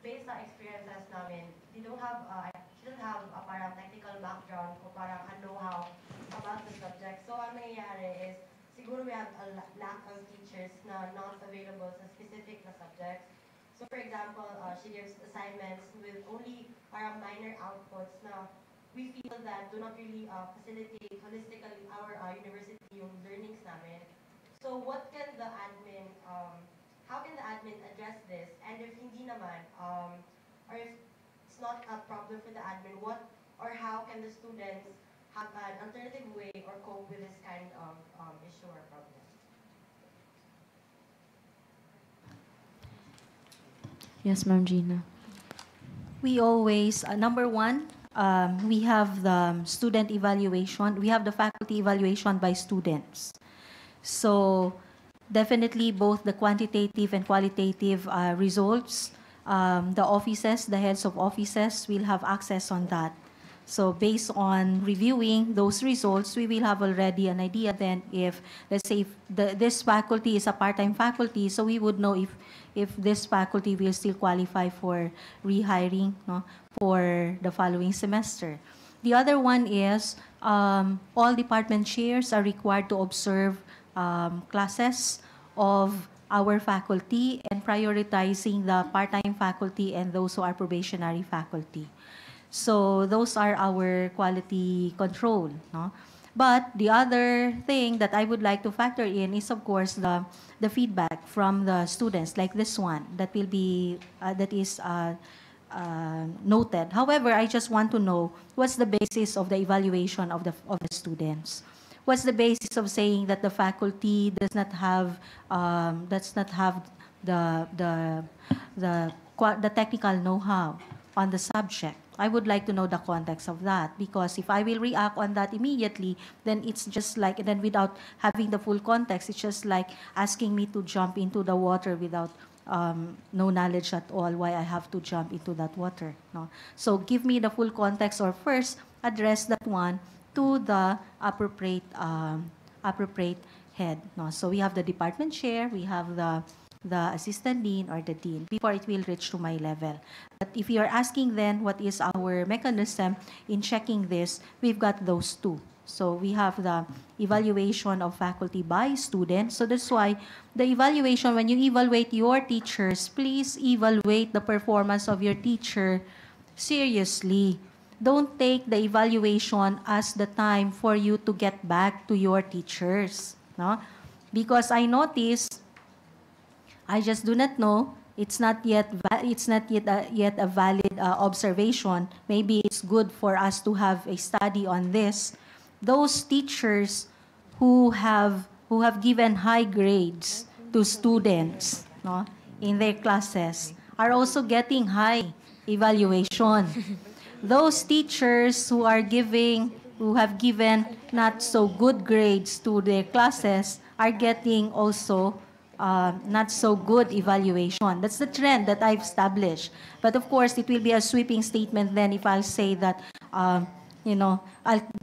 based sa experiences namin, she don't have a parang technical background o parang a know-how about the subject. So ang nangyayari is siguro we have a lack of teachers na not available sa specific na subjects. So for example, she gives assignments with only parang minor outputs na we feel that do not really facilitate holistically our university yung learnings namin. So what can the admin, how can the admin address this? And if hindi naman, or if it's not a problem for the admin, what or how can the students have an alternative way or cope with this kind of issue or problem? Yes, Ma'am Gina. We always, number one, we have the student evaluation. We have the faculty evaluation by students. So definitely both the quantitative and qualitative results, the offices, the heads of offices will have access on that. So based on reviewing those results, we will have already an idea then if, let's say, if this faculty is a part-time faculty, so we would know if this faculty will still qualify for rehiring, no, for the following semester. The other one is all department chairs are required to observe classes of our faculty and prioritizing the part-time faculty and those who are probationary faculty. So those are our quality control. No? But the other thing that I would like to factor in is, of course, the feedback from the students, like this one, that will be that is noted. However, I just want to know what's the basis of the evaluation of the students. What's the basis of saying that the faculty does not have the technical know-how on the subject? I would like to know the context of that, because if I will react on that immediately, then it's just like, then without having the full context, it's just like asking me to jump into the water without no knowledge at all why I have to jump into that water. No? So give me the full context, or first address that one to the appropriate head. No? So we have the department chair, we have the assistant dean or the dean before it will reach to my level. But if you are asking then what is our mechanism in checking this, we've got those two. So we have the evaluation of faculty by students. So that's why the evaluation, when you evaluate your teachers, please evaluate the performance of your teacher seriously. Don't take the evaluation as the time for you to get back to your teachers. No? Because I noticed, I just do not know. It's not yet a valid observation. Maybe it's good for us to have a study on this. Those teachers who have given high grades to students, no, in their classes are also getting high evaluation. Those teachers who have given not so good grades to their classes are getting also not so good evaluation. That's the trend that I've established. But of course, it will be a sweeping statement then if I'll say that, I'll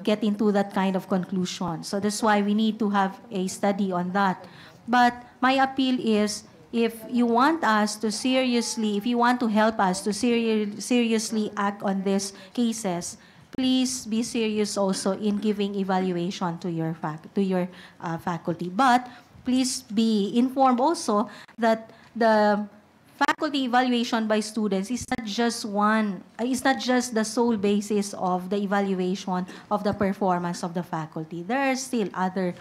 get into that kind of conclusion. So that's why we need to have a study on that. But my appeal is, if you want us to seriously, if you want to help us to seriously act on these cases, please be serious also in giving evaluation to your faculty. But please be informed also that the faculty evaluation by students is not just the sole basis of the evaluation of the performance of the faculty. There are still other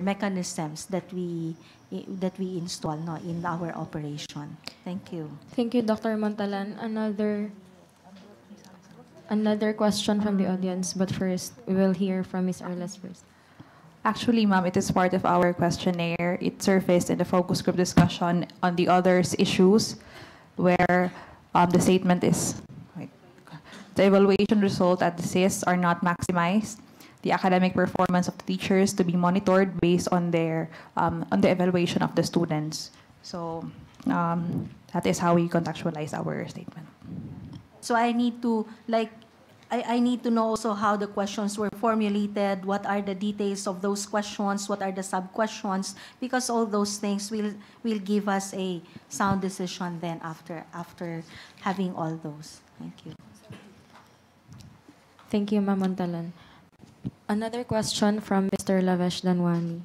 mechanisms that we install in our operation. Thank you. Thank you, Dr. Montalan. Another question from the audience, but first, we will hear from Ms. Arles first. Actually, ma'am, it is part of our questionnaire. It surfaced in the focus group discussion on the others issues where the statement is, the evaluation result at the CIS are not maximized. The academic performance of the teachers to be monitored based on their on the evaluation of the students. So that is how we contextualize our statement. So I need to I need to know also how the questions were formulated, what are the details of those questions, what are the sub-questions, because all those things will give us a sound decision then after having all those. Thank you. Thank you, Ma'am Montalan. Another question from Mr. Lavesh Danwani.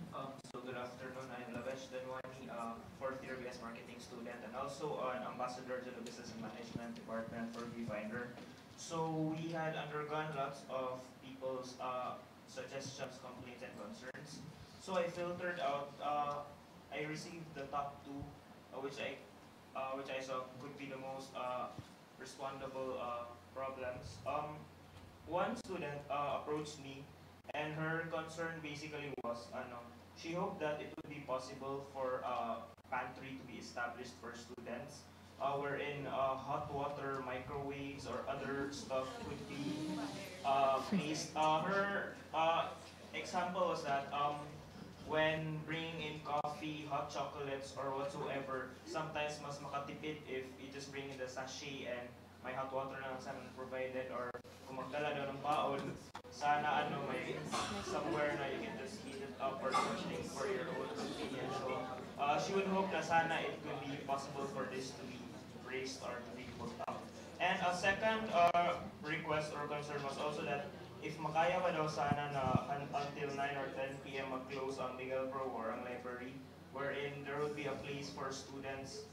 So good afternoon, I'm Lavesh Danwani, fourth year BS Marketing student and also an ambassador to the Business and Management Department for ViewFinder. So we had undergone lots of people's suggestions, complaints, and concerns. So I filtered out, I received the top two, which I saw could be the most respondable problems. One student approached me, and her concern basically was, she hoped that it would be possible for a pantry to be established for students, wherein hot water, microwaves, or other stuff could be placed. Her example was that when bringing in coffee, hot chocolates, or whatsoever, sometimes mas makatipid if you just bring in the sachet and may hot water na lang sana provided, or kung magdala daw ng baon, sana may somewhere na you can just heat it up or something for your own convenience. So she would hope na sana it could be possible for this to be raised or to be put up. And a second request or concern was also that if makaya ba daw sana na until 9 or 10 p.m. mag-close ang Miguel Pro or ang library, wherein there would be a place for students.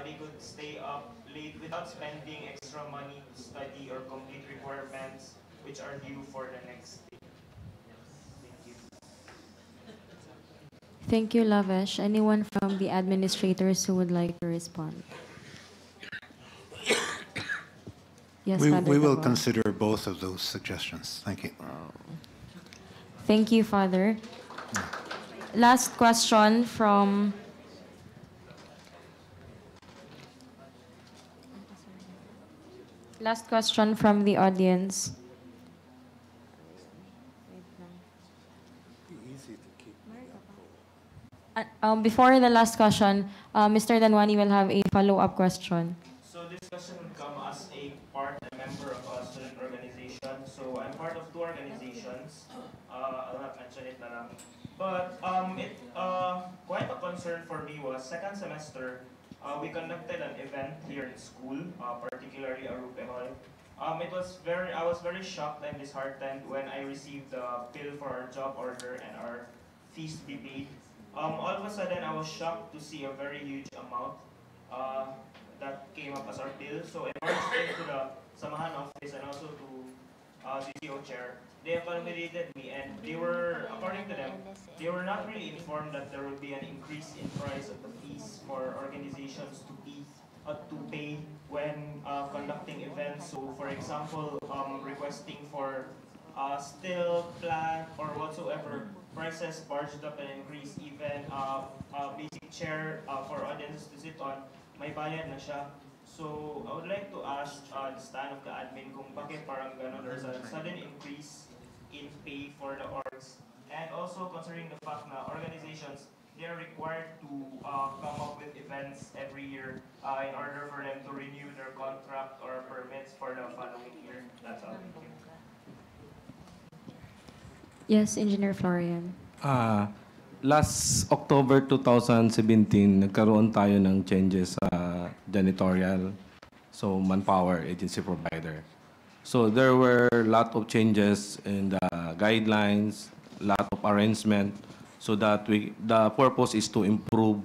They could stay up late without spending extra money to study or complete requirements which are due for the next day. Thank you. Thank you, Lavesh. Anyone from the administrators who would like to respond? Yes, we will consider both of those suggestions. Thank you. Thank you, Father. Last question from the audience. Before the last question, Mr. Danwani will have a follow-up question. So this question would come as a member of a student organization. So I'm part of two organizations. I'll not mention it na lang. But quite a concern for me was second semester, we conducted an event here in school, particularly Arupe Hall. I was very shocked and disheartened when I received the bill for our job order and our fees to be paid. All of a sudden, I was shocked to see a very huge amount that came up as our bill. So I marched into the Samahan office and also to CCO chair. They accommodated me, and they were, according to them, they were not really informed that there would be an increase in price of the fees for organizations to pay when conducting events. So, for example, requesting for still plant or whatsoever, prices barged up and increased. Even basic chair for audiences to sit on, may bayad na siya. So I would like to ask the stand of the admin kung bakit parang gano'n, there's a sudden increase in pay for the orgs. And also considering the fact na organizations, they are required to come up with events every year in order for them to renew their contract or permits for the following year. That's all. Thank you. Yes, Engineer Florian. Last October 2017, nagkaroon tayo ng changes sa janitorial, so manpower agency provider. So there were a lot of changes in the guidelines, lot of arrangement, so that the purpose is to improve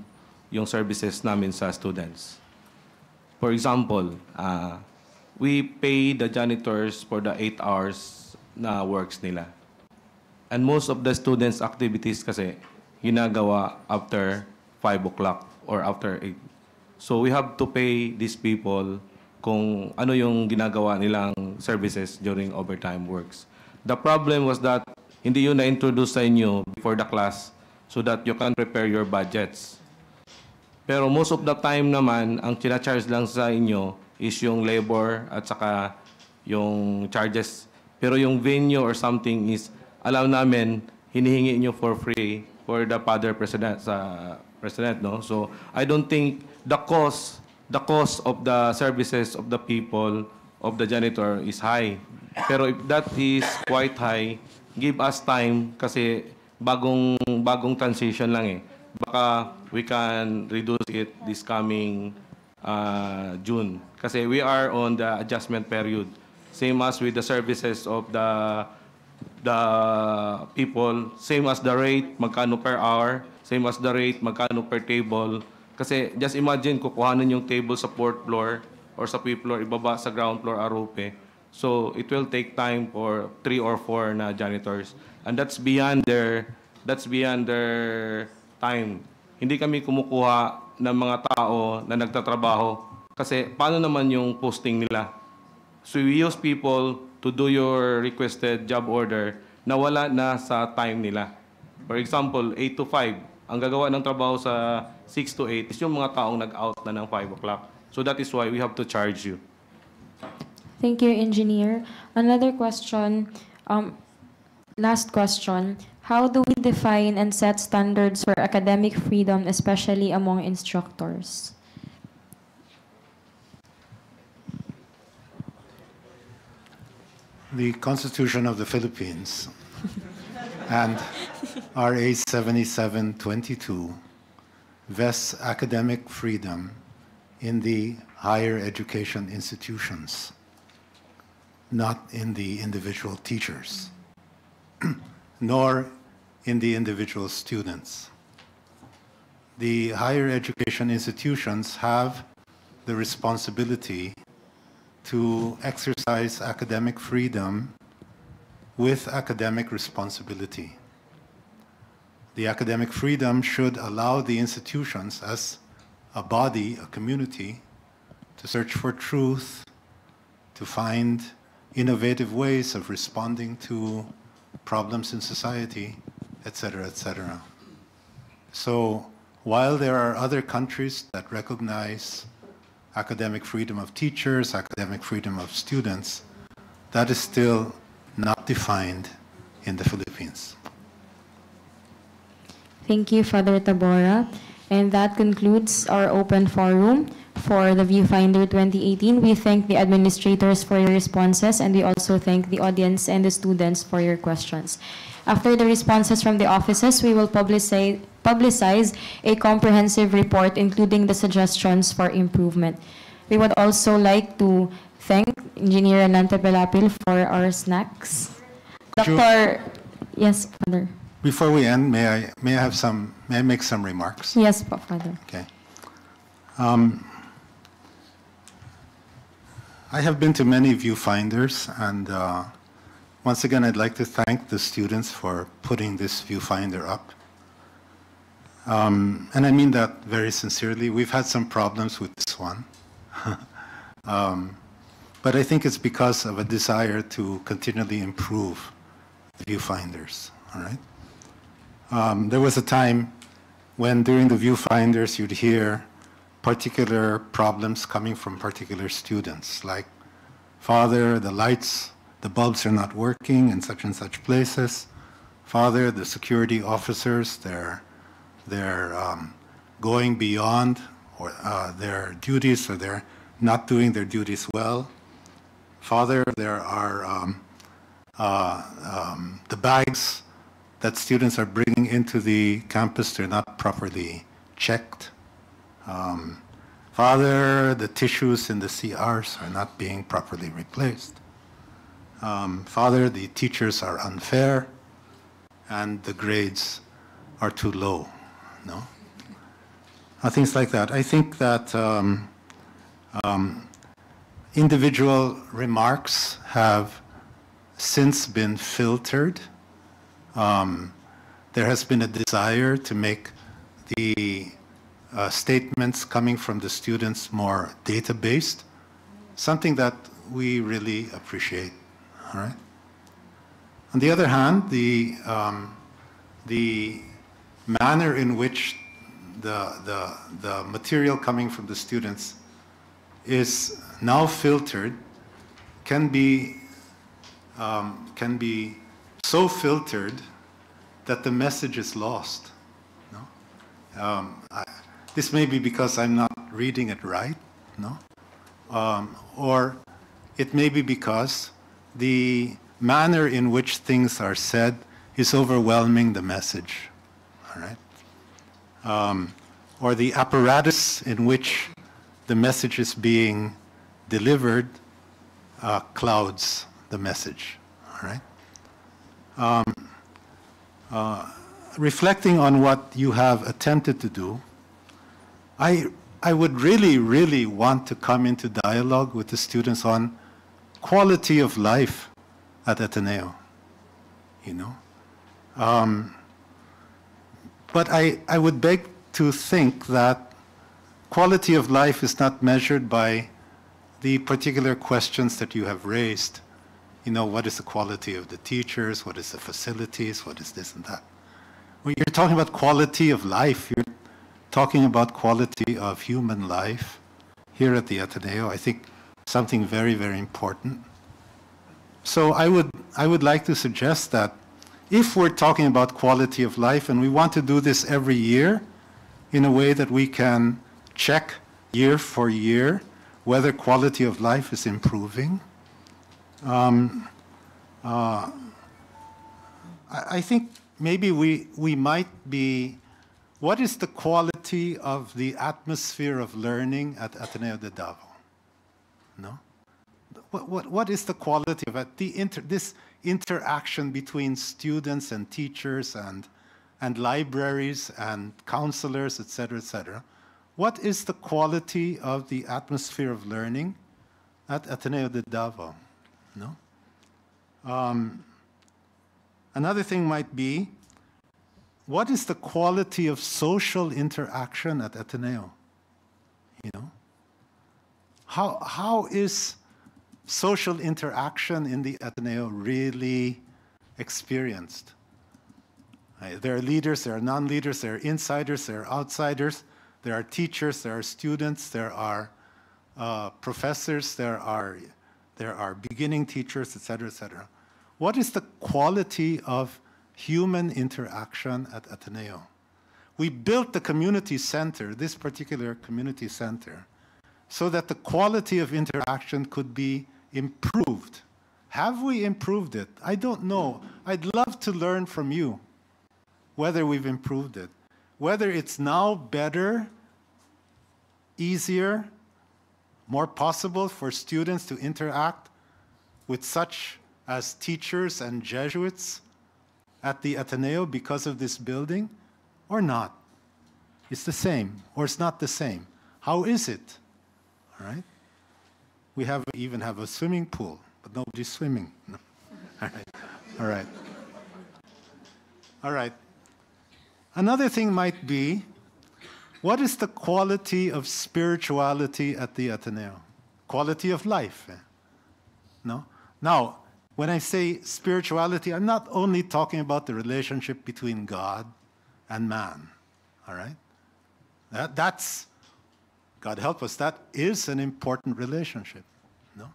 yung services namin sa students. For example, we pay the janitors for the 8 hours na works nila. And most of the students' activities kasi ginagawa after 5 o'clock or after 8. So we have to pay these people kung ano yung ginagawa nilang services during overtime works. The problem was that hindi yun na-introduce sa inyo before the class so that you can prepare your budgets. Pero most of the time naman, ang charge lang sa inyo is yung labor at saka yung charges. Pero yung venue or something is, alam namin, hinihingi nyo for free for the father president no. So I don't think the cost of the services of the people of the janitor is high. Pero if that is quite high, give us time kasi bagong transition lang eh. Baka we can reduce it this coming June kasi we are on the adjustment period. Same as with the services of the people, same as the rate, magkano per hour, same as the rate, magkano per table. Kasi just imagine, kukuhanan yung table sa 4th floor or sa 5th floor, ibaba sa ground floor, arupe. So it will take time for 3 or 4 na janitors. And that's beyond their time. Hindi kami kumukuha ng mga tao na nagtatrabaho. Kasi paano naman yung posting nila? So we use people to do your requested job order na wala na sa time nila. For example, 8 to 5. Ang gagawa ng trabaho sa 6 to 8 is yung mga taong nag-out na ng 5 o'clock. So that is why we have to charge you. Thank you, Engineer. Another question, last question. How do we define and set standards for academic freedom, especially among instructors? The Constitution of the Philippines and RA 7722 vests academic freedom in the higher education institutions, not in the individual teachers, nor in the individual students. The higher education institutions have the responsibility to exercise academic freedom with academic responsibility. The academic freedom should allow the institutions as a body, a community, to search for truth, to find innovative ways of responding to problems in society, etc., etc. So while there are other countries that recognize academic freedom of teachers, academic freedom of students, that is still not defined in the Philippines. Thank you, Father Tabora. And that concludes our open forum for the Viewfinder 2018. We thank the administrators for your responses, and we also thank the audience and the students for your questions. After the responses from the offices, we will publicize a comprehensive report, including the suggestions for improvement. We would also like to thank Engineer Nante Pelapil for our snacks. Dr. Yes, Father. Before we end, may I make some remarks? Yes, Father. Okay. I have been to many viewfinders, and once again, I'd like to thank the students for putting this viewfinder up. And I mean that very sincerely. We've had some problems with this one. But I think it's because of a desire to continually improve the viewfinders, all right? There was a time when during the viewfinders you'd hear particular problems coming from particular students, like, Father, the lights, the bulbs are not working in such and such places. Father, the security officers, they're they're going beyond or their duties, or they're not doing their duties well. Father, there are the bags that students are bringing into the campus, they're not properly checked. Father, the tissues in the CRs are not being properly replaced. Father, the teachers are unfair, and the grades are too low. No? Things like that. I think that individual remarks have since been filtered. There has been a desire to make the statements coming from the students more data-based, something that we really appreciate. All right. On the other hand, the manner in which the material coming from the students is now filtered can be so filtered that the message is lost. No? This may be because I'm not reading it right, no? Or it may be because the manner in which things are said is overwhelming the message, all right? Or the apparatus in which the message is being delivered clouds the message, all right? Reflecting on what you have attempted to do, I would really, really want to come into dialogue with the students on quality of life at Ateneo, you know? But I would beg to think that quality of life is not measured by the particular questions that you have raised. You know, what is the quality of the teachers? What is the facilities? What is this and that? When you're talking about quality of life, you're talking about quality of human life here at the Ateneo. I think something very, very important. So I would like to suggest that if we're talking about quality of life and we want to do this every year in a way that we can check year for year whether quality of life is improving, I think maybe we might be, what is the quality of the atmosphere of learning at Ateneo de Davao? No? What is the quality of it? This interaction between students and teachers and libraries and counselors, et cetera, what is the quality of the atmosphere of learning at Ateneo de Davao? No? Another thing might be, what is the quality of social interaction at Ateneo? You know? How is social interaction in the Ateneo really experienced? There are leaders, there are non-leaders, there are insiders, there are outsiders, there are teachers, there are students, there are professors, there are beginning teachers, et cetera. What is the quality of human interaction at Ateneo? We built the community center, this particular community center, so that the quality of interaction could be improved. Have we improved it? I don't know. I'd love to learn from you whether we've improved it. Whether it's now better, easier, more possible for students to interact with such as teachers and Jesuits at the Ateneo because of this building, or not. It's the same, or it's not the same. How is it? All right? We even have a swimming pool, but nobody's swimming. No. All right. All right. Another thing might be, what is the quality of spirituality at the Ateneo? Quality of life. No? Now, when I say spirituality, I'm not only talking about the relationship between God and man. All right? That's, God help us, that is an important relationship. No?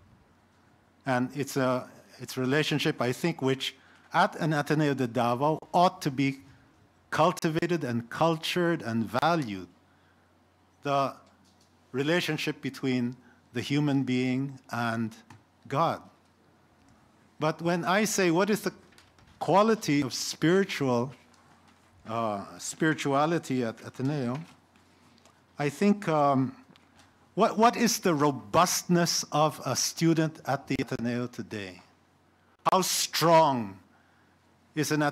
And it's a relationship, I think, which at an Ateneo de Davao ought to be cultivated and cultured and valued the relationship between the human being and God. But when I say, what is the quality of spirituality at Ateneo, I think what is the robustness of a student at the Ateneo today? How strong is a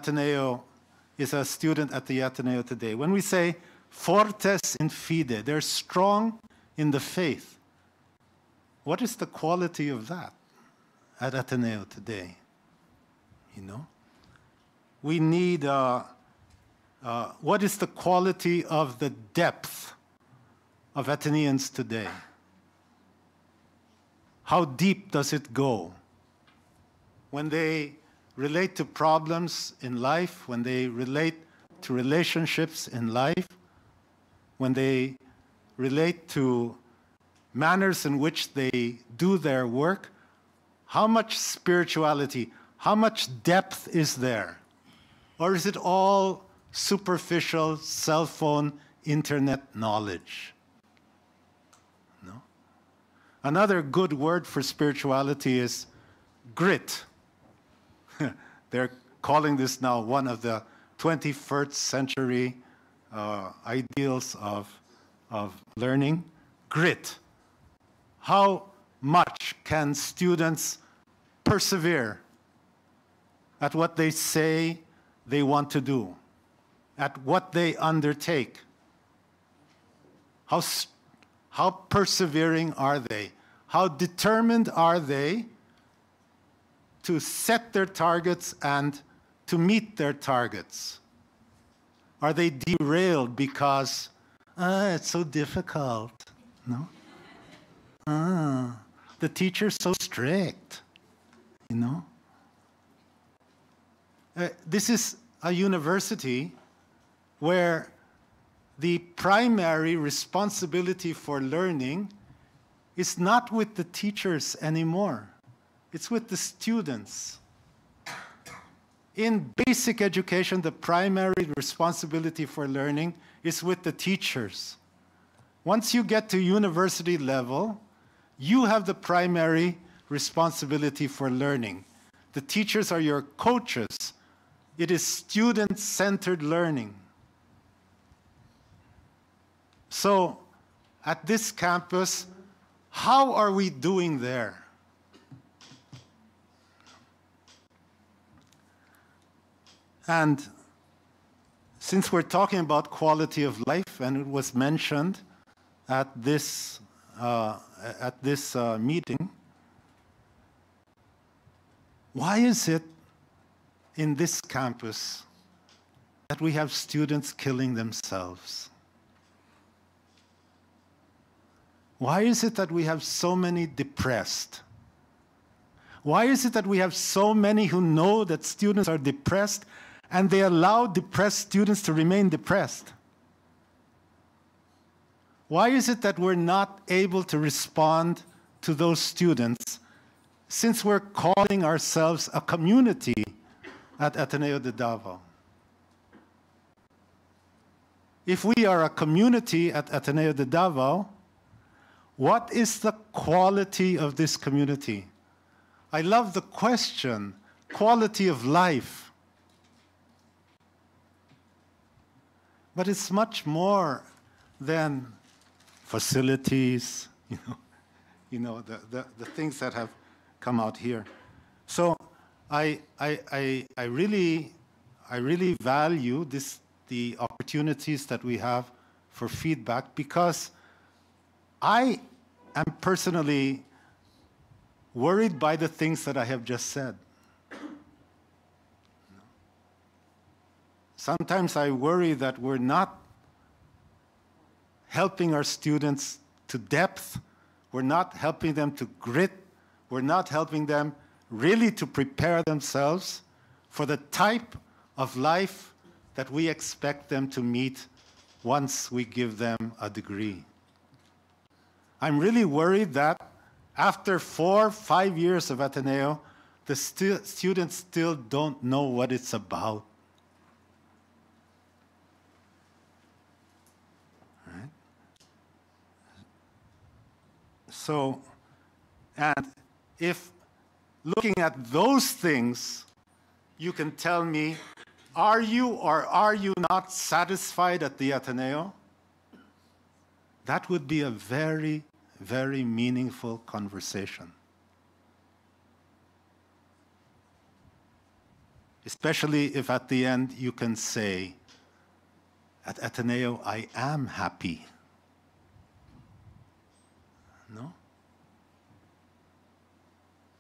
student at the Ateneo today? When we say fortes in fide, they're strong in the faith. What is the quality of that at Ateneo today? You know? We need, what is the quality of the depth of Ateneans today? How deep does it go? When they relate to problems in life, when they relate to relationships in life, when they relate to manners in which they do their work, how much spirituality, how much depth is there? Or is it all superficial cell phone, internet knowledge? No? Another good word for spirituality is grit. They're calling this now one of the 21st century ideals of learning. Grit. How much can students persevere at what they say they want to do, at what they undertake? How persevering are they? How determined are they to set their targets and to meet their targets? Are they derailed because it's so difficult? No? The teacher's so strict, you know? This is a university where the primary responsibility for learning is not with the teachers anymore. It's with the students. In basic education, the primary responsibility for learning is with the teachers. Once you get to university level, you have the primary responsibility for learning. The teachers are your coaches. It is student-centered learning. So, at this campus, how are we doing there? And since we're talking about quality of life, and it was mentioned at this meeting, why is it in this campus that we have students killing themselves? Why is it that we have so many depressed? Why is it that we have so many who know that students are depressed and they allow depressed students to remain depressed? Why is it that we're not able to respond to those students since we're calling ourselves a community at Ateneo de Davao? If we are a community at Ateneo de Davao, what is the quality of this community? I love the question, quality of life. But it's much more than facilities, the things that have come out here. So I really value the opportunities that we have for feedback, because I am personally worried by the things that I have just said. Sometimes I worry that we're not helping our students to depth, we're not helping them to grit, we're not helping them really to prepare themselves for the type of life that we expect them to meet once we give them a degree. I'm really worried that after 4 or 5 years of Ateneo, the students still don't know what it's about. So, and if looking at those things, you can tell me, are you or are you not satisfied at the Ateneo? That would be a very, very meaningful conversation. Especially if at the end you can say, at Ateneo, I am happy. No?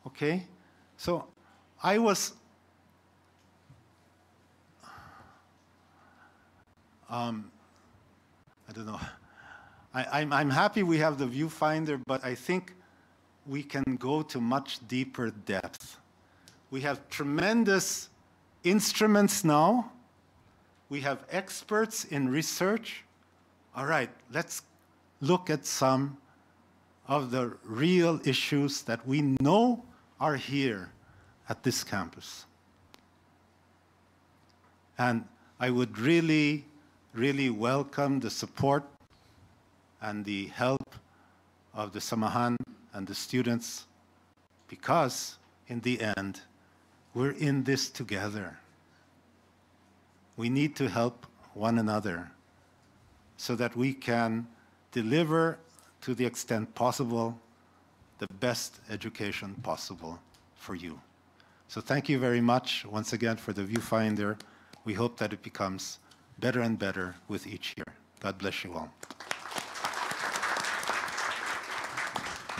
Okay? So I was, I don't know. I'm happy we have the viewfinder, but I think we can go to much deeper depth. We have tremendous instruments now. We have experts in research. All right, let's look at some of the real issues that we know are here at this campus. And I would really, really welcome the support and the help of the Samahan and the students, because in the end, we're in this together. We need to help one another so that we can deliver, to the extent possible, the best education possible for you. So thank you very much once again for the viewfinder. We hope that it becomes better and better with each year. God bless you all.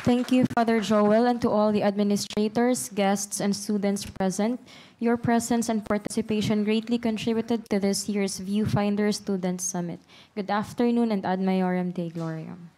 Thank you, Father Joel, and to all the administrators, guests, and students present. Your presence and participation greatly contributed to this year's Viewfinder Student Summit. Good afternoon and Ad Maiorem Dei Gloriam.